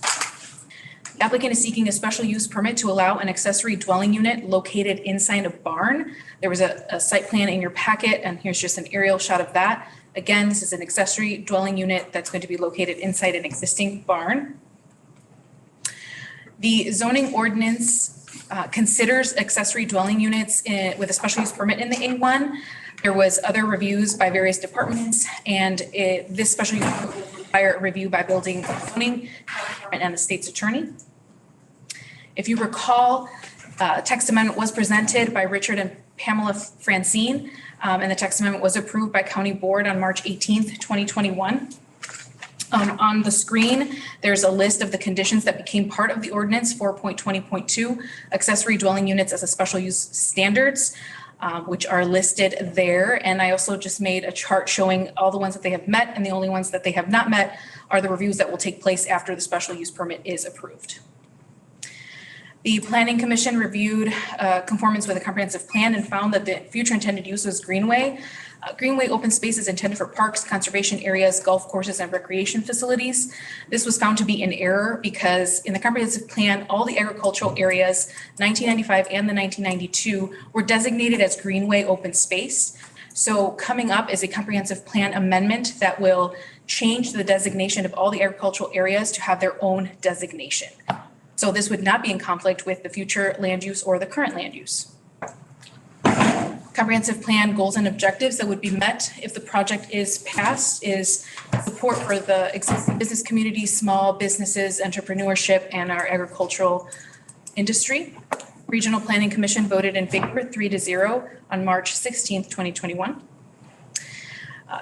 S14: The applicant is seeking a special use permit to allow an accessory dwelling unit located inside a barn. There was a site plan in your packet, and here's just an aerial shot of that. Again, this is an accessory dwelling unit that's going to be located inside an existing barn. The zoning ordinance considers accessory dwelling units with a special use permit in the A1. There was other reviews by various departments, and this special use will require a review by building and zoning and the state's attorney. If you recall, text amendment was presented by Richard and Pamela Francine, and the text amendment was approved by County Board on March 18th, 2021. On the screen, there's a list of the conditions that became part of the ordinance 4.20.2, accessory dwelling units as a special use standards, which are listed there. And I also just made a chart showing all the ones that they have met, and the only ones that they have not met are the reviews that will take place after the special use permit is approved. The Planning Commission reviewed conformance with a comprehensive plan and found that the future intended use was greenway. Greenway open space is intended for parks, conservation areas, golf courses, and recreation facilities. This was found to be in error because in the comprehensive plan, all the agricultural areas, 1995 and the 1992, were designated as greenway open space. So coming up is a comprehensive plan amendment that will change the designation of all the agricultural areas to have their own designation. So this would not be in conflict with the future land use or the current land use. Comprehensive plan goals and objectives that would be met if the project is passed is support for the existing business community, small businesses, entrepreneurship, and our agricultural industry. Regional Planning Commission voted in favor 3-0 on March 16th, 2021.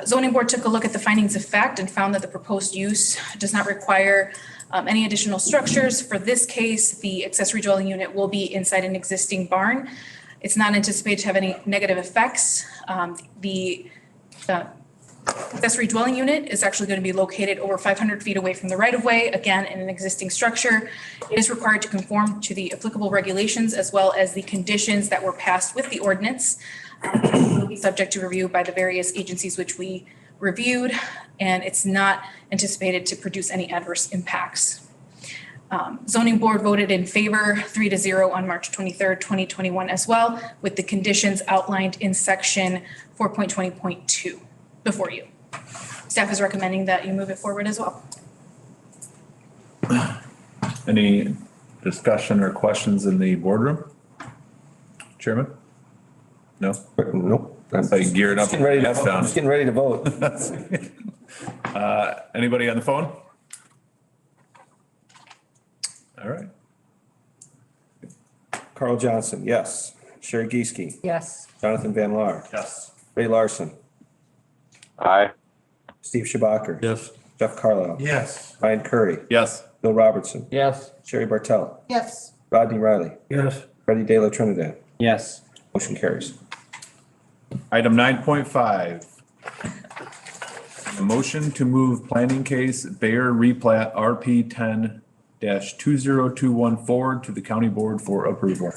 S14: Zoning Board took a look at the findings of fact and found that the proposed use does not require any additional structures. For this case, the accessory dwelling unit will be inside an existing barn. It's not anticipated to have any negative effects. The Accessory dwelling unit is actually going to be located over 500 feet away from the right-of-way, again, in an existing structure. It is required to conform to the applicable regulations as well as the conditions that were passed with the ordinance. It will be subject to review by the various agencies which we reviewed, and it's not anticipated to produce any adverse impacts. Zoning board voted in favor 3-0 on March 23rd, 2021 as well, with the conditions outlined in section 4.20.2 before you. Staff is recommending that you move it forward as well.
S3: Any discussion or questions in the boardroom? Chairman? No?
S1: Nope.
S3: That's how you geared up.
S1: Getting ready to
S3: Yes,
S1: vote.
S3: Don.
S1: Just getting ready to vote.
S3: Anybody on the phone? All right.
S1: Carl Johnson, yes. Sherry Geeske,
S2: Yes.
S1: Jonathan Van Laar,
S3: Yes.
S1: Ray Larson,
S5: Aye.
S1: Steve Schabacker.
S20: Yes.
S1: Jeff Carlisle.
S10: Yes.
S1: Ryan Curry,
S3: Yes.
S1: Bill Robertson,
S4: Yes.
S1: Sherry Bartel,
S18: Yes.
S1: Rodney Riley,
S10: Yes.
S1: Freddie De La Trinidad.
S12: Yes.
S1: Motion carries.
S3: Item 9.5. A motion to move planning case Bayer replat RP 10-20214 forward to the county board for approval.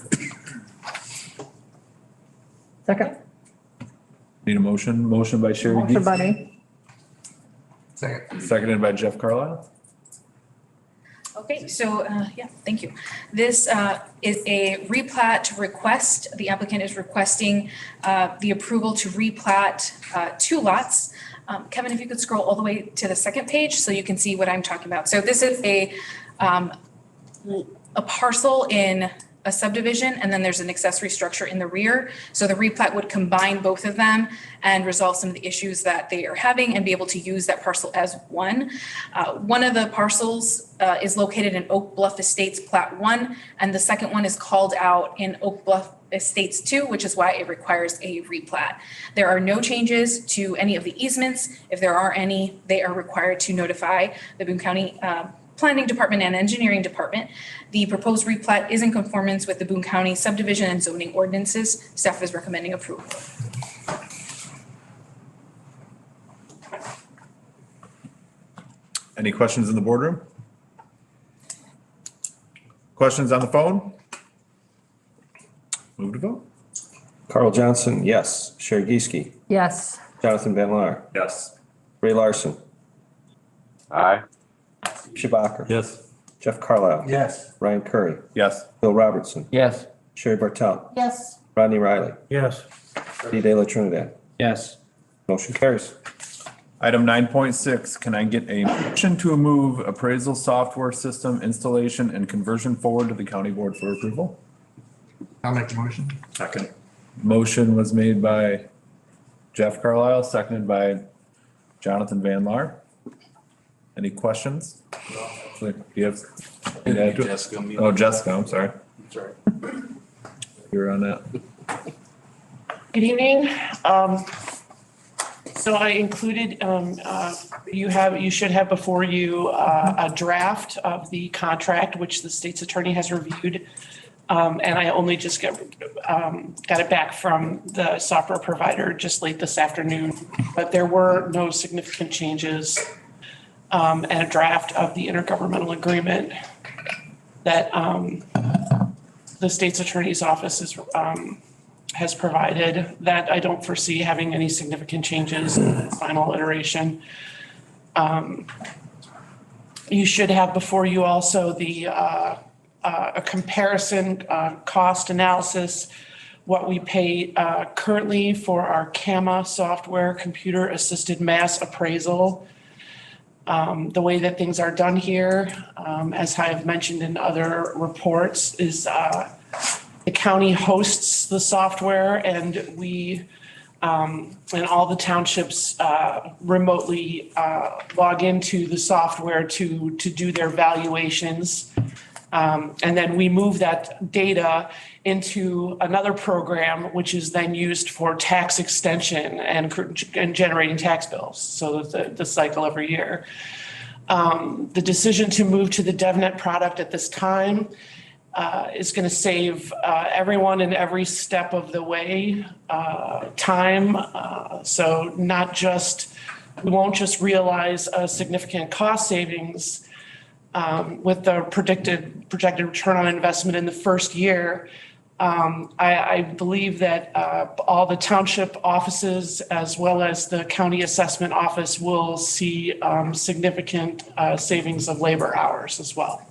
S2: Second,
S3: Need a motion? Motion by Sherry
S2: motion
S3: Geese,
S2: by me.
S10: Second.
S3: seconded by Jeff Carlisle.
S14: Okay, so, yeah, thank you. This is a replat request. The applicant is requesting the approval to replat 2 lots. Kevin, if you could scroll all the way to the second page so you can see what I'm talking about. So this is a parcel in a subdivision, and then there's an accessory structure in the rear. So the replat would combine both of them and resolve some of the issues that they are having and be able to use that parcel as one. One of the parcels is located in Oak Bluff Estates Plat 1, and the second one is called out in Oak Bluff Estates 2, which is why it requires a replat. There are no changes to any of the easements. If there are any, they are required to notify the Boone County Planning Department and Engineering Department. The proposed replat is in conformance with the Boone County subdivision and zoning ordinances. Staff is recommending approval.
S3: Any questions in the boardroom? Questions on the phone? Move to vote.
S1: Carl Johnson, yes. Sherry Geeske,
S2: Yes.
S1: Jonathan Van Laar,
S3: Yes.
S1: Ray Larson,
S5: Aye.
S1: Schabacker.
S20: Yes.
S1: Jeff Carlisle.
S10: Yes.
S1: Ryan Curry,
S3: Yes.
S1: Bill Robertson,
S4: Yes.
S1: Sherry Bartel,
S18: Yes.
S1: Rodney Riley,
S10: Yes.
S1: Freddie De La Trinidad.
S12: Yes.
S1: Motion carries.
S3: Item 9.6, can I get a motion to move appraisal software system installation and conversion forward to the county board for approval?
S10: I'll make the motion.
S3: Second. Motion was made by Jeff Carlisle, seconded by Jonathan Van Laar. Any questions? Do you have?
S6: Jessica.
S3: Oh, Jessica, I'm sorry.
S6: Sorry.
S3: You were on that.
S15: Good evening. So I included, you should have before you a draft of the contract, which the state's attorney has reviewed. And I only just got it back from the software provider just late this afternoon. But there were no significant changes, and a draft of the intergovernmental agreement that the state's attorney's office has provided, that I don't foresee having any significant changes in the final iteration. You should have before you also a comparison cost analysis, what we pay currently for our CAMA software, computer assisted mass appraisal. The way that things are done here, as I have mentioned in other reports, is the county hosts the software, and we and all the townships remotely log into the software to do their valuations. And then we move that data into another program, which is then used for tax extension and generating tax bills. So the cycle every year. The decision to move to the DevNet product at this time is going to save everyone in every step of the way time. So not just we won't just realize a significant cost savings with the projected return on investment in the first year. I believe that all the township offices as well as the county assessment office will see significant savings of labor hours as well.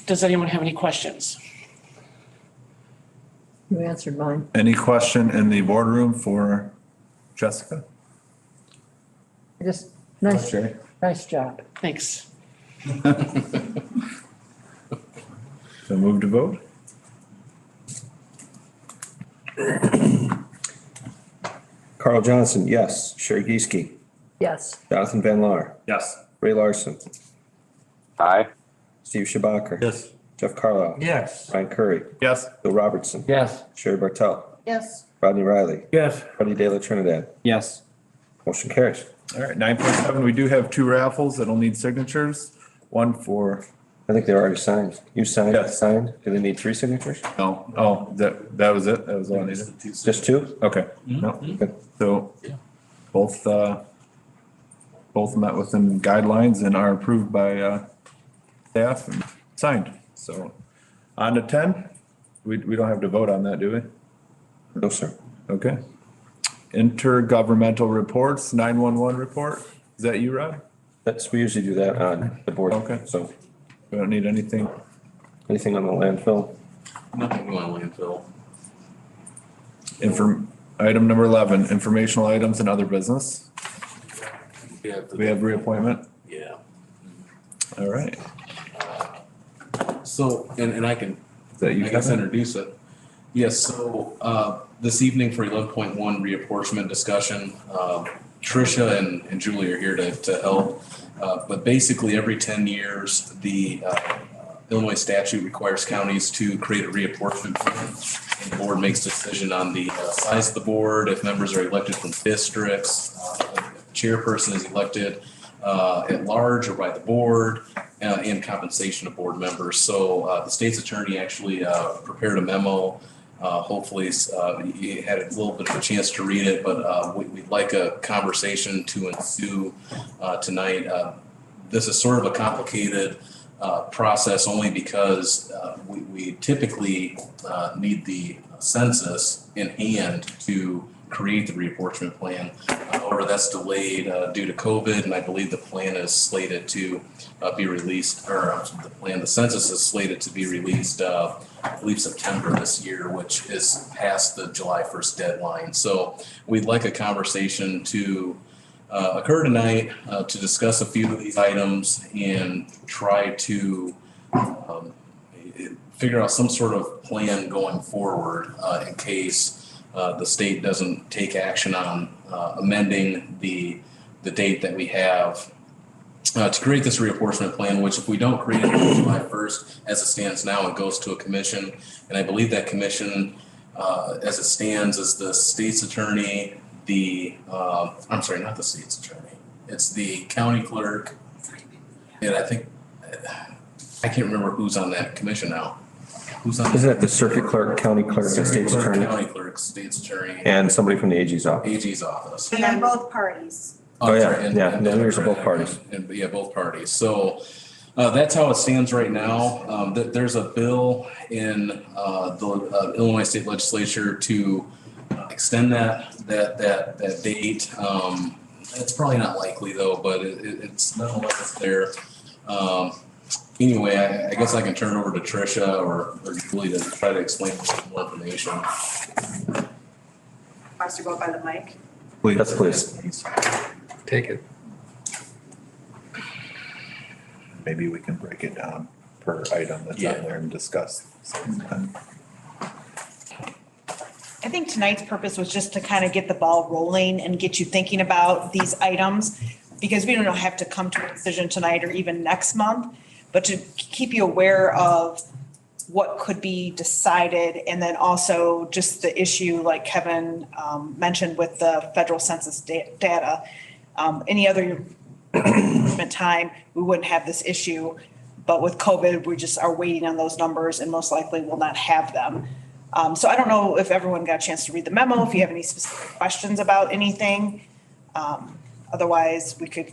S15: Does anyone have any questions?
S2: You answered mine.
S3: Any question in the boardroom for Jessica?
S2: Just nice,
S3: Sherry?
S2: nice job.
S15: Thanks.
S3: So move to vote.
S1: Carl Johnson, yes. Sherry Geeske,
S2: Yes.
S1: Jonathan Van Laar,
S12: Yes.
S1: Ray Larson,
S5: Aye.
S1: Steve Schabacker.
S20: Yes.
S1: Jeff Carlisle.
S8: Yes.
S1: Ryan Curry,
S3: Yes.
S1: Bill Robertson,
S4: Yes.
S1: Sherry Bartel,
S18: Yes.
S1: Rodney Riley,
S10: Yes.
S1: Buddy De La Trinidad.
S12: Yes.
S1: Motion carries.
S3: All right, 9.7, we do have 2 raffles that'll need signatures. One for,
S1: I think they were already signed. You signed,
S3: Yes.
S1: signed? Do they need 3 signatures?
S3: no, oh, that was it? That was all I needed?
S1: Just 2?
S3: Okay, no, good. So both met within guidelines and are approved by staff and signed. So on to 10, we don't have to vote on that, do we?
S1: No, sir.
S3: Okay. Intergovernmental reports, 911 report. Is that you, Rob?
S1: We usually do that on the board.
S3: Okay.
S1: So
S3: We don't need anything.
S1: anything on the landfill?
S6: Nothing new on landfill.
S3: Item number 11, informational items and other business.
S6: Yeah.
S3: We have reappointment.
S6: Yeah.
S3: All right.
S6: So, and I can,
S3: Is that you,
S6: I guess,
S3: Kevin?
S6: introduce it. Yes, so this evening for 11.1 reapportionment discussion, Tricia and Julie are here to help. But basically, every 10 years, the Illinois statute requires counties to create a reapportionment plan. And the board makes a decision on the size of the board, if members are elected from districts, if the chairperson is elected at large or by the board, and compensation of board members. So the state's attorney actually prepared a memo. Hopefully you had a little bit of a chance to read it, but we'd like a conversation to ensue tonight. This is sort of a complicated process only because we typically need the census in hand to create the reapportionment plan. However, that's delayed due to COVID, and I believe the plan is slated to be released, or the census is slated to be released, I believe September this year, which is past the July 1st deadline. So we'd like a conversation to occur tonight to discuss a few of these items and try to figure out some sort of plan going forward in case the state doesn't take action on amending the date that we have to create this reapportionment plan, which if we don't create it on July 1st, as it stands now, it goes to a commission. And I believe that commission, as it stands, is the state's attorney, I'm sorry, not the state's attorney. It's the county clerk. And I think, I can't remember who's on that commission now. Who's on?
S1: Isn't it the circuit clerk, county clerk, and state's attorney?
S3: County clerk, state's attorney.
S1: And somebody from the AG's office?
S3: AG's office.
S19: And then both parties.
S1: Oh, yeah,
S3: sorry,
S1: yeah, the leaders of both parties.
S3: Yeah, both parties. So that's how it stands right now. There's a bill in the Illinois State Legislature to extend that date. It's probably not likely though, but it's nonetheless there. Anyway, I guess I can turn it over to Tricia or Julie to try to explain more information.
S19: Wants to go by the mic.
S1: Please. Yes, please.
S3: Take it. Maybe we can break it down per item that's on there and discuss.
S19: I think tonight's purpose was just to kind of get the ball rolling and get you thinking about these items, because we don't have to come to a decision tonight or even next month, but to keep you aware of what could be decided, and then also just the issue like Kevin mentioned with the federal census data. Any other time, we wouldn't have this issue, but with COVID, we just are waiting on those numbers and most likely will not have them. So I don't know if everyone got a chance to read the memo, if you have any specific questions about anything. Otherwise, we could,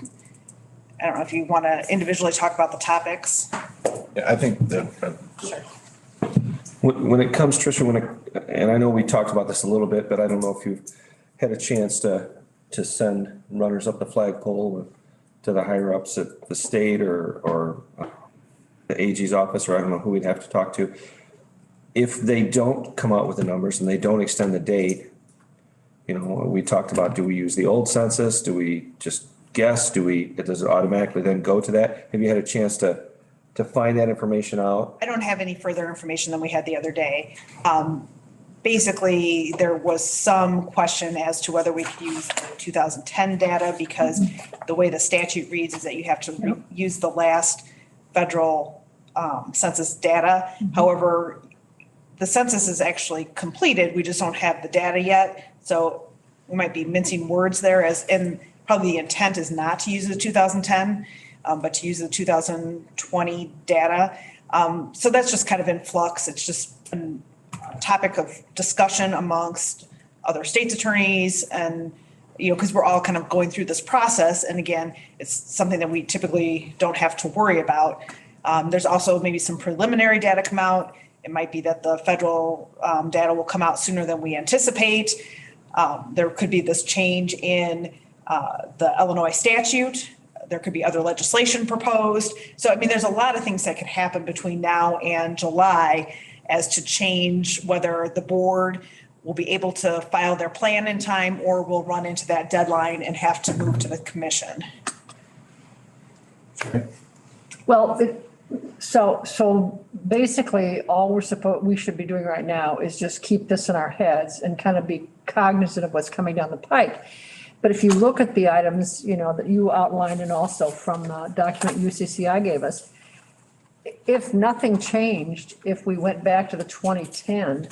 S19: I don't know if you want to individually talk about the topics.
S3: Yeah, I think that,
S19: Sure.
S1: When it comes, Tricia, and I know we talked about this a little bit, but I don't know if you've had a chance to send runners up the flagpole to the higher ups at the state or the AG's office, or I don't know who we'd have to talk to. If they don't come out with the numbers and they don't extend the date, we talked about, do we use the old census? Do we just guess? Does it automatically then go to that? Have you had a chance to find that information out?
S19: I don't have any further information than we had the other day. Basically, there was some question as to whether we could use the 2010 data because the way the statute reads is that you have to use the last federal census data. However, the census is actually completed. We just don't have the data yet. So we might be mincing words there and probably the intent is not to use the 2010, but to use the 2020 data. So that's just kind of in flux. It's just a topic of discussion amongst other state's attorneys and, because we're all kind of going through this process. And again, it's something that we typically don't have to worry about. There's also maybe some preliminary data come out. It might be that the federal data will come out sooner than we anticipate. There could be this change in the Illinois statute. There could be other legislation proposed. So, there's a lot of things that could happen between now and July as to change whether the board will be able to file their plan in time or will run into that deadline and have to move to the commission.
S2: Well, so basically, all we should be doing right now is just keep this in our heads and kind of be cognizant of what's coming down the pike. But if you look at the items, that you outlined and also from the document UCCI gave us, if nothing changed, if we went back to the 2010,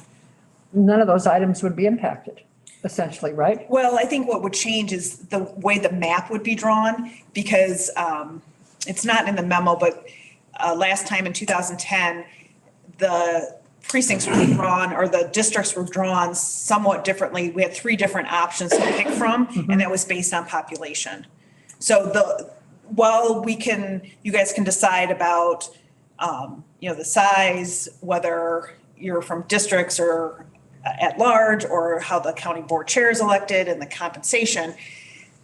S2: none of those items would be impacted, essentially, right?
S19: Well, I think what would change is the way the map would be drawn because it's not in the memo, but last time in 2010, the precincts were drawn or the districts were drawn somewhat differently. We had 3 different options to pick from, and that was based on population. So while you guys can decide about, the size, whether you're from districts or at large, or how the county board chair is elected and the compensation,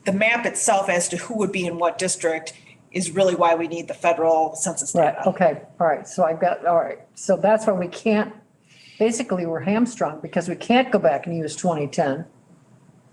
S19: the map itself as to who would be in what district is really why we need the federal census data.
S2: Right, okay, all right, so all right. So that's why we can't, basically, we're hamstrung because we can't go back and use 2010.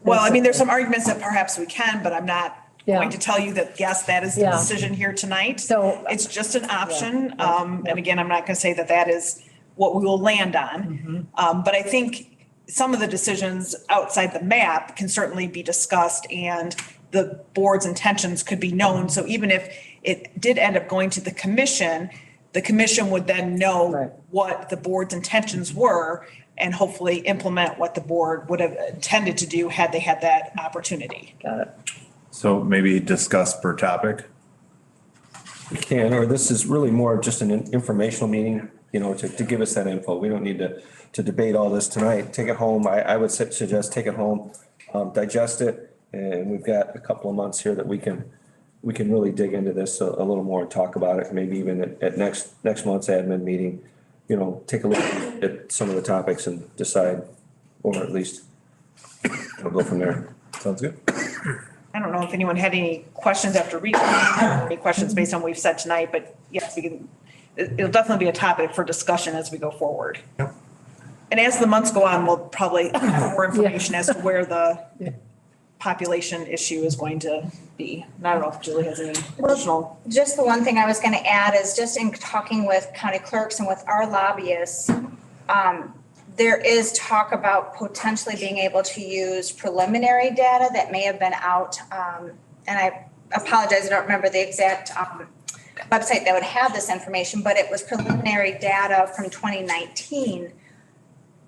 S19: Well, there's some arguments that perhaps we can, but I'm not going to tell you that, yes, that is the
S2: Yeah.
S19: decision here tonight.
S2: So
S19: it's just an option. And again, I'm not going to say that is what we will land on. But I think some of the decisions outside the map can certainly be discussed and the board's intentions could be known. So even if it did end up going to the commission would then know what the board's intentions were and hopefully implement what the board would have intended to do had they had that opportunity.
S2: Got it.
S3: so maybe discuss per topic.
S1: We can, or this is really more of just an informational meeting, to give us that info. We don't need to debate all this tonight. Take it home. I would suggest take it home, digest it, and we've got a couple of months here that we can really dig into this a little more and talk about it. Maybe even at next month's admin meeting, take a look at some of the topics and decide, or at least we'll go from there.
S3: Sounds good.
S19: I don't know if anyone had any questions after reading, any questions based on what we've said tonight, but yes, it'll definitely be a topic for discussion as we go forward.
S3: Yep.
S19: And as the months go on, we'll probably have more information as to where the population issue is going to be. And I don't know if Julie has any additional.
S21: Just the one thing I was going to add is just in talking with county clerks and with our lobbyists, there is talk about potentially being able to use preliminary data that may have been out. And I apologize, I don't remember the exact website that would have this information, but it was preliminary data from 2019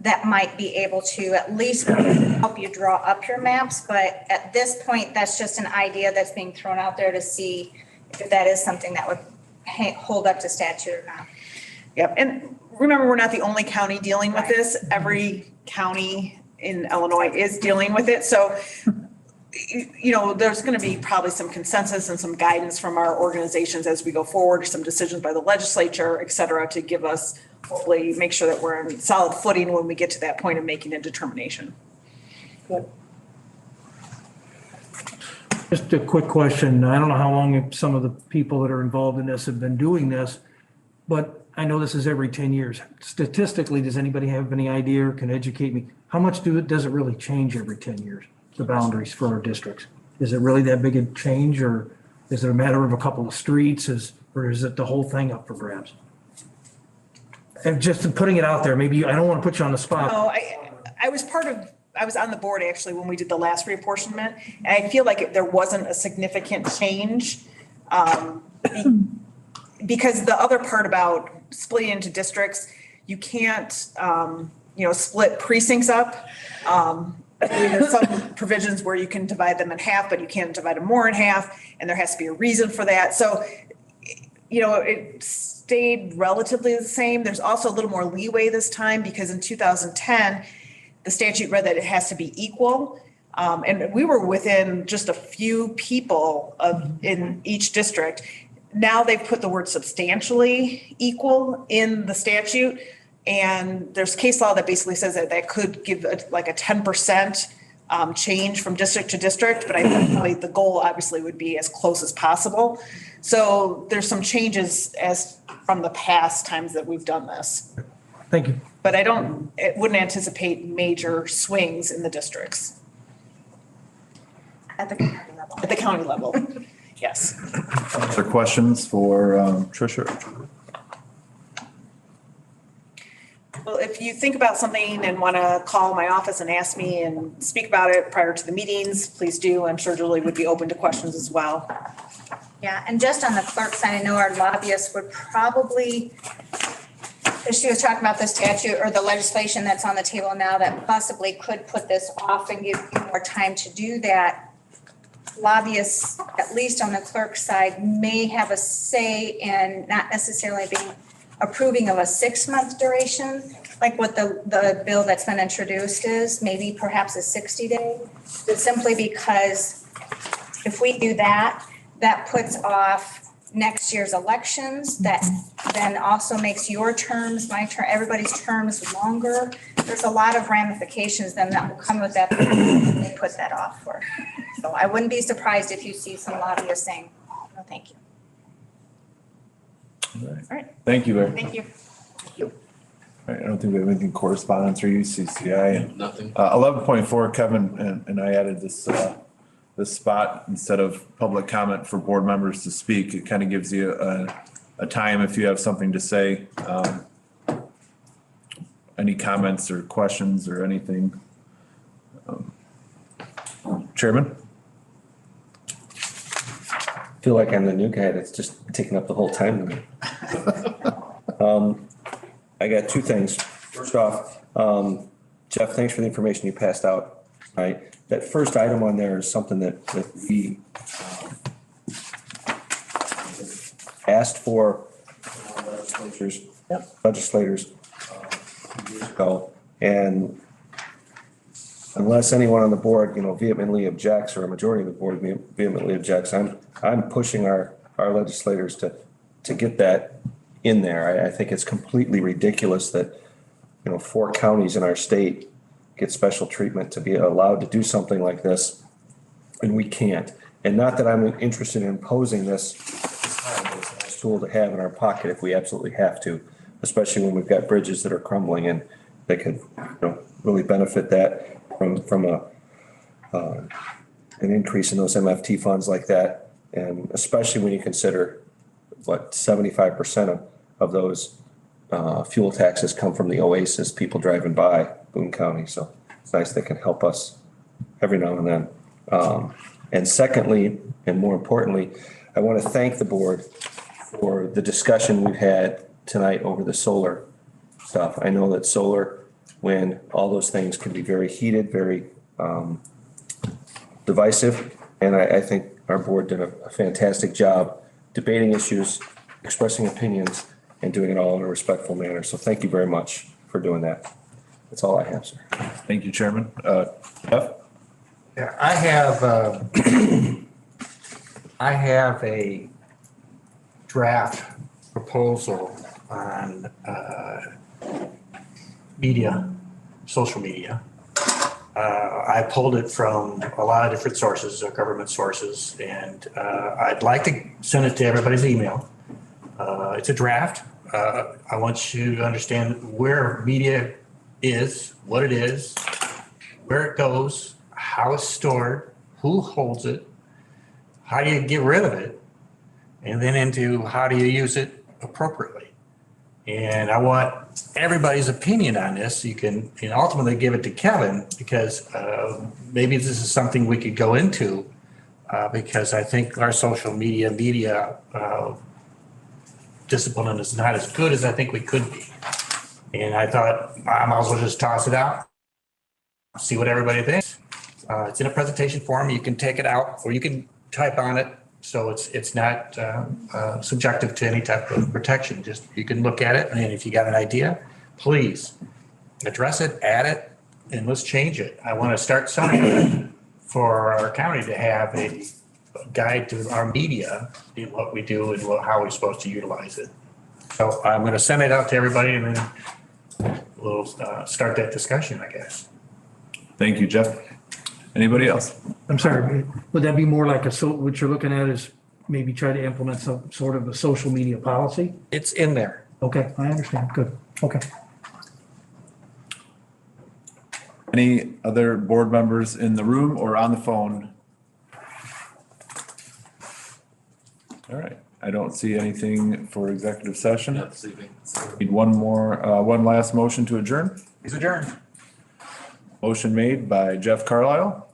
S21: that might be able to at least help you draw up your maps. But at this point, that's just an idea that's being thrown out there to see if that is something that would hold up to statute or not.
S19: Yep. And remember, we're not the only county dealing with this. Every county in Illinois is dealing with it. So there's going to be probably some consensus and some guidance from our organizations as we go forward, some decisions by the legislature, et cetera, to give us, hopefully make sure that we're on solid footing when we get to that point of making a determination.
S2: Good.
S9: Just a quick question. I don't know how long some of the people that are involved in this have been doing this, but I know this is every 10 years. Statistically, does anybody have any idea or can educate me? How much does it really change every 10 years, the boundaries for our districts? Is it really that big a change, or is it a matter of a couple of streets, or is it the whole thing up for grabs? And just putting it out there, maybe, I don't want to put you on the spot.
S19: No, I was on the board actually when we did the last reapportionment, and I feel like there wasn't a significant change. Because the other part about splitting into districts, you can't, split precincts up. There's some provisions where you can divide them in half, but you can't divide them more in half, and there has to be a reason for that. So, it stayed relatively the same. There's also a little more leeway this time because in 2010, the statute read that it has to be equal. And we were within just a few people in each district. Now they've put the word substantially equal in the statute. And there's case law that basically says that could give like a 10% change from district to district. But I think the goal obviously would be as close as possible. So there's some changes as from the past times that we've done this.
S9: Thank you.
S19: But it wouldn't anticipate major swings in the districts. At the county level. At the county level, yes.
S3: Other questions for Tricia?
S19: Well, if you think about something and want to call my office and ask me and speak about it prior to the meetings, please do. I'm sure Julie would be open to questions as well.
S21: Yeah, and just on the clerk side, I know our lobbyists would probably, she was talking about the statute or the legislation that's on the table now that possibly could put this off and give you more time to do that. Lobbyists, at least on the clerk side, may have a say in not necessarily being approving of a 6-month duration, like what the bill that's been introduced is, maybe perhaps a 60-day. Simply because if we do that, that puts off next year's elections. That then also makes your terms, my term, everybody's terms longer. There's a lot of ramifications then that will come with that. They put that off for. So I wouldn't be surprised if you see some lobbyists saying, no, thank you.
S3: All
S19: All right.
S3: Thank you, Larry.
S19: Thank you.
S3: All right, I don't think we have anything correspondence or UCCI.
S6: Nothing.
S3: 11.4, Kevin and I added this spot instead of public comment for board members to speak. It kind of gives you a time if you have something to say. Any comments or questions or anything? Chairman?
S1: I feel like I'm the new guy that's just taking up the whole time limit. I got two things. First off, Jeff, thanks for the information you passed out. Right, that first item on there is something that we asked for legislators years ago, and unless anyone on the board, vehemently objects, or a majority of the board vehemently objects, I'm pushing our legislators to get that in there. I think it's completely ridiculous that, 4 counties in our state get special treatment to be allowed to do something like this, and we can't. And not that I'm interested in imposing this as a nice tool to have in our pocket if we absolutely have to, especially when we've got bridges that are crumbling and they could, really benefit that from an increase in those MFT funds like that. And especially when you consider 75% of those fuel taxes come from the Oasis, people driving by Boone County. So it's nice they can help us every now and then. And secondly, and more importantly, I want to thank the board for the discussion we've had tonight over the solar stuff. I know that solar, wind, all those things can be very heated, very divisive. And I think our board did a fantastic job debating issues, expressing opinions, and doing it all in a respectful manner. So thank you very much for doing that. That's all I have, sir.
S3: Thank you, Chairman. Jeff?
S8: Yeah, I have a draft proposal on media, social media. I pulled it from a lot of different sources, government sources, and I'd like to send it to everybody's email. It's a draft. I want you to understand where media is, what it is, where it goes, how it's stored, who holds it, how do you get rid of it, and then into how do you use it appropriately. And I want everybody's opinion on this. You can and ultimately give it to Kevin because maybe this is something we could go into because I think our social media discipline is not as good as I think we could be. And I thought I might as well just toss it out, see what everybody thinks. It's in a presentation form. You can take it out or you can type on it. So it's not subjective to any type of protection. Just you can look at it, and if you got an idea, please address it, add it, and let's change it. I want to start somewhere for our county to have a guide to our media in what we do and how we're supposed to utilize it. So I'm going to send it out to everybody, and then we'll start that discussion, I guess.
S3: Thank you, Jeff. Anybody else?
S9: I'm sorry, would that be more like what you're looking at is maybe try to implement some sort of a social media policy?
S8: It's in there.
S9: Okay, I understand. Good. Okay.
S3: Any other board members in the room or on the phone? All right, I don't see anything for executive session. Need one last motion to adjourn.
S8: He's adjourned.
S3: Motion made by Jeff Carlisle.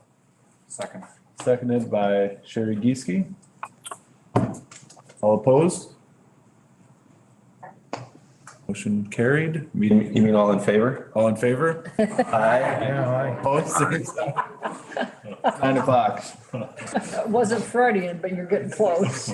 S12: Second.
S3: Seconded by Sherry Gieske. All opposed? Motion carried.
S1: You mean all in favor?
S3: All in favor?
S1: Aye.
S9: Yeah,
S3: Opposed? 9 o'clock.
S2: It wasn't Freudian, but you're getting close.